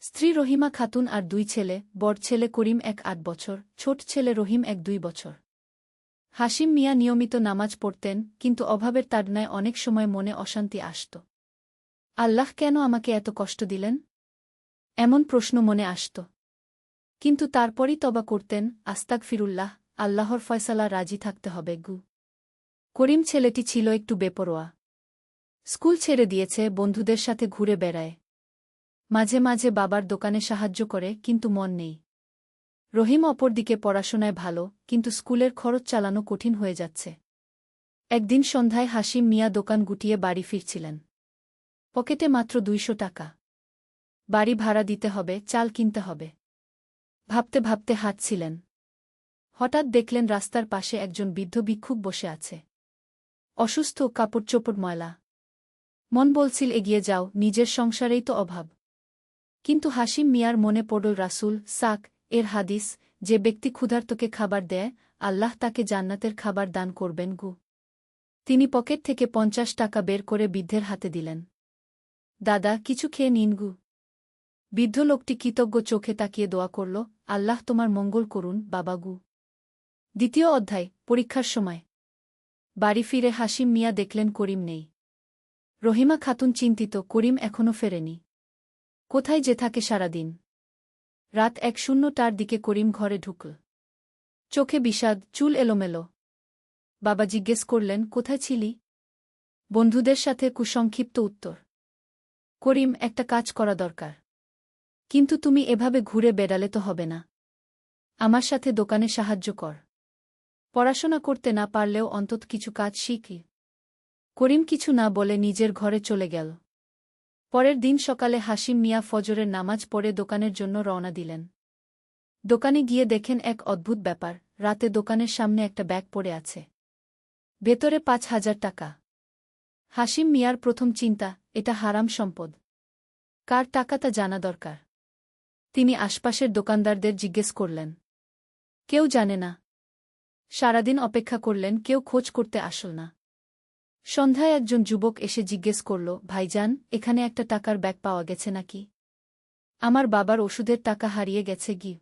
স্ত্রী রহিমা খাতুন আর 2 ছেলে, বড় ছেলে করিম 8 বছর, ছোট ছেলে রহিম 2 বছর। হাশিম মিয়া নিয়মিত নামাজ পড়তেন, কিন্তু অভাবের তাড়নায় অনেক সময় মনে অশান্তি আসত। আল্লাহ কেন আমাকে এত কষ্ট দিলেন? এমন প্রশ্ন মনে আসত। কিন্তু তারপরই তওবা করতেন, আস্তাগফিরুল্লাহ, আল্লাহর ফয়সালা রাজি থাকতে হবে। করিম ছেলেটি ছিল একটু বেপরোয়া। স্কুল ছেড়ে দিয়েছে, বন্ধুদের সাথে ঘুরে বেড়ায়। মাঝে মাঝে বাবার দোকানে সাহায্য করে, কিন্তু মন নেই। রহিম অপরদিকে পড়াশোনায় ভালো, কিন্তু স্কুলের খরচ চালানো কঠিন হয়ে যাচ্ছে। একদিন সন্ধ্যায় হাশিম মিয়া দোকান গুটিয়ে বাড়ি ফিরছিলেন। পকেটে মাত্র 200 টাকা। বাড়ি ভাড়া দিতে হবে, চাল কিনতে হবে। ভাবতে ভাবতে হাঁটছিলেন। হঠাৎ দেখলেন রাস্তার পাশে একজন বৃদ্ধ ভিক্ষুক বসে আছে। অসুস্থ, কাপড়চোপড় ময়লা। মন বলছিল এগিয়ে যাও, নিজের সংসারেই তো অভাব। কিন্তু হাসিম মিয়ার মনে পড়ল রাসূল সাক এর হাদিস, যে ব্যক্তি ক্ষুধার্তকে খাবার দেয়, আল্লাহ তাকে জান্নাতের খাবার দান করবেন গু। তিনি পকেট থেকে ৫০ টাকা বের করে বৃদ্ধের হাতে দিলেন। দাদা, কিছু খেয়ে নিন গু। বৃদ্ধ লোকটি কৃতজ্ঞ চোখে তাকিয়ে দোয়া করল, আল্লাহ তোমার মঙ্গল করুন বাবা গু। দ্বিতীয় অধ্যায়, পরীক্ষার সময়। বাড়ি ফিরে হাসিম মিয়া দেখলেন করিম নেই। রহিমা খাতুন চিন্তিত, করিম এখনও ফেরেনি। কোথায় যে থাকে সারাদিন। রাত ১:০০টার দিকে করিম ঘরে ঢুকল। চোখে বিষাদ, চুল এলোমেলো। বাবা জিজ্ঞেস করলেন, কোথায় ছিলি? বন্ধুদের সাথে কুসংক্ষিপ্ত উত্তর। করিম, একটা কাজ করা দরকার। কিন্তু তুমি এভাবে ঘুরে বেড়ালে তো হবে না। আমার সাথে দোকানে সাহায্য কর। পড়াশোনা করতে না পারলেও অন্তত কিছু কাজ শিখি। করিম কিছু না বলে নিজের ঘরে চলে গেল। পরের দিন সকালে হাসিম মিয়া ফজরের নামাজ পড়ে দোকানের জন্য রওনা দিলেন। দোকানে গিয়ে দেখেন এক অদ্ভুত ব্যাপার, রাতে দোকানের সামনে একটা ব্যাগ পড়ে আছে। ভেতরে ৫,০০০ টাকা। হাসিম মিয়ার প্রথম চিন্তা, এটা হারাম সম্পদ। কার টাকা তা জানা দরকার। তিনি আশপাশের দোকানদারদের জিজ্ঞেস করলেন। কেউ জানে না। সারাদিন অপেক্ষা করলেন, কেউ খোঁজ করতে আসল না। সন্ধ্যায় একজন যুবক এসে জিজ্ঞেস করল, ভাইজান, এখানে একটা টাকার ব্যাগ পাওয়া গেছে নাকি? আমার বাবার ওষুধের টাকা হারিয়ে গেছে গি।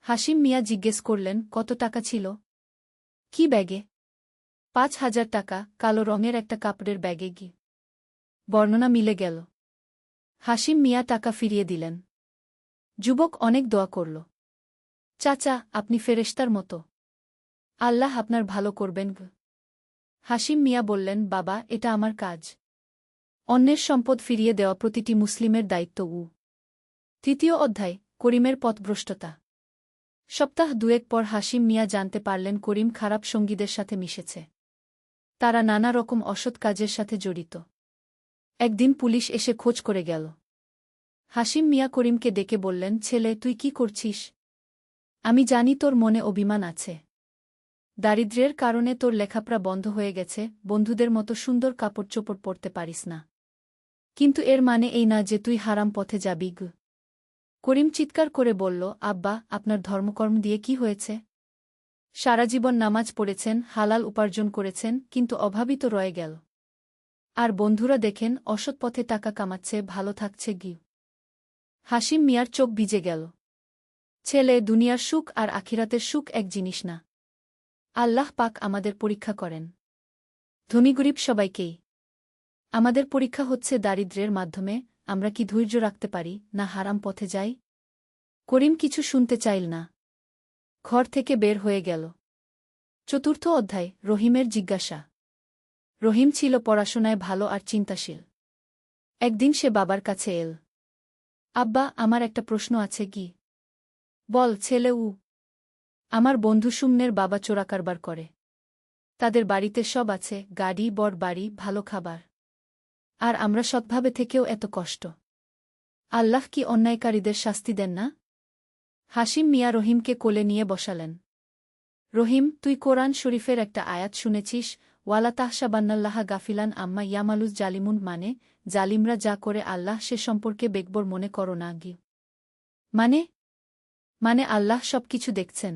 হাসিম মিয়া জিজ্ঞেস করলেন, কত টাকা ছিল? কি ব্যাগে? ৫,০০০ টাকা, কালো রঙের একটা কাপড়ের ব্যাগে গি। বর্ণনা মিলে গেল। হাসিম মিয়া টাকা ফিরিয়ে দিলেন। যুবক অনেক দোয়া করল। চাচা, আপনি ফেরেশতার মতো। আল্লাহ আপনার ভালো করবেন গ। হাসিম মিয়া বললেন, বাবা, এটা আমার কাজ। অন্যের সম্পদ ফিরিয়ে দেওয়া প্রতিটি মুসলিমের দায়িত্ব। তৃতীয় অধ্যায়, করিমের পথভ্রষ্টতা। সপ্তাহ দুয়েক পর হাসিম মিয়া জানতে পারলেন করিম খারাপ সঙ্গীদের সাথে মিশেছে। তারা নানা রকম অসৎ কাজের সাথে জড়িত। একদিন পুলিশ এসে খোঁজ করে গেল। হাসিম মিয়া করিমকে ডেকে বললেন, ছেলে, তুই কি করছিস? আমি জানি তোর মনে অভিমান আছে। দারিদ্র্যের কারণে তোর লেখাপড়া বন্ধ হয়ে গেছে, বন্ধুদের মতো সুন্দর কাপড়চোপড় পরতে পারিস না। কিন্তু এর মানে এই না যে তুই হারাম পথে যাবি গ। করিম চিৎকার করে বলল, আব্বা, আপনার ধর্মকর্ম দিয়ে কি হয়েছে? সারা জীবন নামাজ পড়েছেন, হালাল উপার্জন করেছেন, কিন্তু অভাবই তো রয়ে গেল। আর বন্ধুরা দেখেন অসৎ পথে টাকা কামাচ্ছে, ভালো থাকছে গি। হাসিম মিয়ার চোখ ভিজে গেল। ছেলে, দুনিয়ার সুখ আর আখিরাতের সুখ এক জিনিস না। আল্লাহ পাক আমাদের পরীক্ষা করেন। ধনী গরিব সবাইকেই। আমাদের পরীক্ষা হচ্ছে দারিদ্র্যের মাধ্যমে, আমরা কি ধৈর্য রাখতে পারি না হারাম পথে যাই। করিম কিছু শুনতে চাইল না। ঘর থেকে বের হয়ে গেল। চতুর্থ অধ্যায়, রহিমের জিজ্ঞাসা। রহিম ছিল পড়াশোনায় ভালো আর চিন্তাশীল। একদিন সে বাবার কাছে এল। আব্বা, আমার একটা প্রশ্ন আছে কি। বল ছেলে। আমার বন্ধু সুমনের বাবা চোরাকারবার করে। তাদের বাড়িতে সব আছে, গাড়ি, বড় বাড়ি, ভালো খাবার। আর আমরা সৎভাবে থেকেও এত কষ্ট। আল্লাহ কি অন্যায়কারীদের শাস্তি দেন না? হাসিম মিয়া রহিমকে কোলে নিয়ে বসালেন। রহিম, তুই কোরআন শরীফের একটা আয়াত শুনেছিস, ওয়ালা তাহসাবান্নাল্লাহা গাফিলান আম্মা ইয়ামালুজ জালিমুন, মানে জালিমরা যা করে আল্লাহ সে সম্পর্কে বেকবর মনে করো না গি। মানে আল্লাহ সবকিছু দেখছেন।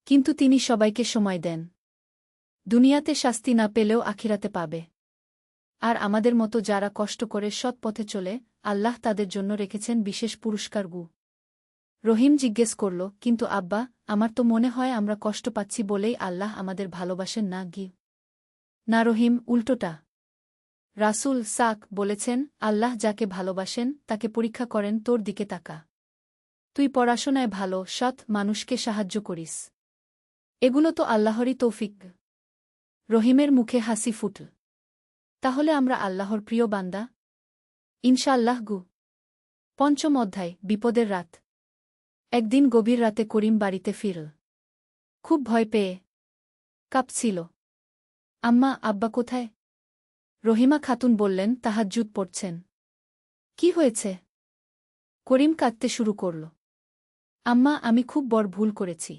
কিন্তু তিনি সবাইকে সময় দেন। দুনিয়াতে শাস্তি না পেলেও আখিরাতে পাবে। আর আমাদের মতো যারা কষ্ট করে সৎ পথে চলে, আল্লাহ তাদের জন্য রেখেছেন বিশেষ পুরস্কার গু। রহিম জিজ্ঞেস করল, কিন্তু আব্বা, আমার তো মনে হয় আমরা কষ্ট পাচ্ছি বলেই আল্লাহ আমাদের ভালোবাসেন না গি। না রহিম, উল্টোটা। রাসূল সাক বলেছেন, আল্লাহ যাকে ভালোবাসেন তাকে পরীক্ষা করেন। তোর দিকে তাকা। তুই পড়াশোনায় ভালো, সৎ, মানুষকে সাহায্য করিস। এগুলো তো আল্লাহরই তৌফিক। রহিমের মুখে হাসি ফুটল। তাহলে আমরা আল্লাহর প্রিয় বান্দা? ইনশাআল্লাহ গু। পঞ্চম অধ্যায়, বিপদের রাত। একদিন গভীর রাতে করিম বাড়িতে ফিরল। খুব ভয় পেয়ে কাঁপছিল। আম্মা, আব্বা কোথায়? রহিমা খাতুন বললেন, তাহাজ্জুদ পড়ছেন। কি হয়েছে? করিম কাঁদতে শুরু করল। আম্মা, আমি খুব বড় ভুল করেছি।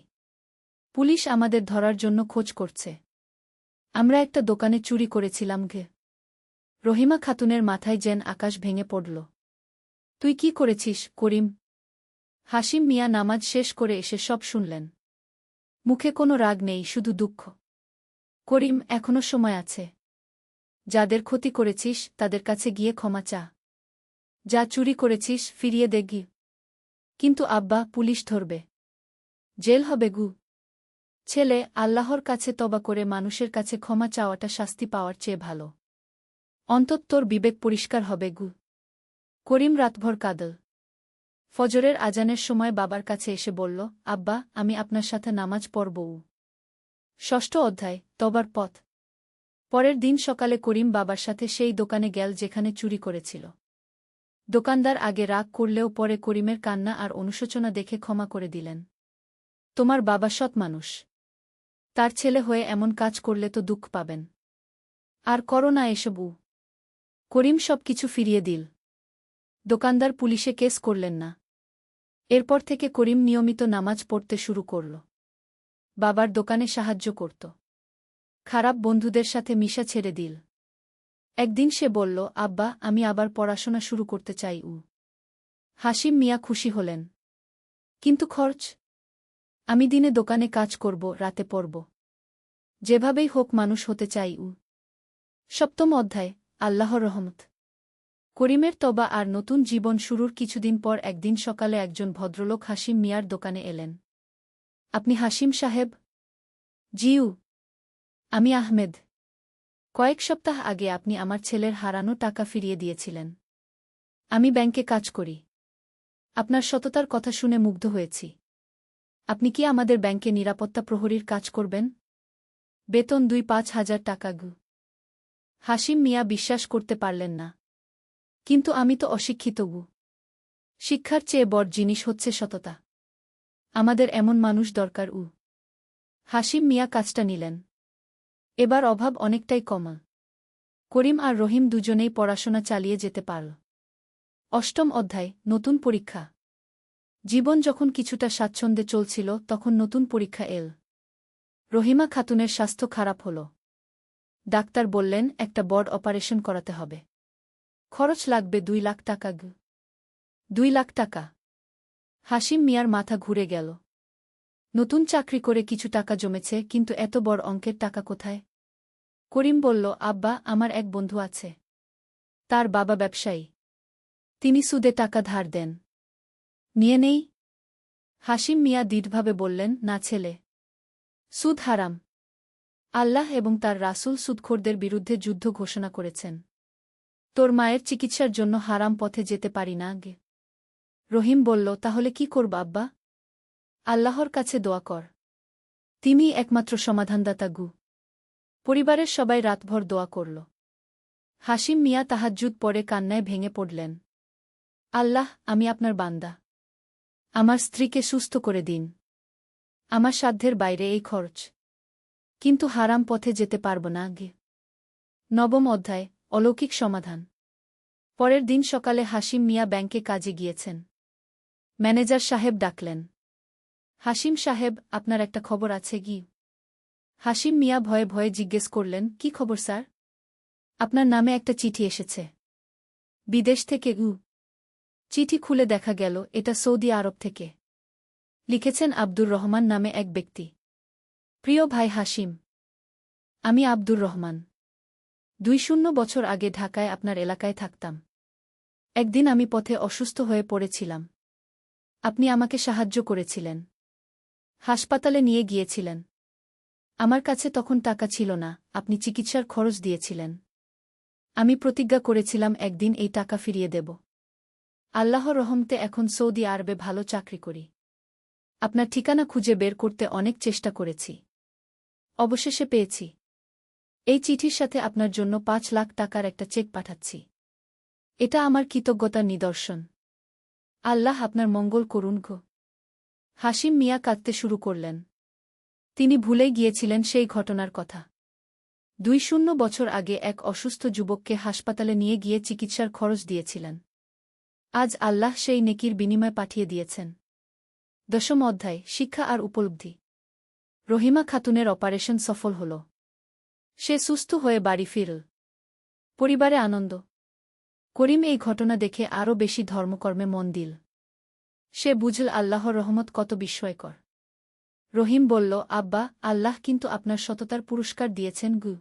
পুলিশ আমাদের ধরার জন্য খোঁজ করছে। আমরা একটা দোকানে চুরি করেছিলাম ঘে। রহিমা খাতুনের মাথায় যেন আকাশ ভেঙে পড়ল। তুই কি করেছিস, করিম? হাসিম মিয়া নামাজ শেষ করে এসে সব শুনলেন। মুখে কোনো রাগ নেই, শুধু দুঃখ। করিম, এখনো সময় আছে। যাদের ক্ষতি করেছিস তাদের কাছে গিয়ে ক্ষমা চা। যা চুরি করেছিস ফিরিয়ে দে গি। কিন্তু আব্বা, পুলিশ ধরবে, জেল হবে গু। ছেলে, আল্লাহর কাছে তবা করে মানুষের কাছে ক্ষমা চাওয়াটা শাস্তি পাওয়ার চেয়ে ভালো। অন্তত তোর বিবেক পরিষ্কার হবে গু। করিম রাতভর কাঁদল। ফজরের আজানের সময় বাবার কাছে এসে বলল, আব্বা, আমি আপনার সাথে নামাজ পড়বও। ষষ্ঠ অধ্যায়, তবার পথ। পরের দিন সকালে করিম বাবার সাথে সেই দোকানে গেল যেখানে চুরি করেছিল। দোকানদার আগে রাগ করলেও পরে করিমের কান্না আর অনুশোচনা দেখে ক্ষমা করে দিলেন। তোমার বাবা সৎ মানুষ। তার ছেলে হয়ে এমন কাজ করলে তো দুঃখ পাবেন। আর করো না এসবু। করিম সব কিছু ফিরিয়ে দিল। দোকানদার পুলিশে কেস করলেন না। এরপর থেকে করিম নিয়মিত নামাজ পড়তে শুরু করল। বাবার দোকানে সাহায্য করত। খারাপ বন্ধুদের সাথে মিশা ছেড়ে দিল। একদিন সে বলল, আব্বা, আমি আবার পড়াশোনা শুরু করতে চাই। হাসিম মিয়া খুশি হলেন। কিন্তু খরচ? আমি দিনে দোকানে কাজ করব, রাতে পড়ব। যেভাবেই হোক মানুষ হতে চাই। সপ্তম অধ্যায়, আল্লাহর রহমত। করিমের তবা আর নতুন জীবন শুরুর কিছুদিন পর একদিন সকালে একজন ভদ্রলোক হাসিম মিয়ার দোকানে এলেন। আপনি হাসিম সাহেব? জিউ, আমি আহমেদ। কয়েক সপ্তাহ আগে আপনি আমার ছেলের হারানো টাকা ফিরিয়ে দিয়েছিলেন। আমি ব্যাংকে কাজ করি। আপনার সততার কথা শুনে মুগ্ধ হয়েছি। আপনি কি আমাদের ব্যাংকে নিরাপত্তা প্রহরীর কাজ করবেন? বেতন ২-৫ হাজার টাকা গু। হাসিম মিয়া বিশ্বাস করতে পারলেন না। কিন্তু আমি তো অশিক্ষিত গু। শিক্ষার চেয়ে বড় জিনিস হচ্ছে সততা। আমাদের এমন মানুষ দরকার। হাসিম মিয়া কাজটা নিলেন। এবার অভাব অনেকটাই কমা। করিম আর রহিম দুজনেই পড়াশোনা চালিয়ে যেতে পারল। অষ্টম অধ্যায়, নতুন পরীক্ষা। জীবন যখন কিছুটা স্বাচ্ছন্দ্যে চলছিল তখন নতুন পরীক্ষা এল। রহিমা খাতুনের স্বাস্থ্য খারাপ হল। ডাক্তার বললেন একটা বড় অপারেশন করাতে হবে। খরচ লাগবে ২ লাখ টাকা গু। ২ লাখ টাকা! হাসিম মিয়ার মাথা ঘুরে গেল। নতুন চাকরি করে কিছু টাকা জমেছে, কিন্তু এত বড় অঙ্কের টাকা কোথায়? করিম বলল, আব্বা, আমার এক বন্ধু আছে। তার বাবা ব্যবসায়ী। তিনি সুদে টাকা ধার দেন। নিয়ে নেই? হাসিম মিয়া দৃঢ়ভাবে বললেন, না ছেলে। সুদ হারাম। আল্লাহ এবং তার রাসূল সুদখোরদের বিরুদ্ধে যুদ্ধ ঘোষণা করেছেন। তোর মায়ের চিকিৎসার জন্য হারাম পথে যেতে পারি না গে। রহিম বলল, তাহলে কি করব আব্বা? আল্লাহর কাছে দোয়া কর। তিনিই একমাত্র সমাধানদাতা গু। পরিবারের সবাই রাতভর দোয়া করল। হাসিম মিয়া তাহাজ্জুদ পড়ে কান্নায় ভেঙে পড়লেন। আল্লাহ, আমি আপনার বান্দা। আমার স্ত্রীকে সুস্থ করে দিন। আমার সাধ্যের বাইরে এই খরচ। কিন্তু হারাম পথে যেতে পারব না গে। নবম অধ্যায়, অলৌকিক সমাধান। পরের দিন সকালে হাসিম মিয়া ব্যাংকে কাজে গিয়েছেন। ম্যানেজার সাহেব ডাকলেন। হাসিম সাহেব, আপনার একটা খবর আছে কি? হাসিম মিয়া ভয়ে ভয়ে জিজ্ঞেস করলেন, কি খবর স্যার? আপনার নামে একটা চিঠি এসেছে। বিদেশ থেকে গু। চিঠি খুলে দেখা গেল এটা সৌদি আরব থেকে। লিখেছেন আব্দুর রহমান নামে এক ব্যক্তি। প্রিয় ভাই হাসিম, আমি আব্দুর রহমান। ২০ বছর আগে ঢাকায় আপনার এলাকায় থাকতাম। একদিন আমি পথে অসুস্থ হয়ে পড়েছিলাম। আপনি আমাকে সাহায্য করেছিলেন। হাসপাতালে নিয়ে গিয়েছিলেন। আমার কাছে তখন টাকা ছিল না, আপনি চিকিৎসার খরচ দিয়েছিলেন। আমি প্রতিজ্ঞা করেছিলাম একদিন এই টাকা ফিরিয়ে দেব। আল্লাহর রহমতে এখন সৌদি আরবে ভালো চাকরি করি। আপনার ঠিকানা খুঁজে বের করতে অনেক চেষ্টা করেছি। অবশেষে পেয়েছি। এই চিঠির সাথে আপনার জন্য ৫ লাখ টাকার একটা চেক পাঠাচ্ছি। এটা আমার কৃতজ্ঞতার নিদর্শন। আল্লাহ আপনার মঙ্গল করুন গো। হাসিম মিয়া কাঁদতে শুরু করলেন। তিনি ভুলেই গিয়েছিলেন সেই ঘটনার কথা। ২০ বছর আগে এক অসুস্থ যুবককে হাসপাতালে নিয়ে গিয়ে চিকিৎসার খরচ দিয়েছিলেন। আজ আল্লাহ সেই নেকির বিনিময় পাঠিয়ে দিয়েছেন। দশম অধ্যায়, শিক্ষা আর উপলব্ধি। রহিমা খাতুনের অপারেশন সফল হল। সে সুস্থ হয়ে বাড়ি ফিরল। পরিবারে আনন্দ। করিম এই ঘটনা দেখে আরও বেশি ধর্মকর্মে মন দিল। সে বুঝল আল্লাহর রহমত কত বিস্ময়কর। রহিম বলল, আব্বা, আল্লাহ কিন্তু আপনার সততার পুরস্কার দিয়েছেন গু।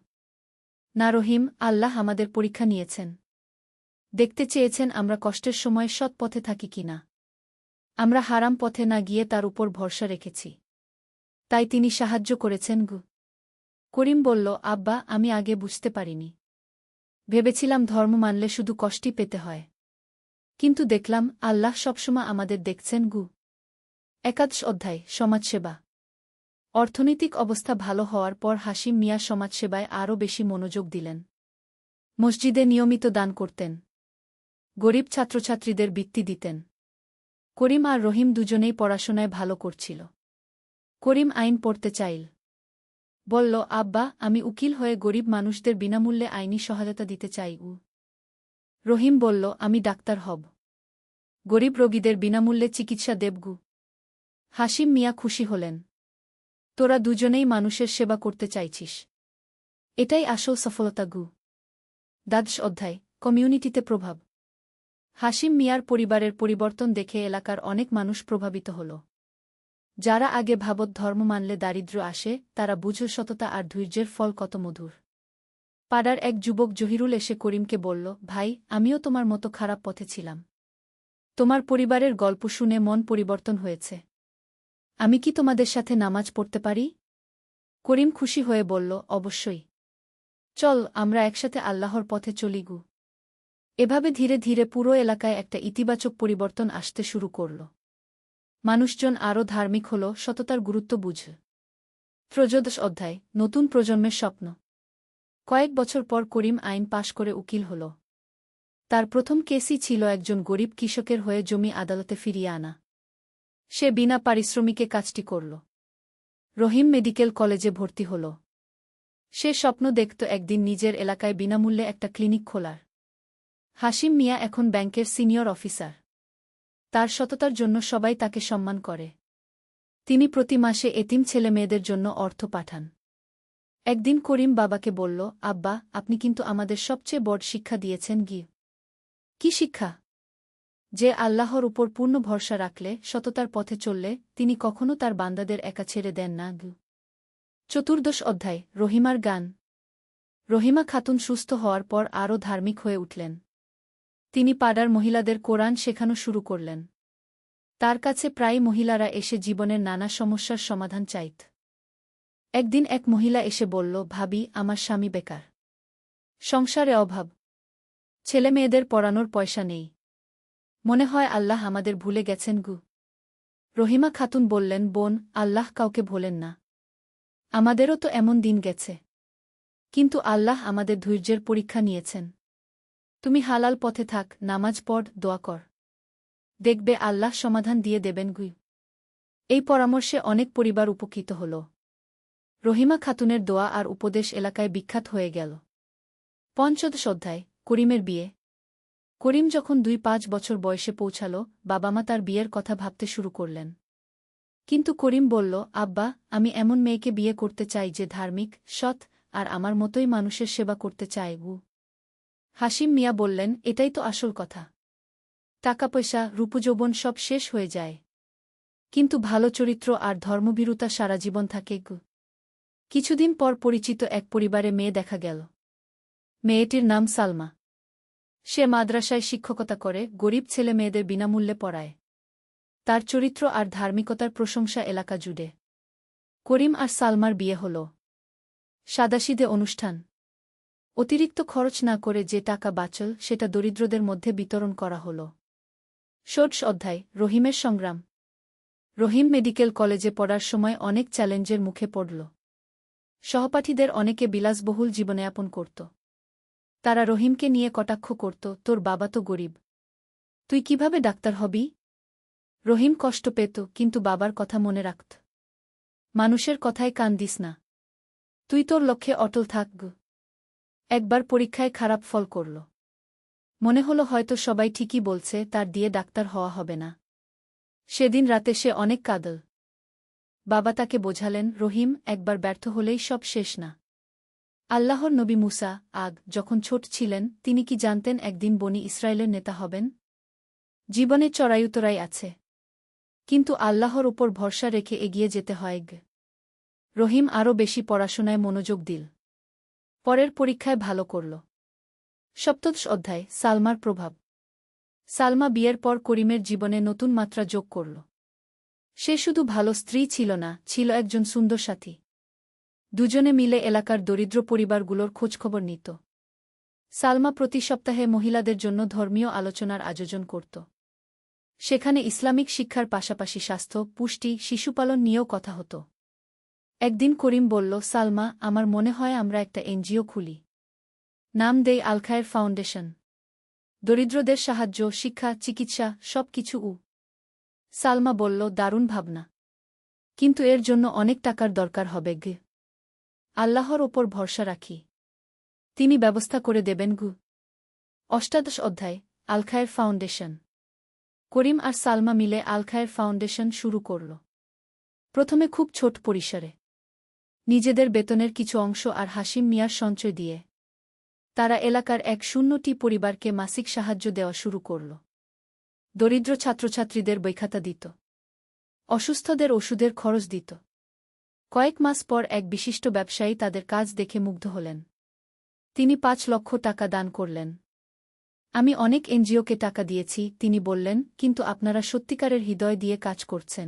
না রহিম, আল্লাহ আমাদের পরীক্ষা নিয়েছেন। দেখতে চেয়েছেন আমরা কষ্টের সময় সৎ পথে থাকি কিনা। আমরা হারাম পথে না গিয়ে তার উপর ভরসা রেখেছি। তাই তিনি সাহায্য করেছেন গু। করিম বলল, আব্বা, আমি আগে বুঝতে পারিনি। ভেবেছিলাম ধর্ম মানলে শুধু কষ্টই পেতে হয়। কিন্তু দেখলাম আল্লাহ সবসময় আমাদের দেখছেন গু। একাদশ অধ্যায়, সমাজসেবা। অর্থনৈতিক অবস্থা ভালো হওয়ার পর হাশিম মিয়া সমাজসেবায় আরও বেশি মনোযোগ দিলেন। মসজিদে নিয়মিত দান করতেন। গরিব ছাত্রছাত্রীদের বৃত্তি দিতেন। করিম আর রহিম দুজনেই পড়াশোনায় ভালো করছিল। করিম আইন পড়তে চাইল। বলল, আব্বা, আমি উকিল হয়ে গরিব মানুষদের বিনামূল্যে আইনি সহায়তা দিতে চাই। রহিম বলল, আমি ডাক্তার হব। গরিব রোগীদের বিনামূল্যে চিকিৎসা দেবগু। হাশিম মিয়া খুশি হলেন। তোরা দুজনেই মানুষের সেবা করতে চাইছিস। এটাই আসল সফলতা গু। দ্বাদশ অধ্যায়, কমিউনিটিতে প্রভাব। হাশিম মিয়ার পরিবারের পরিবর্তন দেখে এলাকার অনেক মানুষ প্রভাবিত হল। যারা আগে ভাবত ধর্ম মানলে দারিদ্র্য আসে, তারা বুঝল সততা আর ধৈর্যের ফল কত মধুর। পাড়ার এক যুবক জহিরুল এসে করিমকে বলল, ভাই, আমিও তোমার মতো খারাপ পথে ছিলাম। তোমার পরিবারের গল্প শুনে মন পরিবর্তন হয়েছে। আমি কি তোমাদের সাথে নামাজ পড়তে পারি? করিম খুশি হয়ে বলল, অবশ্যই। চল, আমরা একসাথে আল্লাহর পথে চলি গু। এভাবে ধীরে ধীরে পুরো এলাকায় একটা ইতিবাচক পরিবর্তন আসতে শুরু করল। মানুষজন আরও ধার্মিক হল, সততার গুরুত্ব বুঝল। ত্রয়োদশ অধ্যায়, নতুন প্রজন্মের স্বপ্ন। কয়েক বছর পর করিম আইন পাশ করে উকিল হল। তার প্রথম কেসই ছিল একজন গরিব কৃষকের হয়ে জমি আদালতে ফিরিয়ে আনা। সে বিনা পারিশ্রমিকে কাজটি করল। রহিম মেডিকেল কলেজে ভর্তি হল। সে স্বপ্ন দেখত একদিন নিজের এলাকায় বিনামূল্যে একটা ক্লিনিক খোলার। হাশিম মিয়া এখন ব্যাংকের সিনিয়র অফিসার। তার সততার জন্য সবাই তাকে সম্মান করে। তিনি প্রতি মাসে এতিম ছেলে মেয়েদের জন্য অর্থ পাঠান। একদিন করিম বাবাকে বলল, আব্বা, আপনি কিন্তু আমাদের সবচেয়ে বড় শিক্ষা দিয়েছেন গি। কি শিক্ষা? যে আল্লাহর উপর পূর্ণ ভরসা রাখলে, সততার পথে চললে, তিনি কখনো তার বান্দাদের একা ছেড়ে দেন না গু। চতুর্দশ অধ্যায়, রহিমার গান। রহিমা খাতুন সুস্থ হওয়ার পর আরও ধার্মিক হয়ে উঠলেন। তিনি পাড়ার মহিলাদের কোরআন শেখানো শুরু করলেন। তার কাছে প্রায় মহিলারা এসে জীবনের নানা সমস্যার সমাধান চাইত। একদিন এক মহিলা এসে বলল, ভাবি, আমার স্বামী বেকার। সংসারে অভাব। ছেলে মেয়েদের পড়ানোর পয়সা নেই। মনে হয় আল্লাহ আমাদের ভুলে গেছেন গু। রহিমা খাতুন বললেন, বোন, আল্লাহ কাউকে ভোলেন না। আমাদেরও তো এমন দিন গেছে। কিন্তু আল্লাহ আমাদের ধৈর্যের পরীক্ষা নিয়েছেন। তুমি হালাল পথে থাক, নামাজ পড়, দোয়া কর। দেখবে আল্লাহ সমাধান দিয়ে দেবেন গুই। এই পরামর্শে অনেক পরিবার উপকৃত হল। রহিমা খাতুনের দোয়া আর উপদেশ এলাকায় বিখ্যাত হয়ে গেল। পঞ্চদশ অধ্যায়, করিমের বিয়ে। করিম যখন 2-5 বছর বয়সে পৌঁছাল, বাবা মা তার বিয়ের কথা ভাবতে শুরু করলেন। কিন্তু করিম বলল, আব্বা, আমি এমন মেয়েকে বিয়ে করতে চাই যে ধার্মিক, সৎ, আর আমার মতোই মানুষের সেবা করতে চায় গু। হাশিম মিয়া বললেন, এটাই তো আসল কথা। টাকা পয়সা, রূপযৌবন সব শেষ হয়ে যায়। কিন্তু ভালো চরিত্র আর ধর্মভীরুতা সারা জীবন থাকে গু। কিছুদিন পর পরিচিত এক পরিবারে মেয়ে দেখা গেল। মেয়েটির নাম সালমা। সে মাদ্রাসায় শিক্ষকতা করে, গরিব ছেলে মেয়েদের বিনামূল্যে পড়ায়। তার চরিত্র আর ধার্মিকতার প্রশংসা এলাকা জুড়ে। করিম আর সালমার বিয়ে হল। সাদাসিধে অনুষ্ঠান। অতিরিক্ত খরচ না করে যে টাকা বাঁচল, সেটা দরিদ্রদের মধ্যে বিতরণ করা হল। ষোড়শ অধ্যায়, রহিমের সংগ্রাম। রহিম মেডিকেল কলেজে পড়ার সময় অনেক চ্যালেঞ্জের মুখে পড়ল। সহপাঠীদের অনেকে বিলাসবহুল জীবনযাপন করত। তারা রহিমকে নিয়ে কটাক্ষ করত, তোর বাবা তো গরিব। তুই কিভাবে ডাক্তার হবি? রহিম কষ্ট পেত, কিন্তু বাবার কথা মনে রাখত। মানুষের কথায় কান দিস না। তুই তোর লক্ষ্যে অটল থাক গু। একবার পরীক্ষায় খারাপ ফল করল। মনে হলো হয়তো সবাই ঠিকই বলছে, তার দিয়ে ডাক্তার হওয়া হবে না। সেদিন রাতে সে অনেক কাঁদল। বাবা তাকে বোঝালেন, রহিম, একবার ব্যর্থ হলেই সব শেষ না। আল্লাহর নবী মুসা যখন ছোট ছিলেন তিনি কি জানতেন একদিন বনি ইসরায়েলের নেতা হবেন? জীবনে চড়াই-উতরাই আছে, কিন্তু আল্লাহর উপর ভরসা রেখে এগিয়ে যেতে হয়। রহিম আরও বেশি পড়াশোনায় মনোযোগ দিল। পরের পরীক্ষায় ভালো করল। সপ্তদশ অধ্যায় সালমার প্রভাব। সালমা বিয়ের পর করিমের জীবনে নতুন মাত্রা যোগ করল। সে শুধু ভালো স্ত্রী ছিল না, ছিল একজন সুন্দর সাথী। দুজনে মিলে এলাকার দরিদ্র পরিবারগুলোর খোঁজখবর নিত। সালমা প্রতি সপ্তাহে মহিলাদের জন্য ধর্মীয় আলোচনার আয়োজন করত। সেখানে ইসলামিক শিক্ষার পাশাপাশি স্বাস্থ্য, পুষ্টি, শিশুপালন নিয়েও কথা হতো। একদিন করিম বলল, সালমা, আমার মনে হয় আমরা একটা এনজিও খুলি। নাম দেই আল খায়ের ফাউন্ডেশন। দরিদ্রদের সাহায্য, শিক্ষা, চিকিৎসা সব কিছু। সালমা বলল, দারুণ ভাবনা, কিন্তু এর জন্য অনেক টাকার দরকার হবে। আল্লাহর ওপর ভরসা রাখি, তিনি ব্যবস্থা করে দেবেন। অষ্টাদশ অধ্যায় আল খায়ের ফাউন্ডেশন। করিম আর সালমা মিলে আল খায়ের ফাউন্ডেশন শুরু করল। প্রথমে খুব ছোট পরিসরে, নিজেদের বেতনের কিছু অংশ আর হাশিম মিয়ার সঞ্চয় দিয়ে তারা এলাকার 100টি পরিবারকে মাসিক সাহায্য দেওয়া শুরু করল। দরিদ্র ছাত্রছাত্রীদের বইখাতা দিত, অসুস্থদের ওষুধের খরচ দিত। কয়েক মাস পর এক বিশিষ্ট ব্যবসায়ী তাদের কাজ দেখে মুগ্ধ হলেন। তিনি 5 লক্ষ টাকা দান করলেন। আমি অনেক এনজিওকে টাকা দিয়েছি, তিনি বললেন, কিন্তু আপনারা সত্যিকারের হৃদয় দিয়ে কাজ করছেন।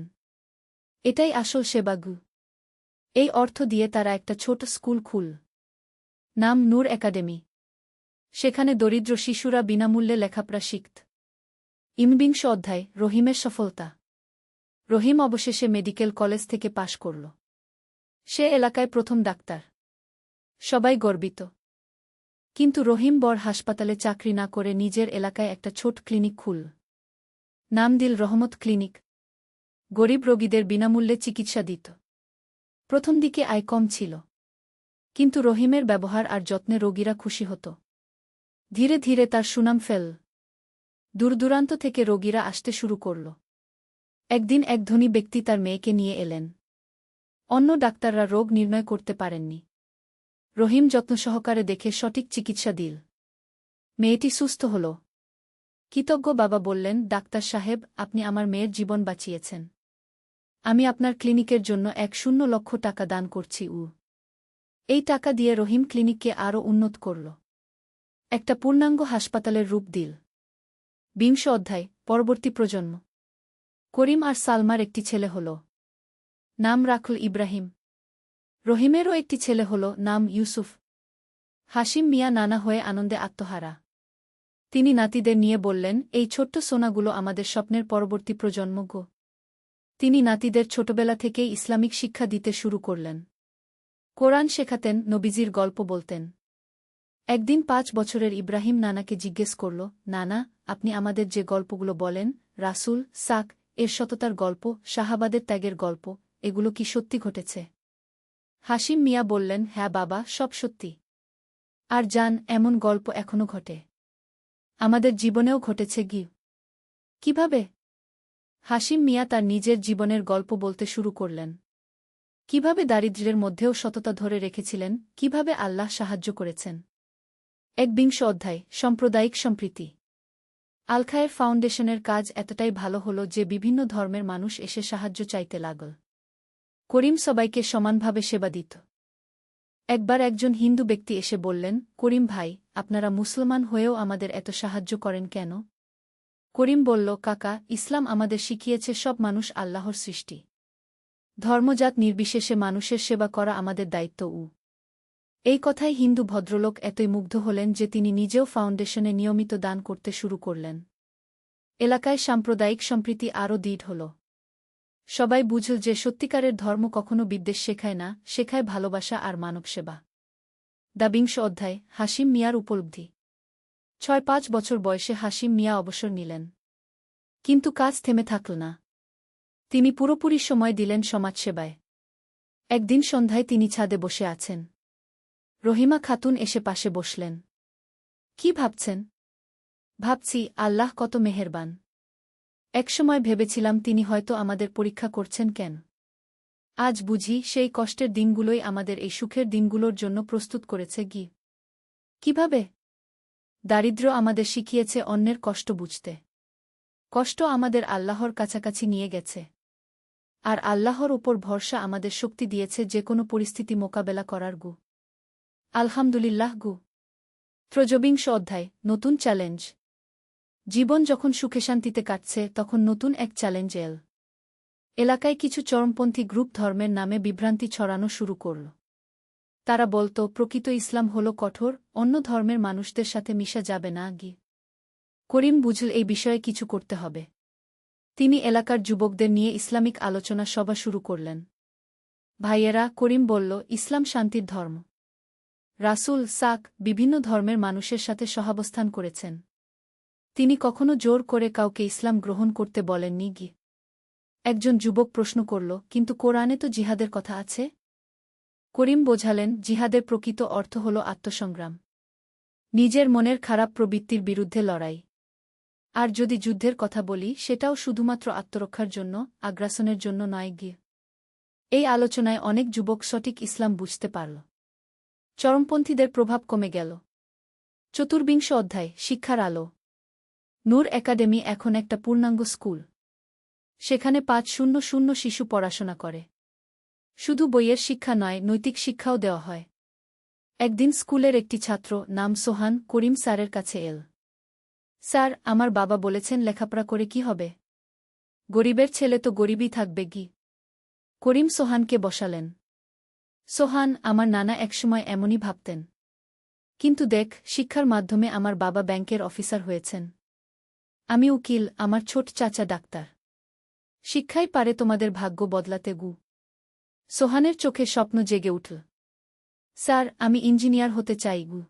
এটাই আসল সেবাগু। এই অর্থ দিয়ে তারা একটা ছোট স্কুল খুল, নাম নূর একাডেমি। সেখানে দরিদ্র শিশুরা বিনামূল্যে লেখাপড়া শিখত। 29 অধ্যায় রহিমের সফলতা। রহিম অবশেষে মেডিকেল কলেজ থেকে পাশ করল। সে এলাকায় প্রথম ডাক্তার। সবাই গর্বিত। কিন্তু রহিম বড় হাসপাতালে চাকরি না করে নিজের এলাকায় একটা ছোট ক্লিনিক খুল। নাম দিল রহমত ক্লিনিক। গরিব রোগীদের বিনামূল্যে চিকিৎসা দিত। প্রথম দিকে আয় কম ছিল, কিন্তু রহিমের ব্যবহার আর যত্নে রোগীরা খুশি হতো। ধীরে ধীরে তার সুনাম ফেল। দূরদূরান্ত থেকে রোগীরা আসতে শুরু করল। একদিন এক ধনী ব্যক্তি তার মেয়েকে নিয়ে এলেন। অন্য ডাক্তাররা রোগ নির্ণয় করতে পারেননি। রহিম যত্ন সহকারে দেখে সঠিক চিকিৎসা দিল। মেয়েটি সুস্থ হল। কৃতজ্ঞ বাবা বললেন, ডাক্তার সাহেব, আপনি আমার মেয়ের জীবন বাঁচিয়েছেন। আমি আপনার ক্লিনিকের জন্য 100 লক্ষ টাকা দান করছি। এই টাকা দিয়ে রহিম ক্লিনিককে আরও উন্নত করল। একটা পূর্ণাঙ্গ হাসপাতালের রূপ দিল। 20 অধ্যায় পরবর্তী প্রজন্ম। করিম আর সালমার একটি ছেলে হল, নাম রাখল ইব্রাহিম। রহিমেরও একটি ছেলে হল, নাম ইউসুফ। হাশিম মিয়া নানা হয়ে আনন্দে আত্মহারা। তিনি নাতিদের নিয়ে বললেন, এই ছোট্ট সোনাগুলো আমাদের স্বপ্নের পরবর্তী প্রজন্ম। তিনি নাতিদের ছোটবেলা থেকেই ইসলামিক শিক্ষা দিতে শুরু করলেন। কোরআন শেখাতেন, নবীজির গল্প বলতেন। একদিন 5 বছরের ইব্রাহিম নানাকে জিজ্ঞেস করল, নানা, আপনি আমাদের যে গল্পগুলো বলেন, রাসূল সাক এর সততার গল্প, সাহাবাদের ত্যাগের গল্প, এগুলো কি সত্যি ঘটেছে? হাশিম মিয়া বললেন, হ্যাঁ বাবা, সব সত্যি। আর জান, এমন গল্প এখনো ঘটে। আমাদের জীবনেও ঘটেছে। কিভাবে? হাশিম মিয়া তার নিজের জীবনের গল্প বলতে শুরু করলেন। কিভাবে দারিদ্র্যের মধ্যেও সততা ধরে রেখেছিলেন, কিভাবে আল্লাহ সাহায্য করেছেন। 21 অধ্যায় সাম্প্রদায়িক সম্প্রীতি। আল খায়ের ফাউন্ডেশনের কাজ এতটাই ভালো হল যে বিভিন্ন ধর্মের মানুষ এসে সাহায্য চাইতে লাগল। করিম সবাইকে সমানভাবে সেবা দিত। একবার একজন হিন্দু ব্যক্তি এসে বললেন, করিম ভাই, আপনারা মুসলমান হয়েও আমাদের এত সাহায্য করেন কেন? করিম বলল, কাকা, ইসলাম আমাদের শিখিয়েছে সব মানুষ আল্লাহর সৃষ্টি। ধর্মজাত নির্বিশেষে মানুষের সেবা করা আমাদের দায়িত্ব। এই কথায় হিন্দু ভদ্রলোক এতই মুগ্ধ হলেন যে তিনি নিজেও ফাউন্ডেশনে নিয়মিত দান করতে শুরু করলেন। এলাকায় সাম্প্রদায়িক সম্প্রীতি আরও দৃঢ় হল। সবাই বুঝল যে সত্যিকারের ধর্ম কখনো বিদ্বেষ শেখায় না, শেখায় ভালোবাসা আর মানবসেবা। 22 অধ্যায় হাশিম মিয়ার উপলব্ধি। 6-5 বছর বয়সে হাশিম মিয়া অবসর নিলেন। কিন্তু কাজ থেমে থাকল না। তিনি পুরোপুরি সময় দিলেন সমাজসেবায়। একদিন সন্ধ্যায় তিনি ছাদে বসে আছেন। রহিমা খাতুন এসে পাশে বসলেন। কি ভাবছেন? ভাবছি, আল্লাহ কত মেহেরবান। একসময় ভেবেছিলাম তিনি হয়তো আমাদের পরীক্ষা করছেন। কেন? আজ বুঝি সেই কষ্টের দিনগুলোই আমাদের এই সুখের দিনগুলোর জন্য প্রস্তুত করেছে গি। কিভাবে? দারিদ্র্য আমাদের শিখিয়েছে অন্যের কষ্ট বুঝতে। কষ্ট আমাদের আল্লাহর কাছাকাছি নিয়ে গেছে। আর আল্লাহর উপর ভরসা আমাদের শক্তি দিয়েছে যে কোনো পরিস্থিতি মোকাবেলা করার গু। আলহামদুলিল্লাহ গু। ত্রয়োবিংশ অধ্যায়, নতুন চ্যালেঞ্জ। জীবন যখন সুখে শান্তিতে কাটছে তখন নতুন এক চ্যালেঞ্জ এল। এলাকায় কিছু চরমপন্থী গ্রুপ ধর্মের নামে বিভ্রান্তি ছড়ানো শুরু করল। তারা বলত প্রকৃত ইসলাম হল কঠোর, অন্য ধর্মের মানুষদের সাথে মিশা যাবে না গি। করিম বুঝল এই বিষয়ে কিছু করতে হবে। তিনি এলাকার যুবকদের নিয়ে ইসলামিক আলোচনা সভা শুরু করলেন। ভাইয়েরা, করিম বলল, ইসলাম শান্তির ধর্ম। রাসূল সাক বিভিন্ন ধর্মের মানুষের সাথে সহাবস্থান করেছেন। তিনি কখনো জোর করে কাউকে ইসলাম গ্রহণ করতে বলেননি গি। একজন যুবক প্রশ্ন করল, কিন্তু কোরআনে তো জিহাদের কথা আছে। করিম বোঝালেন, জিহাদের প্রকৃত অর্থ হল আত্মসংগ্রাম, নিজের মনের খারাপ প্রবৃত্তির বিরুদ্ধে লড়াই। আর যদি যুদ্ধের কথা বলি, সেটাও শুধুমাত্র আত্মরক্ষার জন্য, আগ্রাসনের জন্য নয় গি। এই আলোচনায় অনেক যুবক সঠিক ইসলাম বুঝতে পারল। চরমপন্থীদের প্রভাব কমে গেল। চতুর্বিংশ অধ্যায়, শিক্ষার আলো। নূর একাডেমি এখন একটা পূর্ণাঙ্গ স্কুল। সেখানে ৫০০ শিশু পড়াশোনা করে। শুধু বইয়ের শিক্ষা নয়, নৈতিক শিক্ষাও দেওয়া হয়। একদিন স্কুলের একটি ছাত্র, নাম সোহান, করিম স্যারের কাছে এল। স্যার, আমার বাবা বলেছেন লেখাপড়া করে কি হবে? গরিবের ছেলে তো গরিবই থাকবে গি। করিম সোহানকে বসালেন। সোহান, আমার নানা একসময় এমনই ভাবতেন। কিন্তু দেখ, শিক্ষার মাধ্যমে আমার বাবা ব্যাংকের অফিসার হয়েছেন। আমি উকিল, আমার ছোট চাচা ডাক্তার। শিক্ষাই পারে তোমাদের ভাগ্য বদলাতে গু। সোহানের চোখে স্বপ্ন জেগে উঠল। স্যার, আমি ইঞ্জিনিয়ার হতে চাই গু।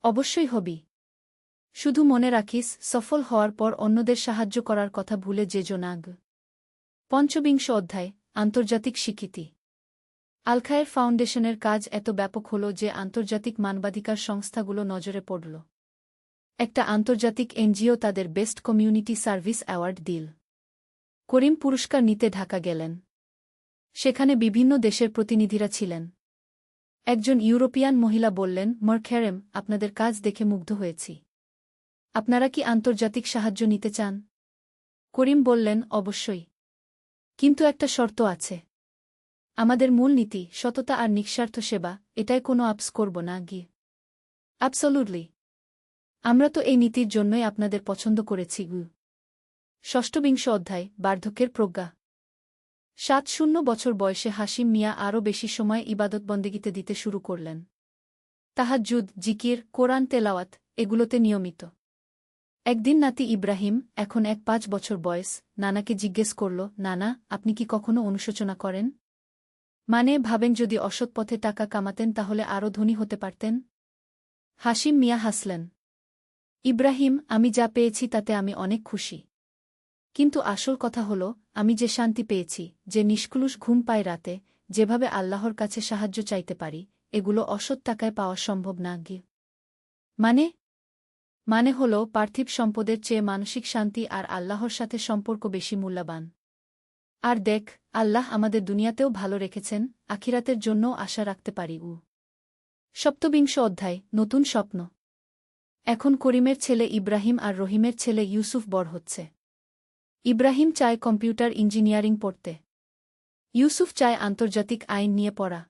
অবশ্যই হবি। শুধু মনে রাখিস, সফল হওয়ার পর অন্যদের সাহায্য করার কথা ভুলে যেজো না গ। পঞ্চবিংশ অধ্যায়, আন্তর্জাতিক স্বীকৃতি। আল-খায়ের ফাউন্ডেশনের কাজ এত ব্যাপক হল যে আন্তর্জাতিক মানবাধিকার সংস্থাগুলো নজরে পড়ল। একটা আন্তর্জাতিক এনজিও তাদের বেস্ট কমিউনিটি সার্ভিস অ্যাওয়ার্ড দিল। করিম পুরস্কার নিতে ঢাকা গেলেন। সেখানে বিভিন্ন দেশের প্রতিনিধিরা ছিলেন। একজন ইউরোপিয়ান মহিলা বললেন, মরখেরেম, আপনাদের কাজ দেখে মুগ্ধ হয়েছি। আপনারা কি আন্তর্জাতিক সাহায্য নিতে চান? করিম বললেন, অবশ্যই। কিন্তু একটা শর্ত আছে। আমাদের মূল নীতি, সততা আর নিঃস্বার্থ সেবা, এটাই কোনো আপস করব না গিয়ে। অ্যাবসলিউটলি। আমরা তো এই নীতির জন্যই আপনাদের পছন্দ করেছি গু। ষষ্ঠবিংশ অধ্যায়, বার্ধক্যের প্রজ্ঞা। ৭০ বছর বয়সে হাশিম মিয়া আরও বেশি সময় ইবাদতবন্দেগিতে দিতে শুরু করলেন। তাহাজ্জুদ, জিকির, কোরআন তেলাওয়াত, এগুলোতে নিয়মিত। একদিন নাতি ইব্রাহিম, এখন ৫ বছর বয়স, নানাকে জিজ্ঞেস করল, নানা, আপনি কি কখনো অনুশোচনা করেন? মানে ভাবেন যদি অসৎ পথে টাকা কামাতেন তাহলে আরও ধনী হতে পারতেন? হাশিম মিয়া হাসলেন। ইব্রাহিম, আমি যা পেয়েছি তাতে আমি অনেক খুশি। কিন্তু আসল কথা হল, আমি যে শান্তি পেয়েছি, যে নিষ্কলুষ ঘুম পাই রাতে, যেভাবে আল্লাহর কাছে সাহায্য চাইতে পারি, এগুলো অসৎ টাকায় পাওয়া সম্ভব না গিয়ে। মানে হল, পার্থিব সম্পদের চেয়ে মানসিক শান্তি আর আল্লাহর সাথে সম্পর্ক বেশি মূল্যবান। আর দেখ, আল্লাহ আমাদের দুনিয়াতেও ভালো রেখেছেন, আখিরাতের জন্যও আশা রাখতে পারি উ। সপ্তবিংশ অধ্যায়, নতুন স্বপ্ন। এখন করিমের ছেলে ইব্রাহিম আর রহিমের ছেলে ইউসুফ বড় হচ্ছে। ইব্রাহিম চায় কম্পিউটার ইঞ্জিনিয়ারিং পড়তে। ইউসুফ চায় আন্তর্জাতিক আইন নিয়ে পড়া।